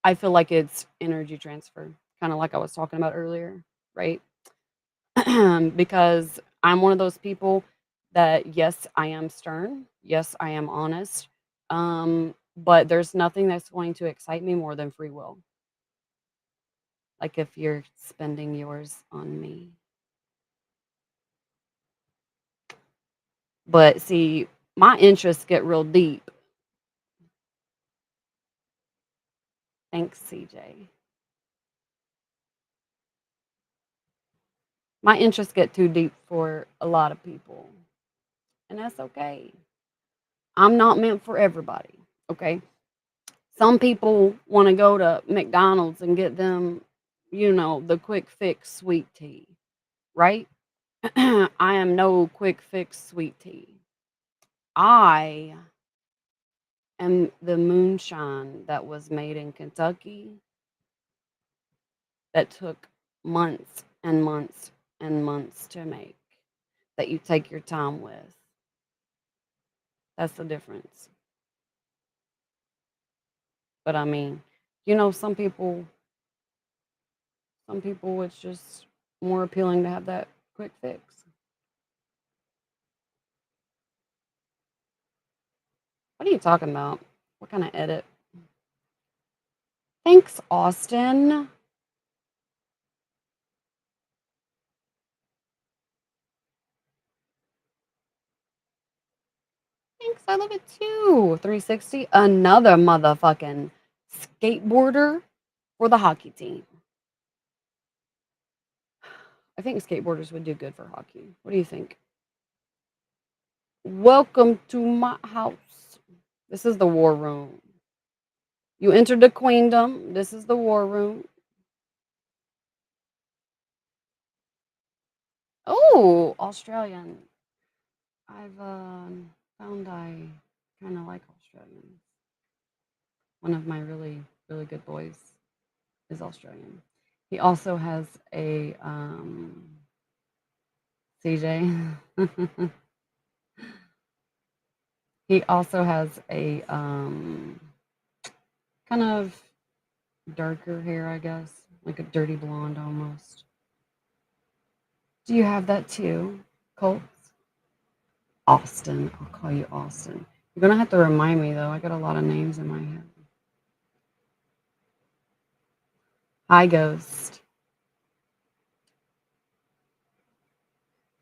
I feel like it's energy transfer, kind of like I was talking about earlier, right? Because I'm one of those people that yes, I am stern. Yes, I am honest. But there's nothing that's going to excite me more than free will. Like if you're spending yours on me. But see, my interests get real deep. Thanks, CJ. My interests get too deep for a lot of people. And that's okay. I'm not meant for everybody. Okay. Some people want to go to McDonald's and get them, the quick fix sweet tea, right? I am no quick fix sweet tea. I am the moonshine that was made in Kentucky that took months and months and months to make, that you take your time with. That's the difference. But I mean, some people it's just more appealing to have that quick fix. What are you talking about? What kind of edit? Thanks, Austin. Thanks, I love it too. 360, another motherfucking skateboarder for the hockey team. I think skateboarders would do good for hockey. What do you think? Welcome to my house. This is the war room. You entered the queendom. This is the war room. Oh, Australian. I've found I kind of like Australians. One of my really, really good boys is Australian. He also has a CJ. He also has a kind of darker hair, I guess, like a dirty blonde almost. Do you have that too, Colts? Austin. I'll call you Austin. You're gonna have to remind me though. I got a lot of names in my head. Hi, Ghost.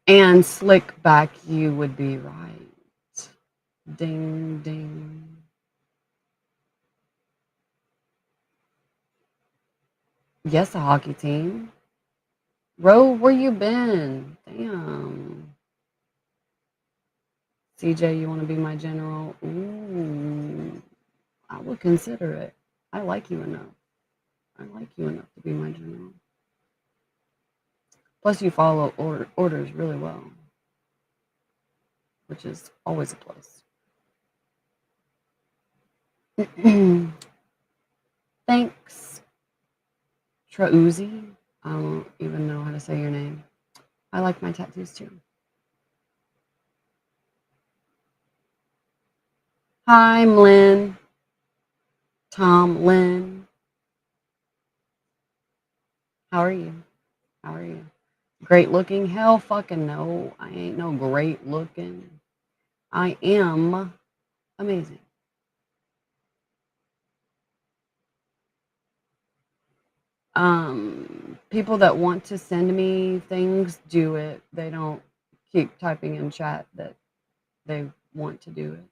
And slick back, you would be right. Ding, ding. Yes, a hockey team. Ro, where you been? Damn. CJ, you want to be my general? Ooh, I would consider it. I like you enough. I like you enough to be my general. Plus, you follow orders really well, which is always a plus. Thanks, Trauzi. I don't even know how to say your name. I like my tattoos too. Hi, I'm Lynn. Tom Lynn. How are you? How are you? Great looking? Hell fucking no. I ain't no great looking. I am amazing. People that want to send me things do it. They don't keep typing in chat that they want to do it.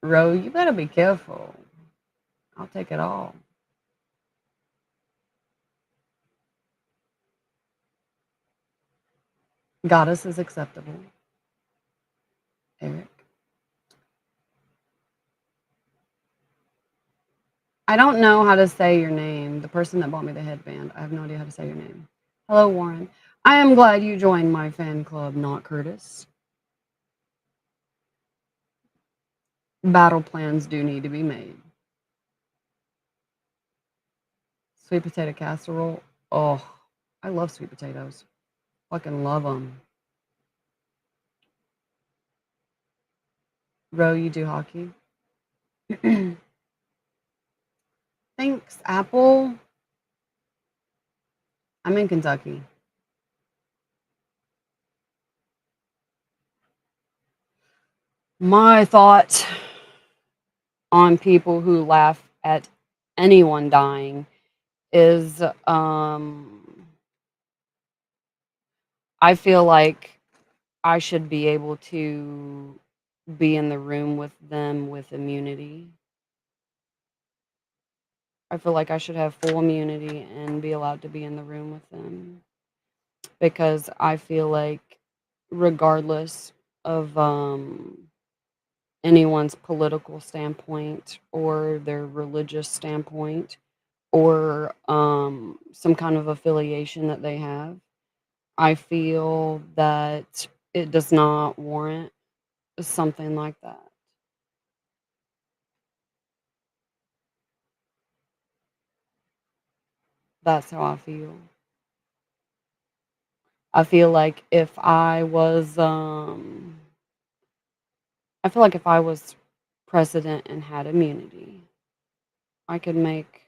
Ro, you better be careful. I'll take it all. Goddess is acceptable. Eric. I don't know how to say your name. The person that bought me the headband. I have no idea how to say your name. Hello, Warren. I am glad you joined my fan club, not Curtis. Battle plans do need to be made. Sweet potato casserole. Oh, I love sweet potatoes. Fucking love them. Ro, you do hockey? Thanks, Apple. I'm in Kentucky. My thought on people who laugh at anyone dying is I feel like I should be able to be in the room with them with immunity. I feel like I should have full immunity and be allowed to be in the room with them because I feel like regardless of anyone's political standpoint or their religious standpoint or some kind of affiliation that they have, I feel that it does not warrant something like that. That's how I feel. I feel like if I was, I feel like if I was president and had immunity, I could make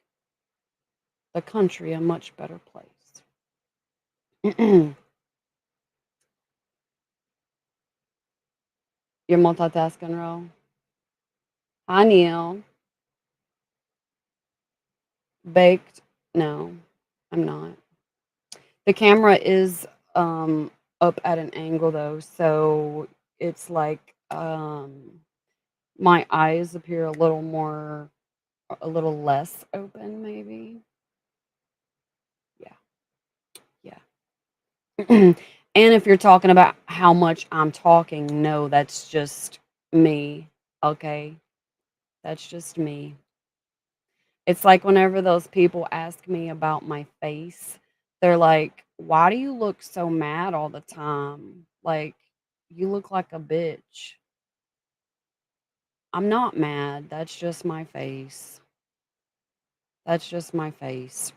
the country a much better place. You're multitasking, Ro. Hi, Neil. Baked? No, I'm not. The camera is up at an angle though, so it's like my eyes appear a little less open maybe. Yeah. Yeah. And if you're talking about how much I'm talking, no, that's just me. Okay? That's just me. It's like whenever those people ask me about my face, they're like, "Why do you look so mad all the time? Like, you look like a bitch." I'm not mad. That's just my face. That's just my face.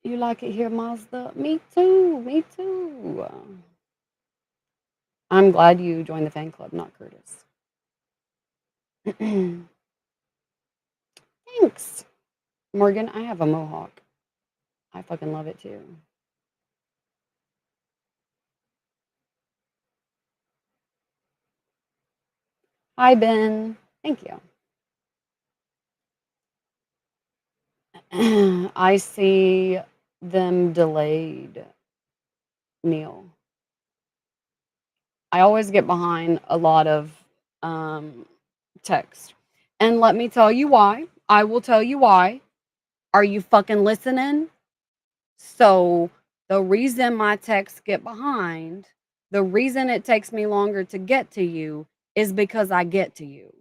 You like it here, Mazda? Me too. Me too. I'm glad you joined the fan club, not Curtis. Thanks. Morgan, I have a mohawk. I fucking love it too. Hi, Ben. Thank you. I see them delayed, Neil. I always get behind a lot of um, text. And let me tell you why. I will tell you why. Are you fucking listening? So, the reason my texts get behind, the reason it takes me longer to get to you is because I get to you.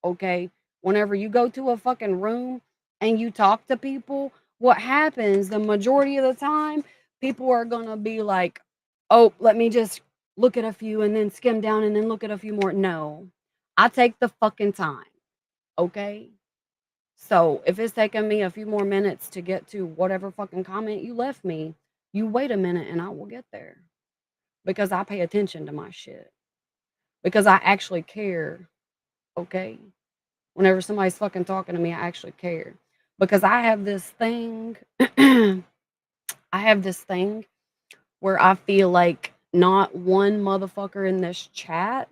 Okay? Whenever you go to a fucking room and you talk to people, what happens the majority of the time, people are going to be like, "Oh, let me just look at a few and then skim down and then look at a few more." No. I take the fucking time. Okay? So, if it's taking me a few more minutes to get to whatever fucking comment you left me, you wait a minute and I will get there because I pay attention to my shit. Because I actually care. Okay? Whenever somebody's fucking talking to me, I actually care. Because I have this thing, I have this thing where I feel like not one motherfucker in this chat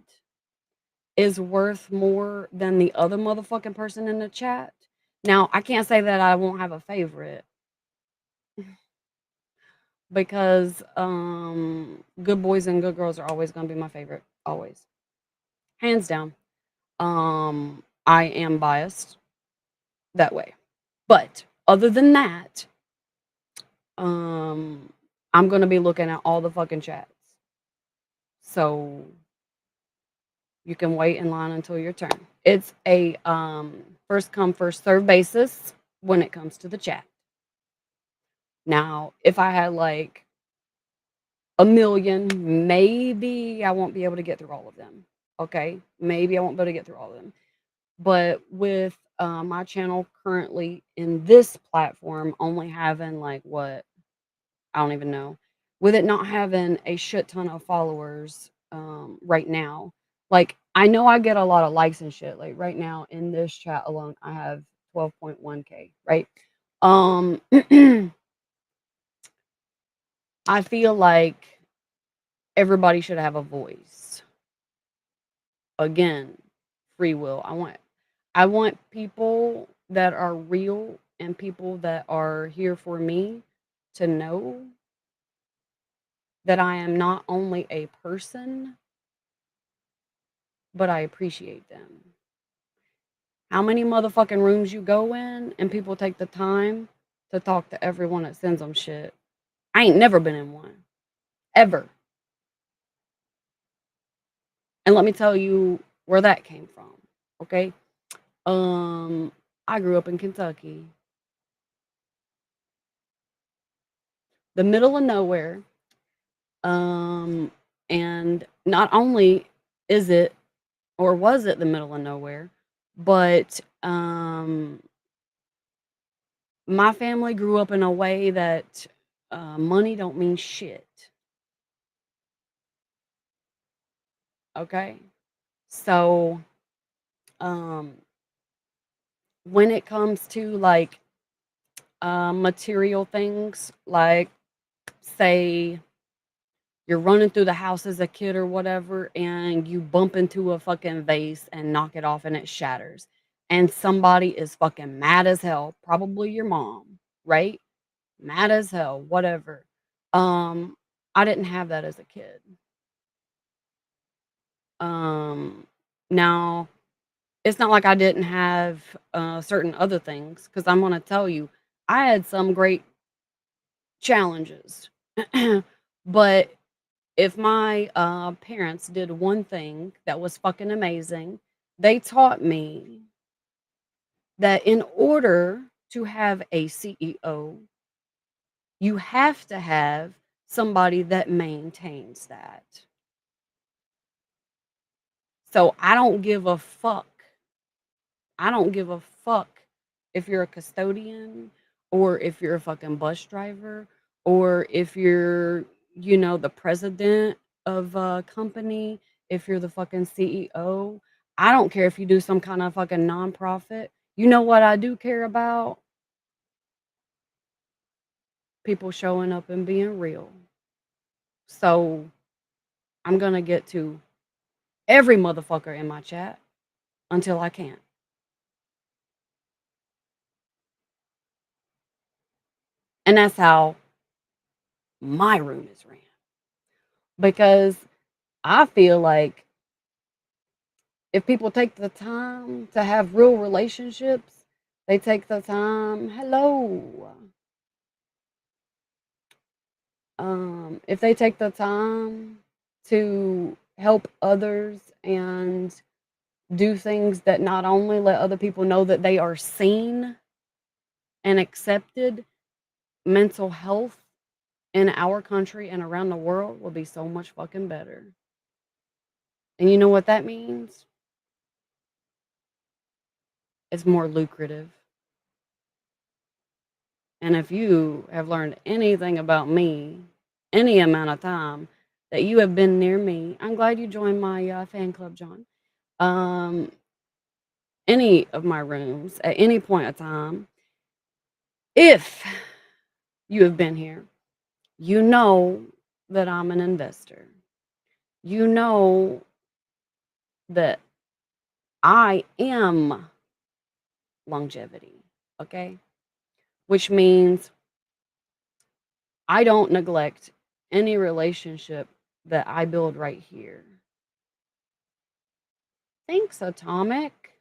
is worth more than the other motherfucking person in the chat. Now, I can't say that I won't have a favorite because good boys and good girls are always going to be my favorite, always. Hands down. I am biased that way. But other than that, Um, I'm gonna be looking at all the fucking chats. So you can wait in line until your turn. It's a first come, first serve basis when it comes to the chat. Now, if I had like a million, maybe I won't be able to get through all of them. Okay. Maybe I won't be able to get through all of them. But with my channel currently in this platform only having like what I don't even know. With it not having a shit ton of followers, right now, like, I know I get a lot of likes and shit, like, right now in this chat alone, I have 12.1K, right? Um, I feel like everybody should have a voice. Again, free will. I want people that are real and people that are here for me to know that I am not only a person, but I appreciate them. How many motherfucking rooms you go in and people take the time to talk to everyone that sends them shit? I ain't never been in one. Ever. And let me tell you where that came from. Okay? Um, I grew up in Kentucky. The middle of nowhere. Um, and not only is it or was it the middle of nowhere, but My family grew up in a way that, money don't mean shit, okay? So, um, when it comes to, like, material things, like, say you're running through the house as a kid or whatever, and you bump into a fucking vase and knock it off and it shatters, and somebody is fucking mad as hell, probably your mom, right? Mad as hell, whatever. Um, I didn't have that as a kid. Um, Now, it's not like I didn't have, certain other things, because 'cause I'm gonna tell you, I had some great challenges. But if my, parents did one thing that was fucking amazing, they taught me that in order to have a CEO, you have to have somebody that maintains that. So I don't give a fuck if you're a custodian or if you're a fucking bus driver or if you're, the president of a company, if you're the fucking CEO. I don't care if you do some kind of fucking nonprofit. You know what I do care about? People showing up and being real. So I'm gonna get to every motherfucker in my chat until I can't. And that's how my room is ran. Because I feel like if people take the time to have real relationships, they take the time, hello. If they take the time to help others and do things that not only let other people know that they are seen and accepted, mental health in our country and around the world will be so much fucking better. And you know what that means? It's more lucrative. And if you have learned anything about me, any amount of time that you have been near me, I'm glad you joined my fan club, John. Um, any of my rooms at any point of time, if you have been here, you know that I'm an investor. You know that I am longevity, okay? Which means I don't neglect any relationship that I build right here. Thanks, Atomic.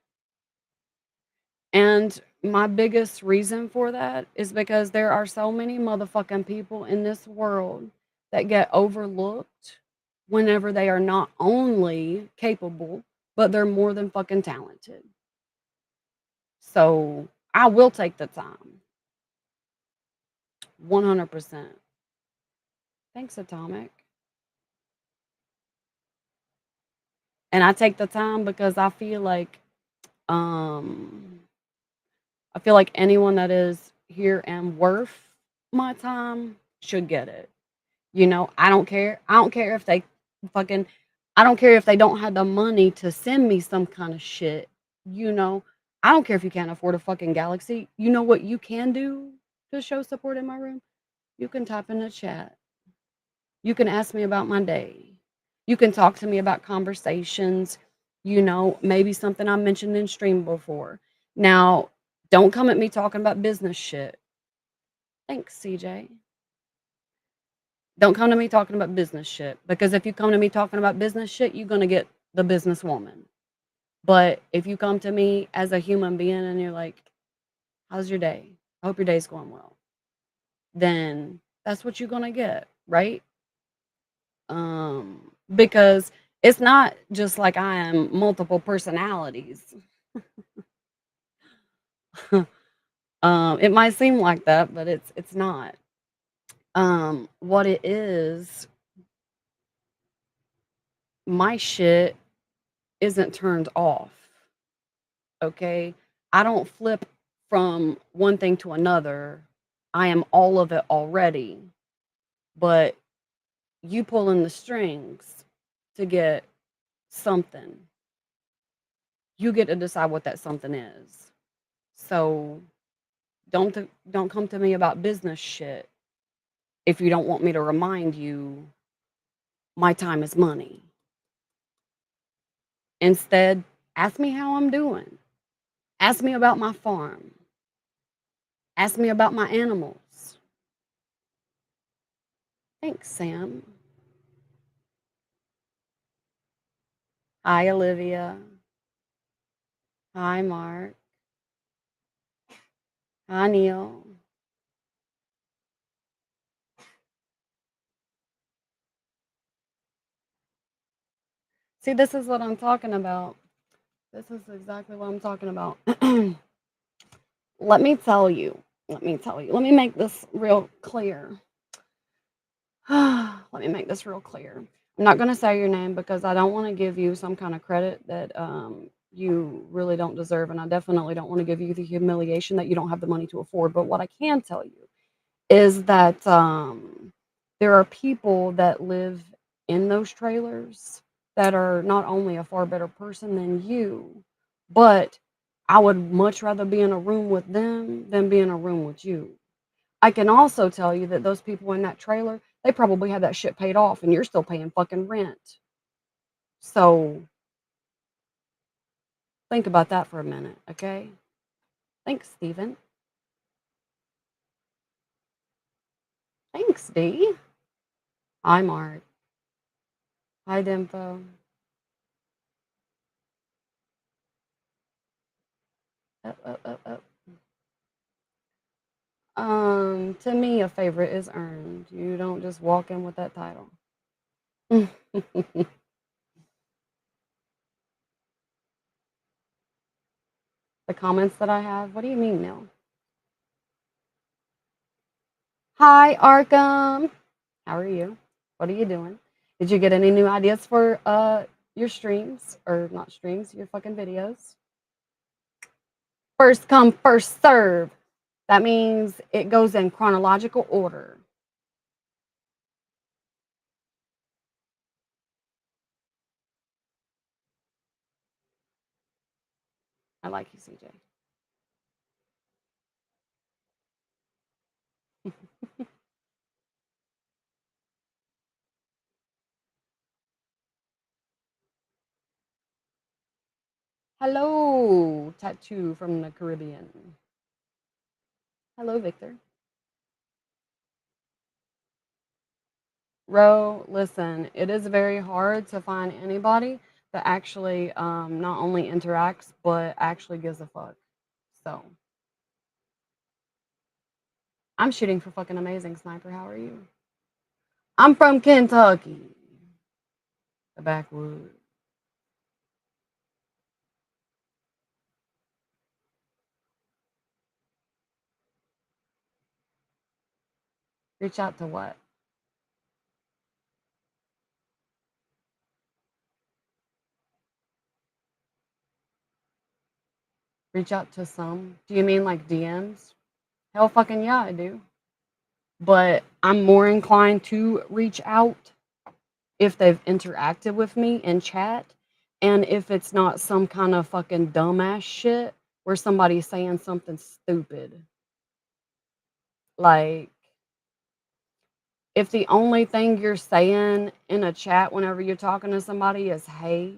And my biggest reason for that is because there are so many motherfucking people in this world that get overlooked whenever they are not only capable, but they're more than fucking talented. So I will take the time. 100%. Thanks, Atomic. And I take the time because um I feel like anyone that is here and worth my time should get it. I don't care. I don't care if they fucking I don't care if they don't have the money to send me some kind of shit, you know? I don't care if you can't afford a fucking galaxy. You know what you can do to show support in my room? You can type in the chat. You can ask me about my day. You can talk to me about conversations, maybe something I mentioned in stream before. Now, don't come at me talking about business shit. Thanks, CJ. Don't come to me talking about business shit because if you come to me talking about business shit, you're going to get the businesswoman. But if you come to me as a human being and you're like, how's your day? I hope your day's going well. Then that's what you're going to get, right? Because it's not just like I am multiple personalities. It might seem like that, but it's not. What it is, my shit isn't turned off. Okay? I don't flip from one thing to another. I am all of it already, but you pulling the strings to get something. You get to decide what that something is. So don't come to me about business shit if you don't want me to remind you my time is money. Instead, ask me how I'm doing. Ask me about my farm. Ask me about my animals. Thanks, Sam. Hi, Olivia. Hi, Mark. Hi, Neil. See, this is what I'm talking about. This is exactly what I'm talking about. Let me tell you. Let me tell you. Let me make this real clear. Let me make this real clear. I'm not going to say your name because I don't want to give you some kind of credit that you really don't deserve. And I definitely don't want to give you the humiliation that you don't have the money to afford. But what I can tell you is that there are people that live in those trailers that are not only a far better person than you, but I would much rather be in a room with them than be in a room with you. I can also tell you that those people in that trailer, they probably have that shit paid off and you're still paying fucking rent. So think about that for a minute, okay? Thanks, Steven. Thanks, D. Hi, Mark. Hi, Dimpo. Up, up, up, up. To me, a favorite is earned. You don't just walk in with that title. The comments that I have, what do you mean, Neil? Hi, Arkham. How are you? What are you doing? Did you get any new ideas for your streams or not streams, your fucking videos? First come, first serve. That means it goes in chronological order. I like you, CJ. Hello, tattoo from the Caribbean. Hello, Victor. Ro, listen, it is very hard to find anybody that actually not only interacts but actually gives a fuck. So I'm shooting for fucking amazing sniper. How are you? I'm from Kentucky, the backwoods. Reach out to what? Reach out to some. Do you mean like DMs? Hell fucking yeah, I do. But I'm more inclined to reach out if they've interacted with me in chat and if it's not some kind of fucking dumbass shit where somebody's saying something stupid. Like, if the only thing you're saying in a chat whenever you're talking to somebody is hey,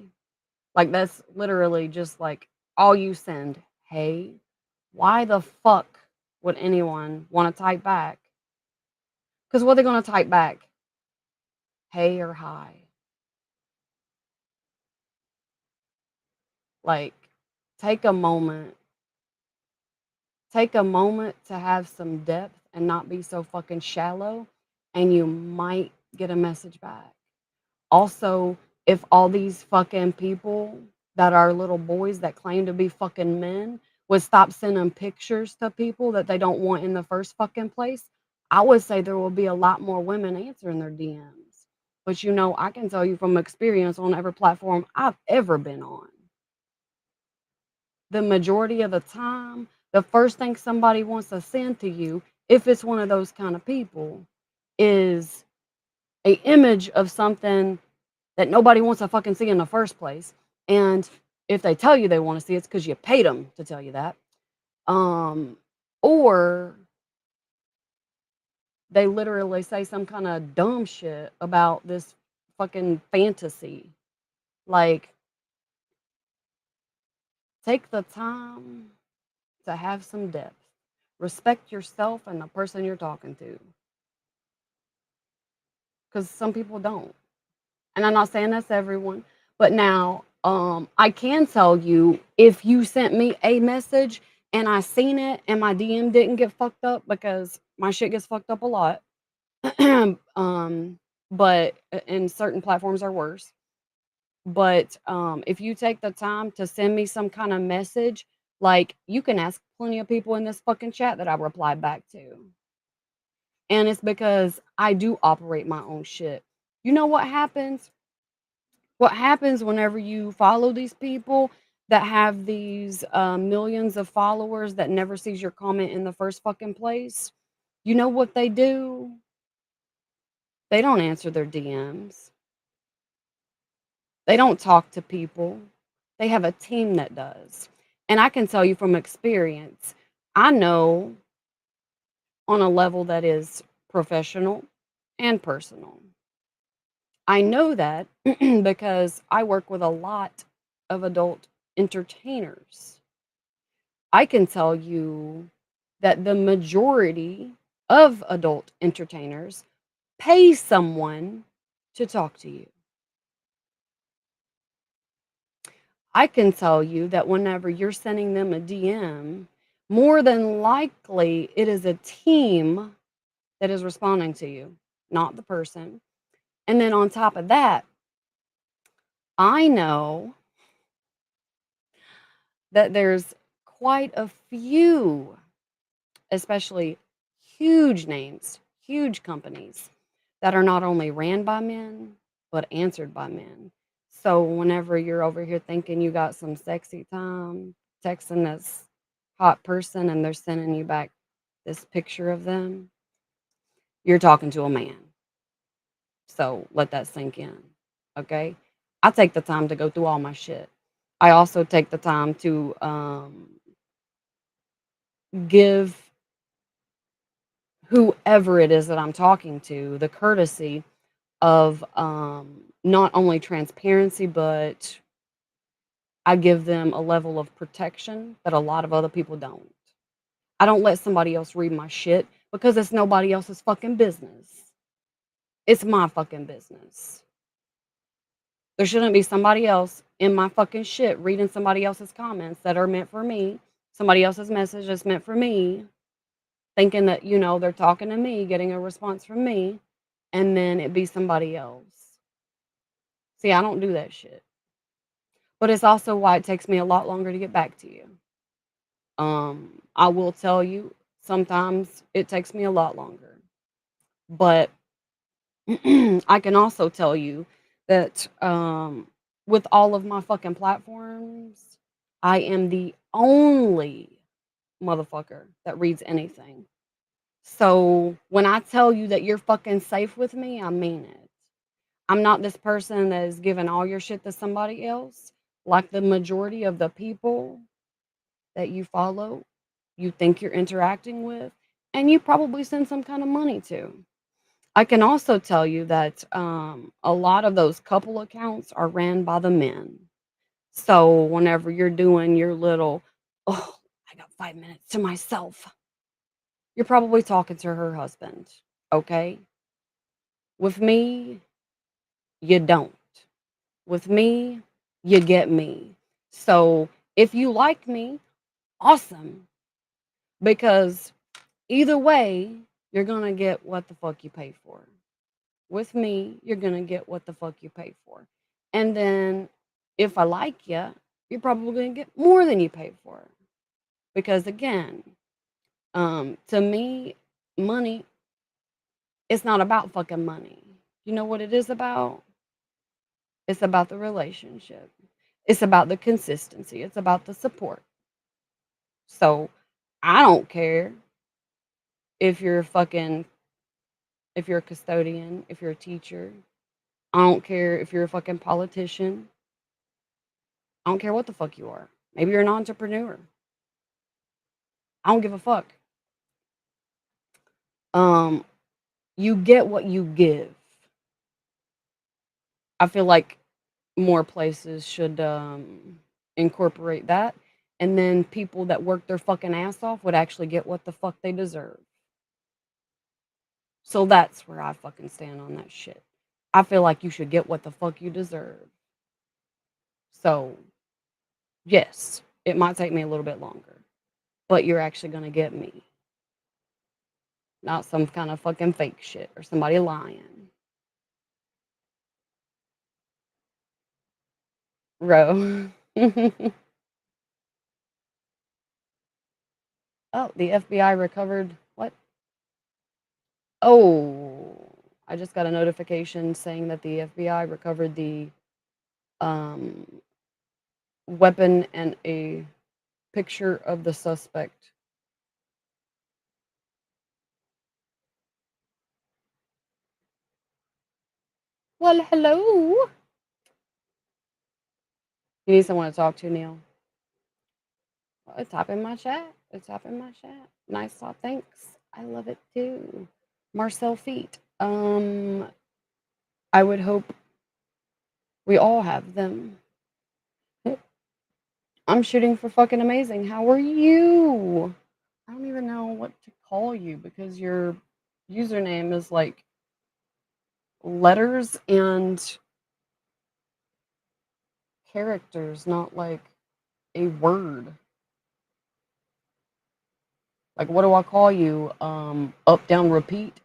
like that's literally just like all you send, hey, why the fuck would anyone want to type back? Because what are they going to type back? Hey or hi? Like, take a moment. Take a moment to have some depth and not be so fucking shallow, and you might get a message back. Also, if all these fucking people that are little boys that claim to be fucking men would stop sending pictures to people that they don't want in the first fucking place, I would say there will be a lot more women answering their DMs. But you know, I can tell you from experience on every platform I've ever been on, the majority of the time, The first thing somebody wants to send to you, if it's one of those kind of people, is a image of something that nobody wants to fucking see in the first place. And if they tell you they want to see it, it's because you paid them to tell you that. Um, or they literally say some kind of dumb shit about this fucking fantasy. Like, take the time to have some depth. Respect yourself and the person you're talking to. Because some people don't. And I'm not saying that's everyone. But now, I can tell you if you sent me a message and I seen it and my DM didn't get fucked up because my shit gets fucked up a lot. But in certain platforms are worse. But if you take the time to send me some kind of message, like you can ask plenty of people in this fucking chat that I replied back to. And it's because I do operate my own shit. You know what happens? What happens whenever you follow these people that have these millions of followers that never sees your comment in the first fucking place? You know what they do? They don't answer their DMs. They don't talk to people. They have a team that does. And I can tell you from experience, I know on a level that is professional and personal. I know that because I work with a lot of adult entertainers. I can tell you that the majority of adult entertainers pay someone to talk to you. I can tell you that whenever you're sending them a DM, more than likely it is a team that is responding to you, not the person. And then on top of that, I know that there's quite a few, especially huge names, huge companies that are not only ran by men, but answered by men. So whenever you're over here thinking you got some sexy time texting this hot person and they're sending you back this picture of them, you're talking to a man. So let that sink in. Okay. I take the time to go through all my shit. I also take the time to give whoever it is that I'm talking to the courtesy of not only transparency, but I give them a level of protection that a lot of other people don't. I don't let somebody else read my shit because it's nobody else's fucking business. It's my fucking business. There shouldn't be somebody else in my fucking shit reading somebody else's comments that are meant for me, somebody else's message that's meant for me, thinking that, they're talking to me, getting a response from me, and then it be somebody else. See, I don't do that shit. But it's also why it takes me a lot longer to get back to you. I will tell you, sometimes it takes me a lot longer. But I can also tell you that with all of my fucking platforms, I am the only motherfucker that reads anything. So when I tell you that you're fucking safe with me, I mean it. I'm not this person that is giving all your shit to somebody else. Like the majority of the people that you follow, you think you're interacting with, and you probably send some kind of money to. I can also tell you that a lot of those couple accounts are ran by the men. So whenever you're doing your little, oh, I got 5 minutes to myself, you're probably talking to her husband. Okay. With me, you don't. With me, you get me. So if you like me, awesome. Because either way, you're going to get what the fuck you pay for. With me, you're going to get what the fuck you pay for. And then if I like you, you're probably going to get more than you pay for. Because again, to me, money, it's not about fucking money. You know what it is about? It's about the relationship. It's about the consistency. It's about the support. So I don't care if you're if you're a custodian, if you're a teacher. I don't care if you're a fucking politician. I don't care what the fuck you are. Maybe you're an entrepreneur. I don't give a fuck. Um, you get what you give. I feel like more places should incorporate that, and then people that work their fucking ass off would actually get what the fuck they deserve. So that's where I fucking stand on that shit. I feel like you should get what the fuck you deserve. So, yes, it might take me a little bit longer, but you're actually gonna get me, not some kind of fucking fake shit or somebody lying. Bro. Oh, the FBI recovered what? Oh, I just got a notification saying that the FBI recovered the um, weapon and a picture of the suspect. Well, hello. You need someone to talk to, Neil. Well, it's up in my chat. It's up in my chat. Nice thought. Thanks. I love it too. Marcel Feet. I would hope we all have them. I'm shooting for fucking amazing. How are you? I don't even know what to call you because your username is like letters and characters, not like a word. Like, what do I call you? Up, down, repeat.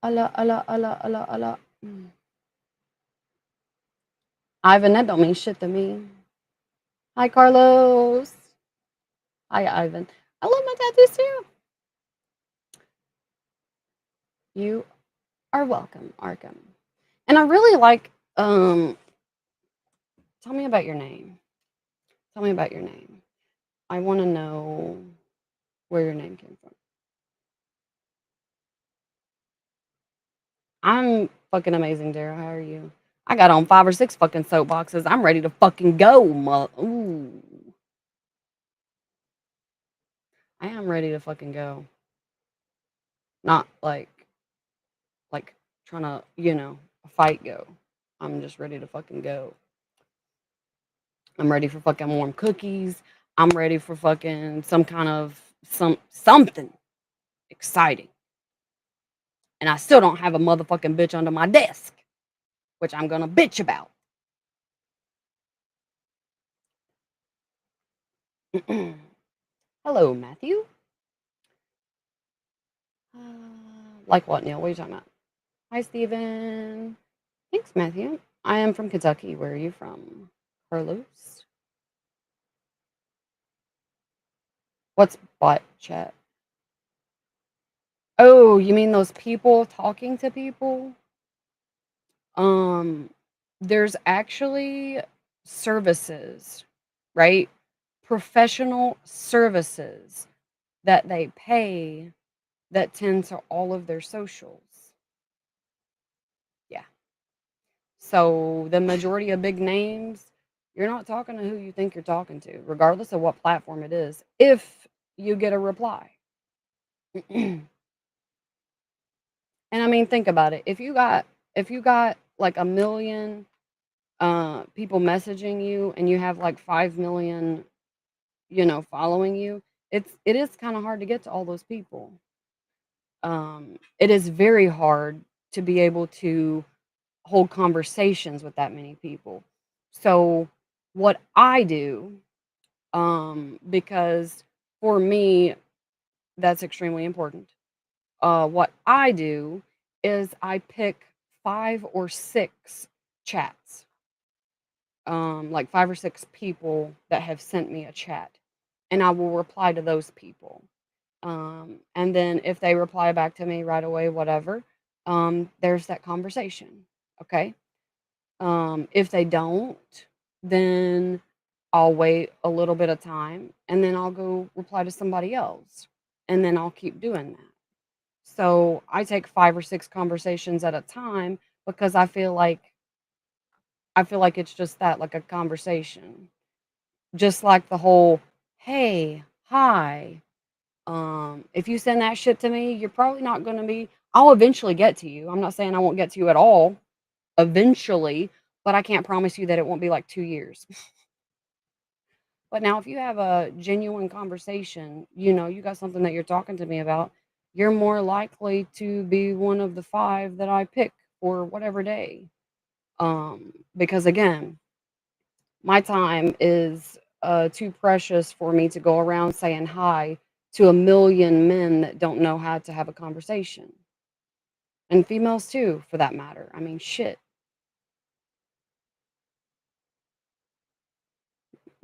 Allah, Allah, Allah, Allah, Allah. Ivan, that don't mean shit to me. Hi, Carlos. Hi, Ivan. I love my tattoos too. You are welcome, Arkham. And I really like, tell me about your name. Tell me about your name. I want to know where your name came from. I'm fucking amazing, Dara. How are you? I got on 5 or 6 fucking soapboxes. I'm ready to fucking go, ooh. I am ready to fucking go. Not like trying to, fight go. I'm just ready to fucking go. I'm ready for fucking warm cookies. I'm ready for fucking some kind of something exciting. And I still don't have a motherfucking bitch under my desk, which I'm gonna bitch about. Hello, Matthew. Like what, Neil? What are you talking about? Hi, Steven. Thanks, Matthew. I am from Kentucky. Where are you from? Carlos? What's bot chat? Oh, you mean those people talking to people? Um, there's actually services, right? Professional services that they pay that tend to all of their socials. Yeah. So the majority of big names, you're not talking to who you think you're talking to, regardless of what platform it is, if you get a reply. And I mean, think about it. If you got like a million people messaging you and you have like 5 million, following you, it is kind of hard to get to all those people. It is very hard to be able to hold conversations with that many people. So what I do, because for me that's extremely important. What I do is I pick 5 or 6 chats, like 5 or 6 people that have sent me a chat, and I will reply to those people. And then if they reply back to me right away, whatever, there's that conversation. Okay. If they don't, then I'll wait a little bit of time and then I'll go reply to somebody else. And then I'll keep doing that. So I take 5 or 6 conversations at a time because I feel like it's just that, like a conversation. Just like the whole, "Hey, hi." If you send that shit to me, you're probably not gonna be I'll eventually get to you. I'm not saying I won't get to you at all eventually, but I can't promise you that it won't be like 2 years. But now if you have a genuine conversation, you got something that you're talking to me about, you're more likely to be one of the 5 that I pick for whatever day. Because again, my time is too precious for me to go around saying hi to a million men that don't know how to have a conversation. And females too, for that matter. I mean, shit.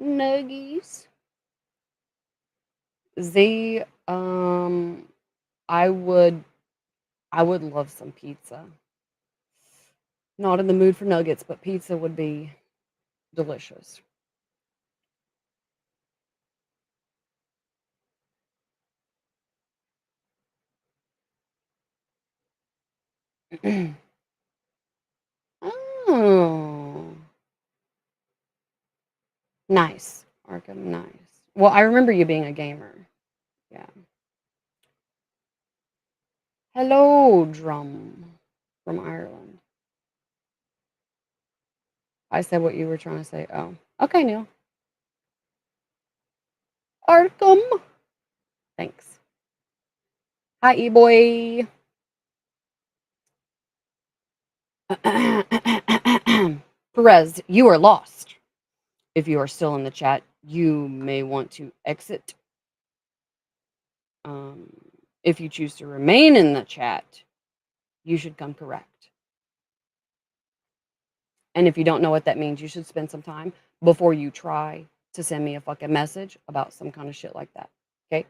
Nuggies. Z, I would I would love some pizza. Not in the mood for nuggets, but pizza would be delicious. Oh, nice. Arkham, nice. Well, I remember you being a gamer. Yeah. Hello, Drum from Ireland. I said what you were trying to say. Oh, okay, Neil. Arkham. Thanks. Hi, E-boy. Perez, you are lost. If you are still in the chat, you may want to exit. Um, if you choose to remain in the chat, you should come correct. And if you don't know what that means, you should spend some time before you try to send me a fucking message about some kind of shit like that. Okay?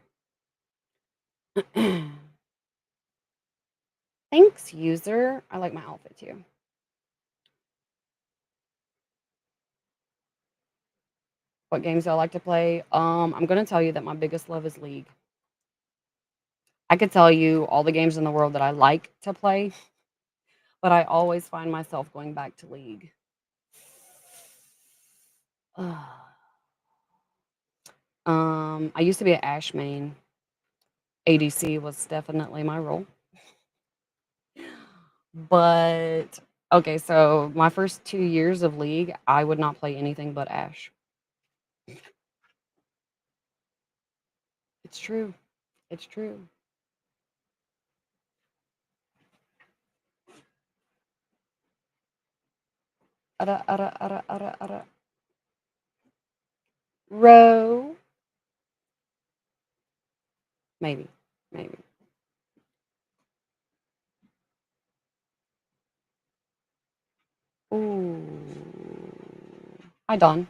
Thanks, user. I like my outfit too. What games do I like to play? I'm gonna tell you that my biggest love is League. I could tell you all the games in the world that I like to play, but I always find myself going back to League. I used to be an Ash main. ADC was definitely my role. But okay, so my first 2 years of League, I would not play anything but Ash. It's true. It's true. Ara. Row. Maybe. Maybe. Ooh. Hi, Don.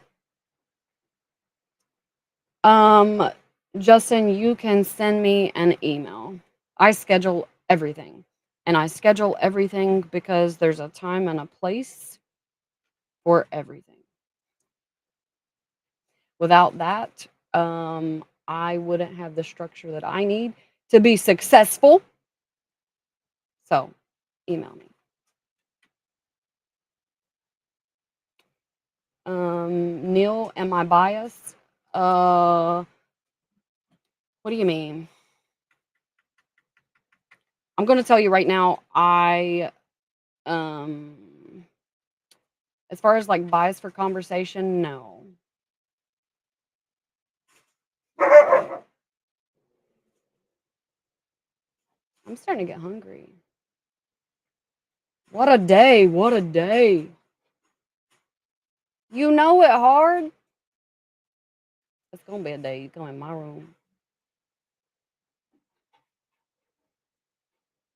Um, Justin, you can send me an email. I schedule everything. And I schedule everything because there's a time and a place for everything. Without that, I wouldn't have the structure that I need to be successful. So, email me. Neil, am I biased? What do you mean? I'm going to tell you right now, um, as far as like bias for conversation, no. I'm starting to get hungry. What a day. What a day. You know it hard. It's going to be a day. You come in my room.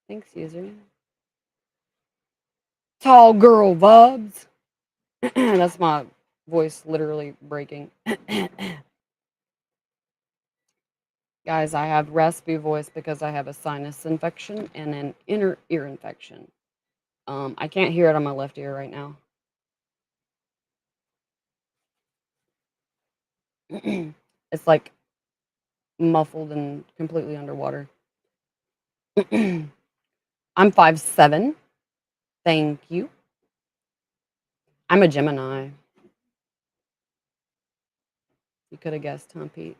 Thanks, user. Tall girl vibes. That's my voice literally breaking. Guys, I have raspy voice because I have a sinus infection and an inner ear infection. I can't hear it on my left ear right now. It's like muffled and completely underwater. I'm 5'7". Thank you. I'm a Gemini. You could have guessed, huh, Pete?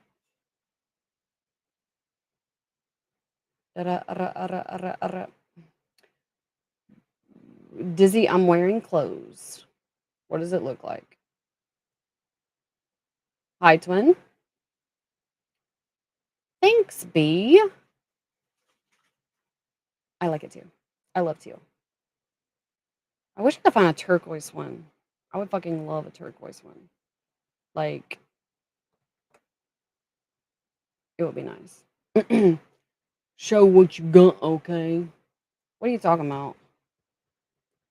Dizzy, I'm wearing clothes. What does it look like? Hi, twin. Thanks, B. I like it too. I love teal. I wish I could find a turquoise one. I would fucking love a turquoise one. Like, it would be nice. Show what you got, okay? What are you talking about?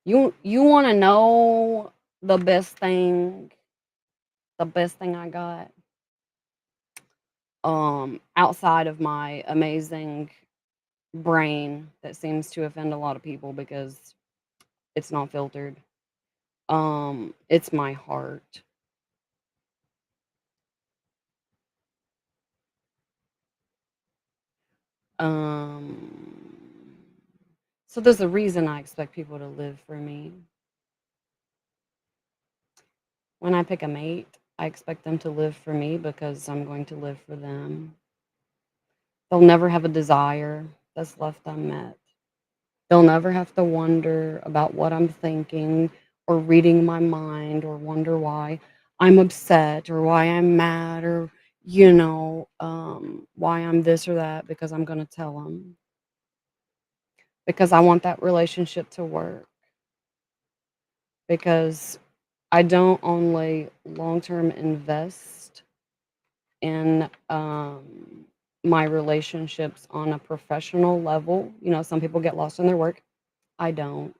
You want to know the best thing? The best thing I got, outside of my amazing brain that seems to offend a lot of people because it's not filtered. It's my heart. Um, so there's a reason I expect people to live for me. When I pick a mate, I expect them to live for me because I'm going to live for them. They'll never have a desire that's left unmet. They'll never have to wonder about what I'm thinking or reading my mind or wonder why I'm upset or why I'm mad or, why I'm this or that because I'm going to tell them. Because I want that relationship to work. Because I don't only long term invest in my relationships on a professional level. Some people get lost in their work. I don't.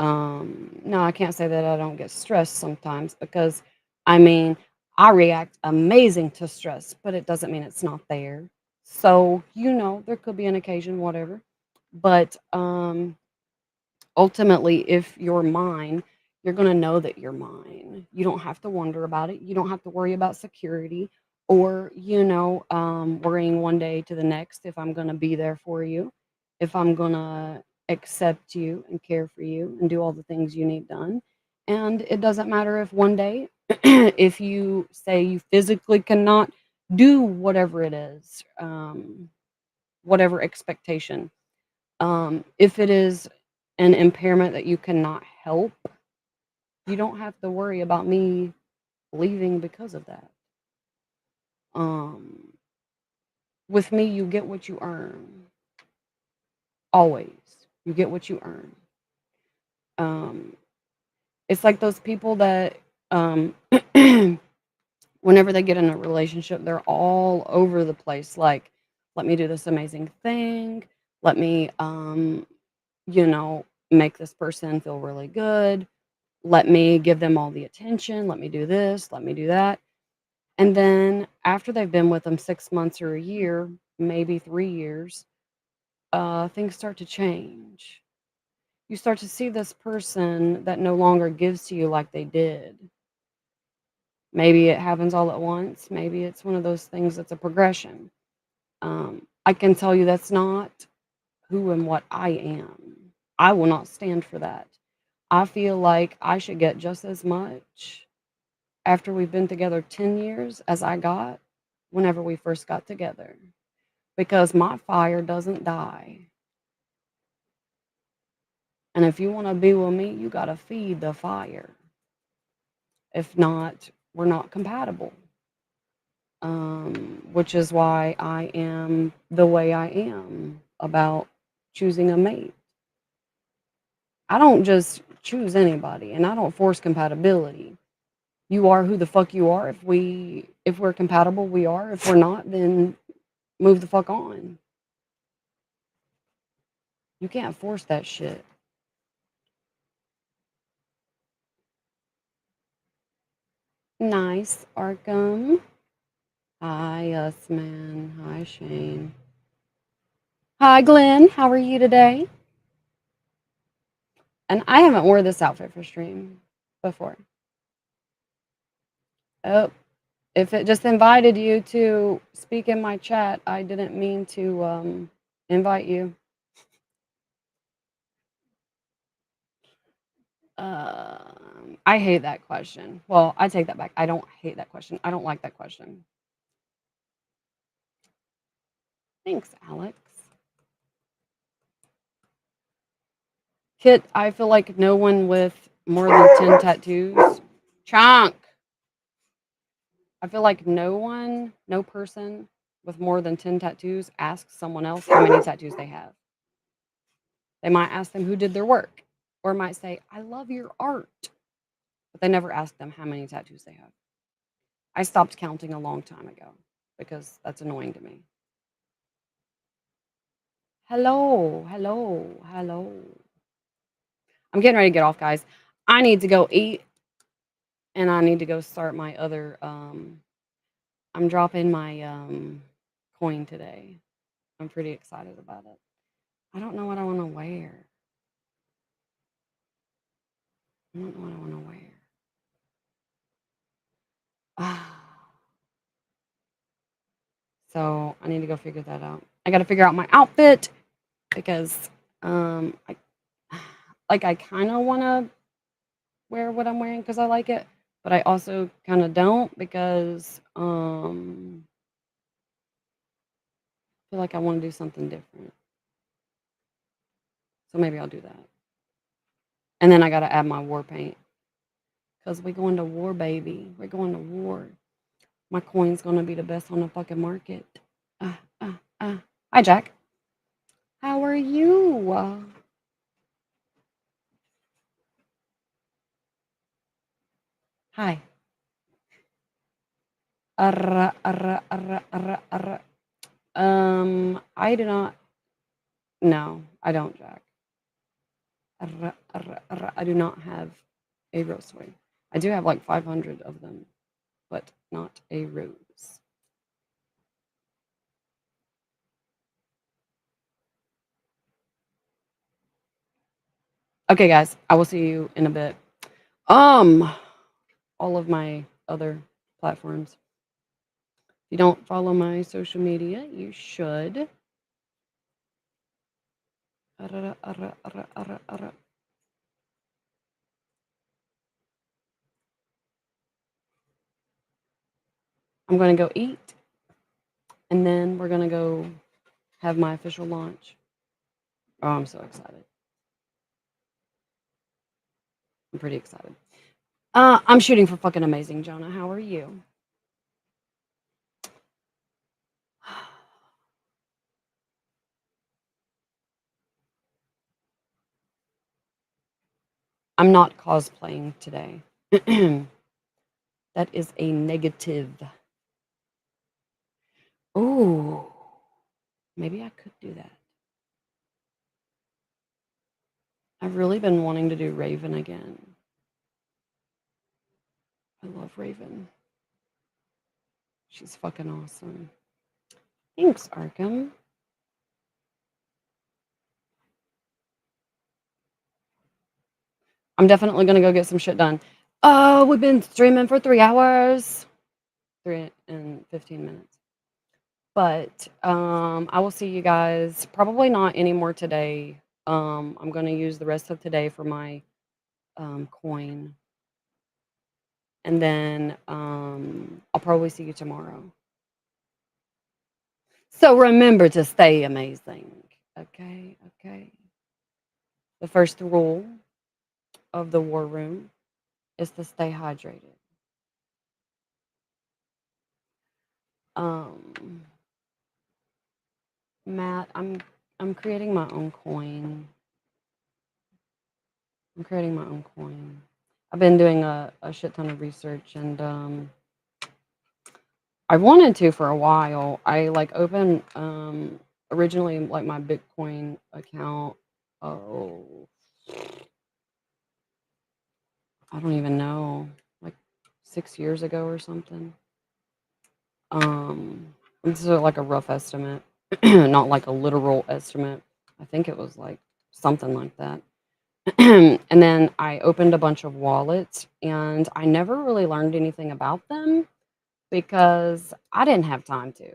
No, I can't say that I don't get stressed sometimes because I mean, I react amazing to stress, but it doesn't mean it's not there. So, there could be an occasion, whatever. But ultimately, if you're mine, you're going to know that you're mine. You don't have to wonder about it. You don't have to worry about security or, worrying one day to the next if I'm going to be there for you, if I'm going to accept you and care for you and do all the things you need done. And it doesn't matter if one day, if you say you physically cannot do whatever it is, whatever expectation, if it is an impairment that you cannot help, you don't have to worry about me leaving because of that. Um, with me, you get what you earn. Always, you get what you earn. Um, it's like those people that, um, whenever they get in a relationship, they're all over the place. Like, let me do this amazing thing. Let me, make this person feel really good. Let me give them all the attention. Let me do this. Let me do that. And then after they've been with them 6 months or a year, maybe 3 years, things start to change. You start to see this person that no longer gives to you like they did. Maybe it happens all at once. Maybe it's one of those things that's a progression. I can tell you that's not who and what I am. I will not stand for that. I feel like I should get just as much after we've been together 10 years as I got whenever we first got together because my fire doesn't die. And if you want to be with me, you got to feed the fire. If not, we're not compatible. Which is why I am the way I am about choosing a mate. I don't just choose anybody and I don't force compatibility. You are who the fuck you are. If we're compatible, we are. If we're not, then move the fuck on. You can't force that shit. Nice, Arkham. Hi, Usman. Hi, Shane. Hi, Glenn. How are you today? And I haven't wore this outfit for stream before. Oh, If it just invited you to speak in my chat, I didn't mean to invite you. I hate that question. Well, I take that back. I don't hate that question. I don't like that question. Thanks, Alex. Kit, I feel like no one with more than 10 tattoos. Chunk. I feel like no person with more than 10 tattoos asks someone else how many tattoos they have. They might ask them who did their work, or might say, I love your art, but they never ask them how many tattoos they have. I stopped counting a long time ago because that's annoying to me. Hello, hello, hello. I'm getting ready to get off, guys. I need to go eat and I need to go start my other I'm dropping my coin today. I'm pretty excited about it. I don't know what I want to wear. I don't know what I want to wear. So I need to go figure that out. I got to figure out my outfit because I I kind of want to wear what I'm wearing because I like it, but I also kind of don't because I feel like I want to do something different. So maybe I'll do that. And then I got to add my war paint because we're going to war, baby. We're going to war. My coin's going to be the best on the fucking market. Uh, uh, uh. Hi, Jack. How are you? Hi. I do not. No, I don't, Jack. I do not have a rose swing. I do have like 500 of them, but not a rose. Okay, guys, I will see you in a bit. All of my other platforms. If you don't follow my social media, you should. I'm going to go eat, and then we're going to go have my official launch. Oh, I'm so excited. I'm pretty excited. I'm shooting for fucking amazing, Jonah. How are you? I'm not cosplaying today. That is a negative. Oh, maybe I could do that. I've really been wanting to do Raven again. I love Raven. She's fucking awesome. Thanks, Arkham. I'm definitely gonna go get some shit done. Oh, we've been streaming for 3 hours. 3 and 15 minutes. But I will see you guys probably not anymore today. I'm gonna use the rest of today for my coin. And then I'll probably see you tomorrow. So remember to stay amazing. Okay, okay. The first rule of the war room is to stay hydrated. Um, Matt, I'm creating my own coin. I'm creating my own coin. I've been doing a shit ton of research and I wanted to for a while. I like opened originally like my Bitcoin account. Oh, I don't even know, like 6 years ago or something. This is like a rough estimate, not like a literal estimate. I think it was like something like that. And then I opened a bunch of wallets and I never really learned anything about them because I didn't have time to.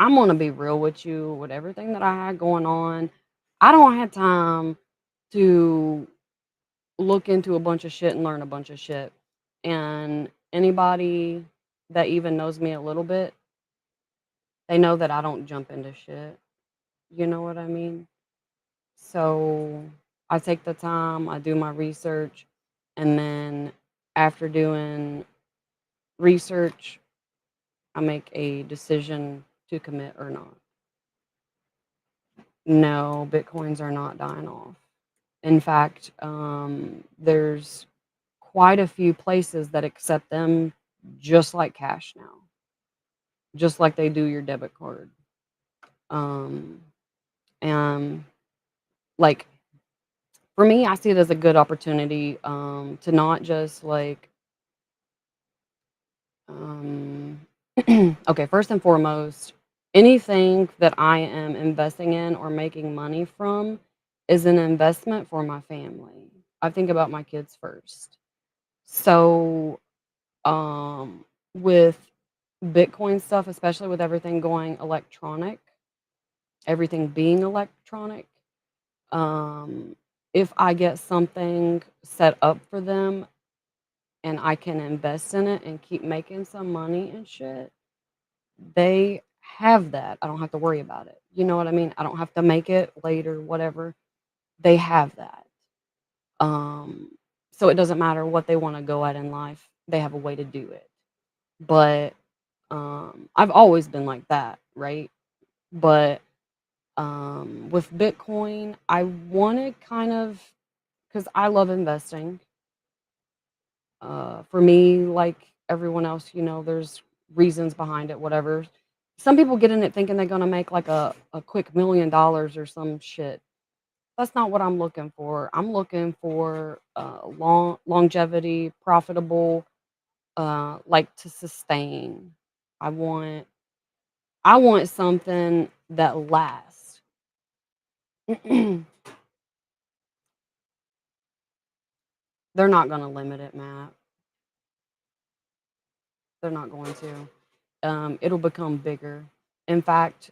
I'm gonna be real with you with everything that I had going on. I don't have time to look into a bunch of shit and learn a bunch of shit. And anybody that even knows me a little bit, they know that I don't jump into shit. You know what I mean? So I take the time, I do my research, and then after doing research, I make a decision to commit or not. No, Bitcoins are not dying off. In fact, there's quite a few places that accept them just like cash now, just like they do your debit card. Um, and like for me, I see it as a good opportunity to not just like Um, okay, first and foremost, anything that I am investing in or making money from is an investment for my family. I think about my kids first. So, with Bitcoin stuff, especially with everything going electronic, everything being electronic, um, if I get something set up for them and I can invest in it and keep making some money and shit, they have that. I don't have to worry about it. You know what I mean? I don't have to make it later, whatever. They have that. Um, so it doesn't matter what they want to go at in life. They have a way to do it. But I've always been like that, right? But with Bitcoin, I wanted kind of because I love investing. For me, like everyone else, there's reasons behind it, whatever. Some people get in it thinking they're gonna make like a quick $1 million or some shit. That's not what I'm looking for. I'm looking for longevity, profitable, like to sustain. I want I want something that lasts. They're not gonna limit it, Matt. They're not going to. It'll become bigger. In fact,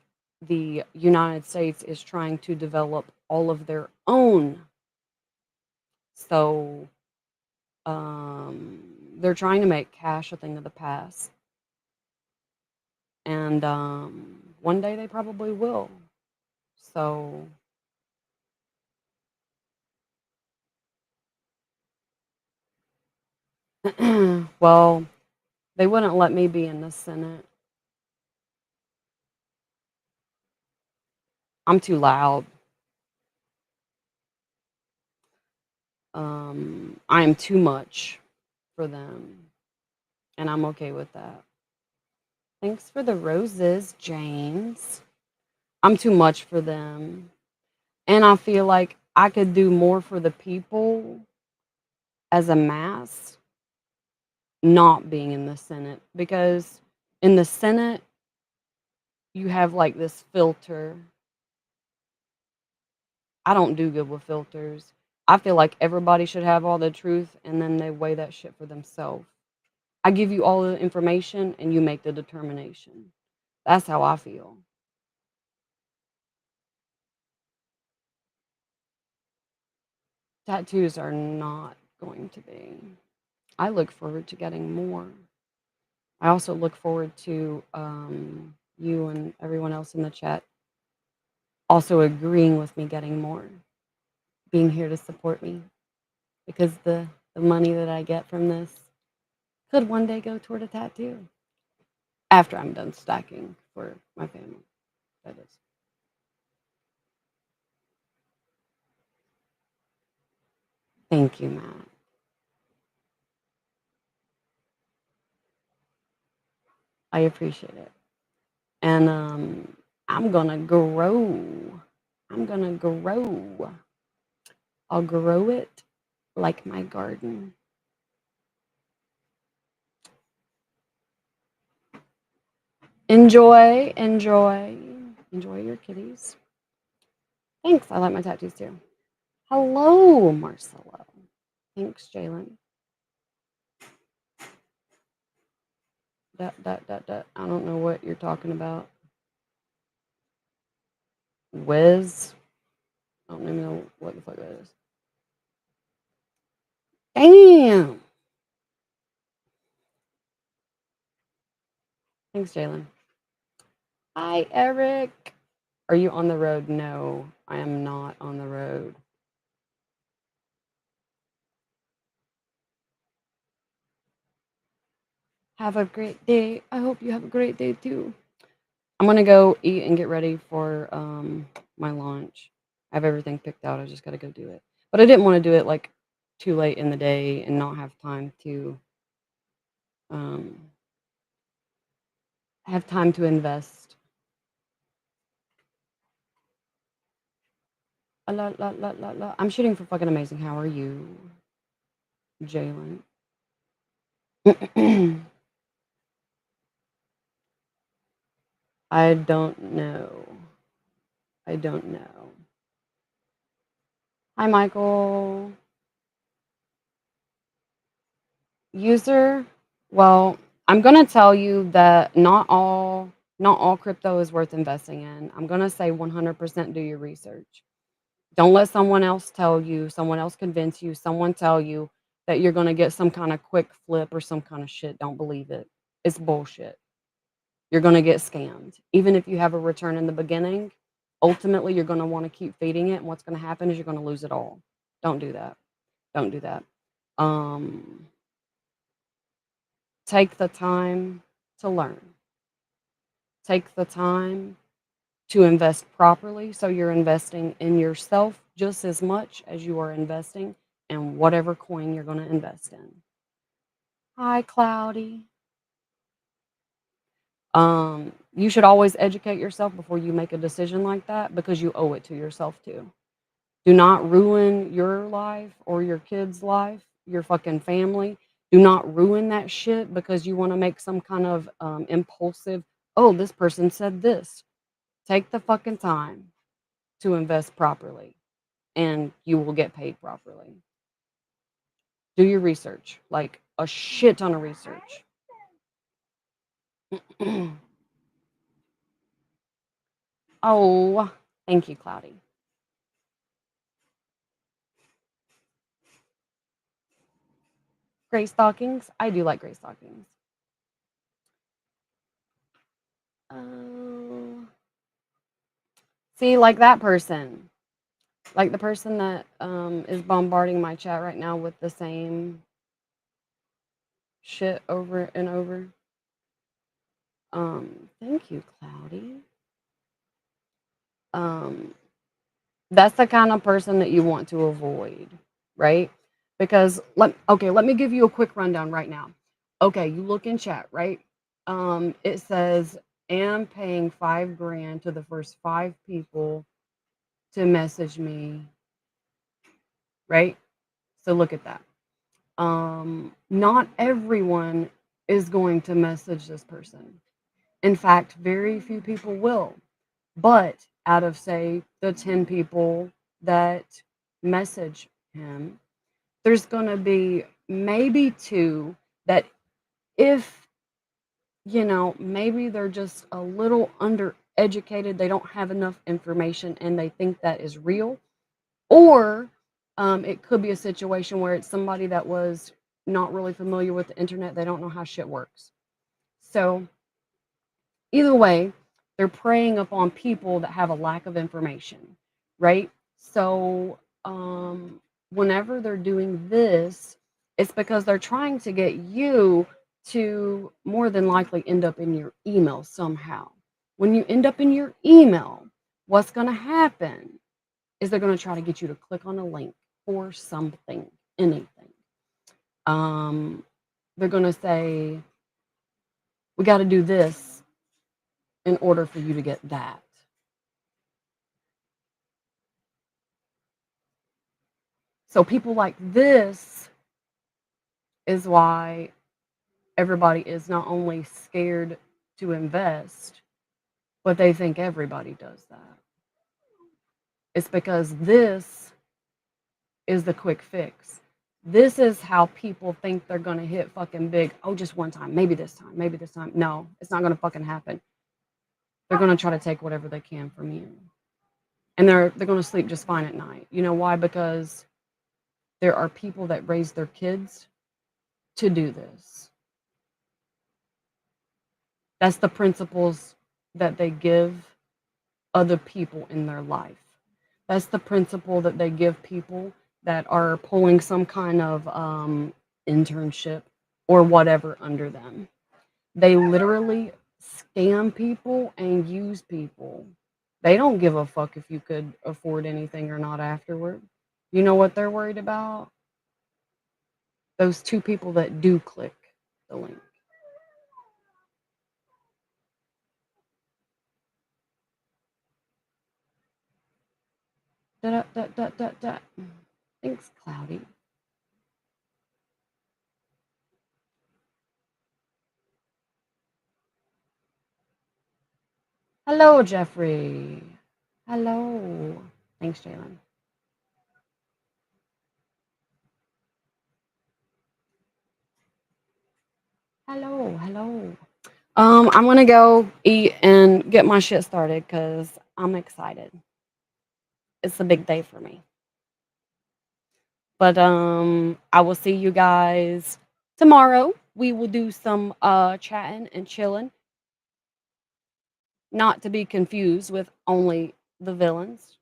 the United States is trying to develop all of their own. So they're trying to make cash a thing of the past. And one day they probably will. So, well, they wouldn't let me be in the Senate. I'm too loud. I am too much for them. And I'm okay with that. Thanks for the roses, James. I'm too much for them. And I feel like I could do more for the people as a mass not being in the Senate because in the Senate, you have like this filter. I don't do good with filters. I feel like everybody should have all the truth and then they weigh that shit for themselves. I give you all the information and you make the determination. That's how I feel. Tattoos are not going to be. I look forward to getting more. I also look forward to you and everyone else in the chat also agreeing with me getting more, being here to support me because the money that I get from this could one day go toward a tattoo after I'm done stacking for my family. That is. Thank you, Matt. I appreciate it. And I'm gonna grow. I'm gonna grow. I'll grow it like my garden. Enjoy, enjoy, enjoy your kitties. Thanks. I like my tattoos too. Hello, Marcelo. Thanks, Jalen. That. I don't know what you're talking about. Wiz? I don't even know what the fuck that is. Damn. Thanks, Jalen. Hi, Eric. Are you on the road? No, I am not on the road. Have a great day. I hope you have a great day too. I'm gonna go eat and get ready for my lunch. I have everything picked out. I just gotta go do it. But I didn't want to do it like too late in the day and not um have time to invest. La, la, la, la, la. I'm shooting for fucking amazing. How are you, Jalen? I don't know. I don't know. Hi, Michael. User, well, I'm gonna tell you that not all crypto is worth investing in. I'm gonna say 100% do your research. Don't let someone else tell you, someone else convince you, someone tell you that you're gonna get some kind of quick flip or some kind of shit. Don't believe it. It's bullshit. You're gonna get scammed. Even if you have a return in the beginning, ultimately you're gonna want to keep feeding it, and what's gonna happen is you're gonna lose it all. Don't do that. Don't do that. Um Take the time to learn. Take the time to invest properly so you're investing in yourself just as much as you are investing in whatever coin you're going to invest in. Hi, Cloudy. You should always educate yourself before you make a decision like that because you owe it to yourself too. Do not ruin your life or your kid's life, your fucking family. Do not ruin that shit because you want to make some kind of impulsive, oh, this person said this. Take the fucking time to invest properly and you will get paid properly. Do your research, like a shit ton of research. Oh, thank you, Cloudy. Gray stockings. I do like gray stockings. Oh, see, like that person. Like the person that is bombarding my chat right now with the same shit over and over. Thank you, Cloudy. Um, that's the kind of person that you want to avoid, right? Because let me give you a quick rundown right now. Okay, you look in chat, right? It says am paying 5 grand to the first 5 people to message me, right? So look at that. Not everyone is going to message this person. In fact, very few people will. But out of, say, the 10 people that message him, there's going to be maybe two that, if, maybe they're just a little undereducated, they don't have enough information and they think that is real. Or it could be a situation where it's somebody that was not really familiar with the internet. They don't know how shit works. So either way, they're preying upon people that have a lack of information, right? So whenever they're doing this, it's because they're trying to get you to more than likely end up in your email somehow. When you end up in your email, what's going to happen is they're going to try to get you to click on a link for something, anything. Um, they're going to say, we got to do this in order for you to get that. So people like this is why everybody is not only scared to invest, but they think everybody does that. It's because this is the quick fix. This is how people think they're gonna hit fucking big. Oh, just one time, maybe this time, maybe this time. No, it's not gonna fucking happen. They're gonna try to take whatever they can from you. And they're gonna sleep just fine at night. You know why? Because there are people that raise their kids to do this. That's the principles that they give other people in their life. That's the principle that they give people that are pulling some kind of internship or whatever under them. They literally scam people and use people. They don't give a fuck if you could afford anything or not afterward. You know what they're worried about? Those two people that do click the link. Da, da, da, da, da. Thanks, Cloudy. Hello, Jeffrey. Hello. Thanks, Jalen. Hello, hello. I'm gonna go eat and get my shit started because I'm excited. It's a big day for me. But I will see you guys tomorrow. We will do some chatting and chilling, not to be confused with only the villains.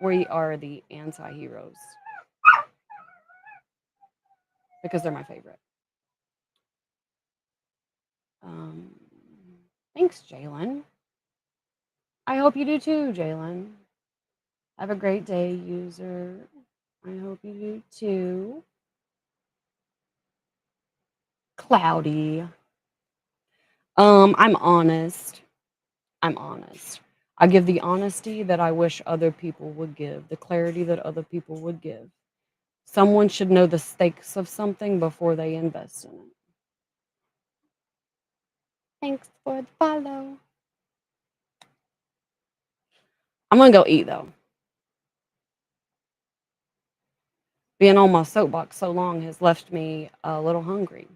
We are the anti-heroes because they're my favorite. Um, thanks, Jalen. I hope you do too, Jalen. Have a great day, user. I hope you do too. Cloudy. I'm honest. I'm honest. I give the honesty that I wish other people would give, the clarity that other people would give. Someone should know the stakes of something before they invest in it. Thanks for the follow. I'm gonna go eat though. Being on my soapbox so long has left me a little hungry,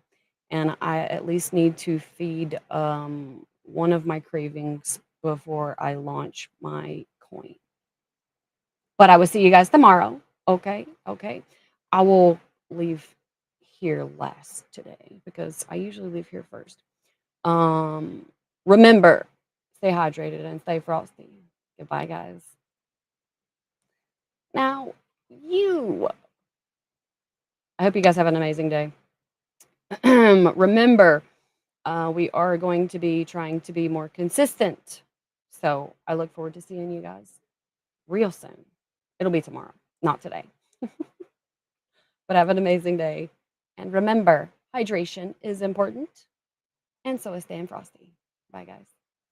and I at least need to feed one of my cravings before I launch my coin. But I will see you guys tomorrow. Okay, okay. I will leave here last today because I usually leave here first. Um, remember, stay hydrated and stay frosty. Goodbye, guys. Now, you. I hope you guys have an amazing day. Remember, we are going to be trying to be more consistent. So I look forward to seeing you guys real soon. It'll be tomorrow, not today. But have an amazing day. And remember, hydration is important, and so is staying frosty. Bye, guys.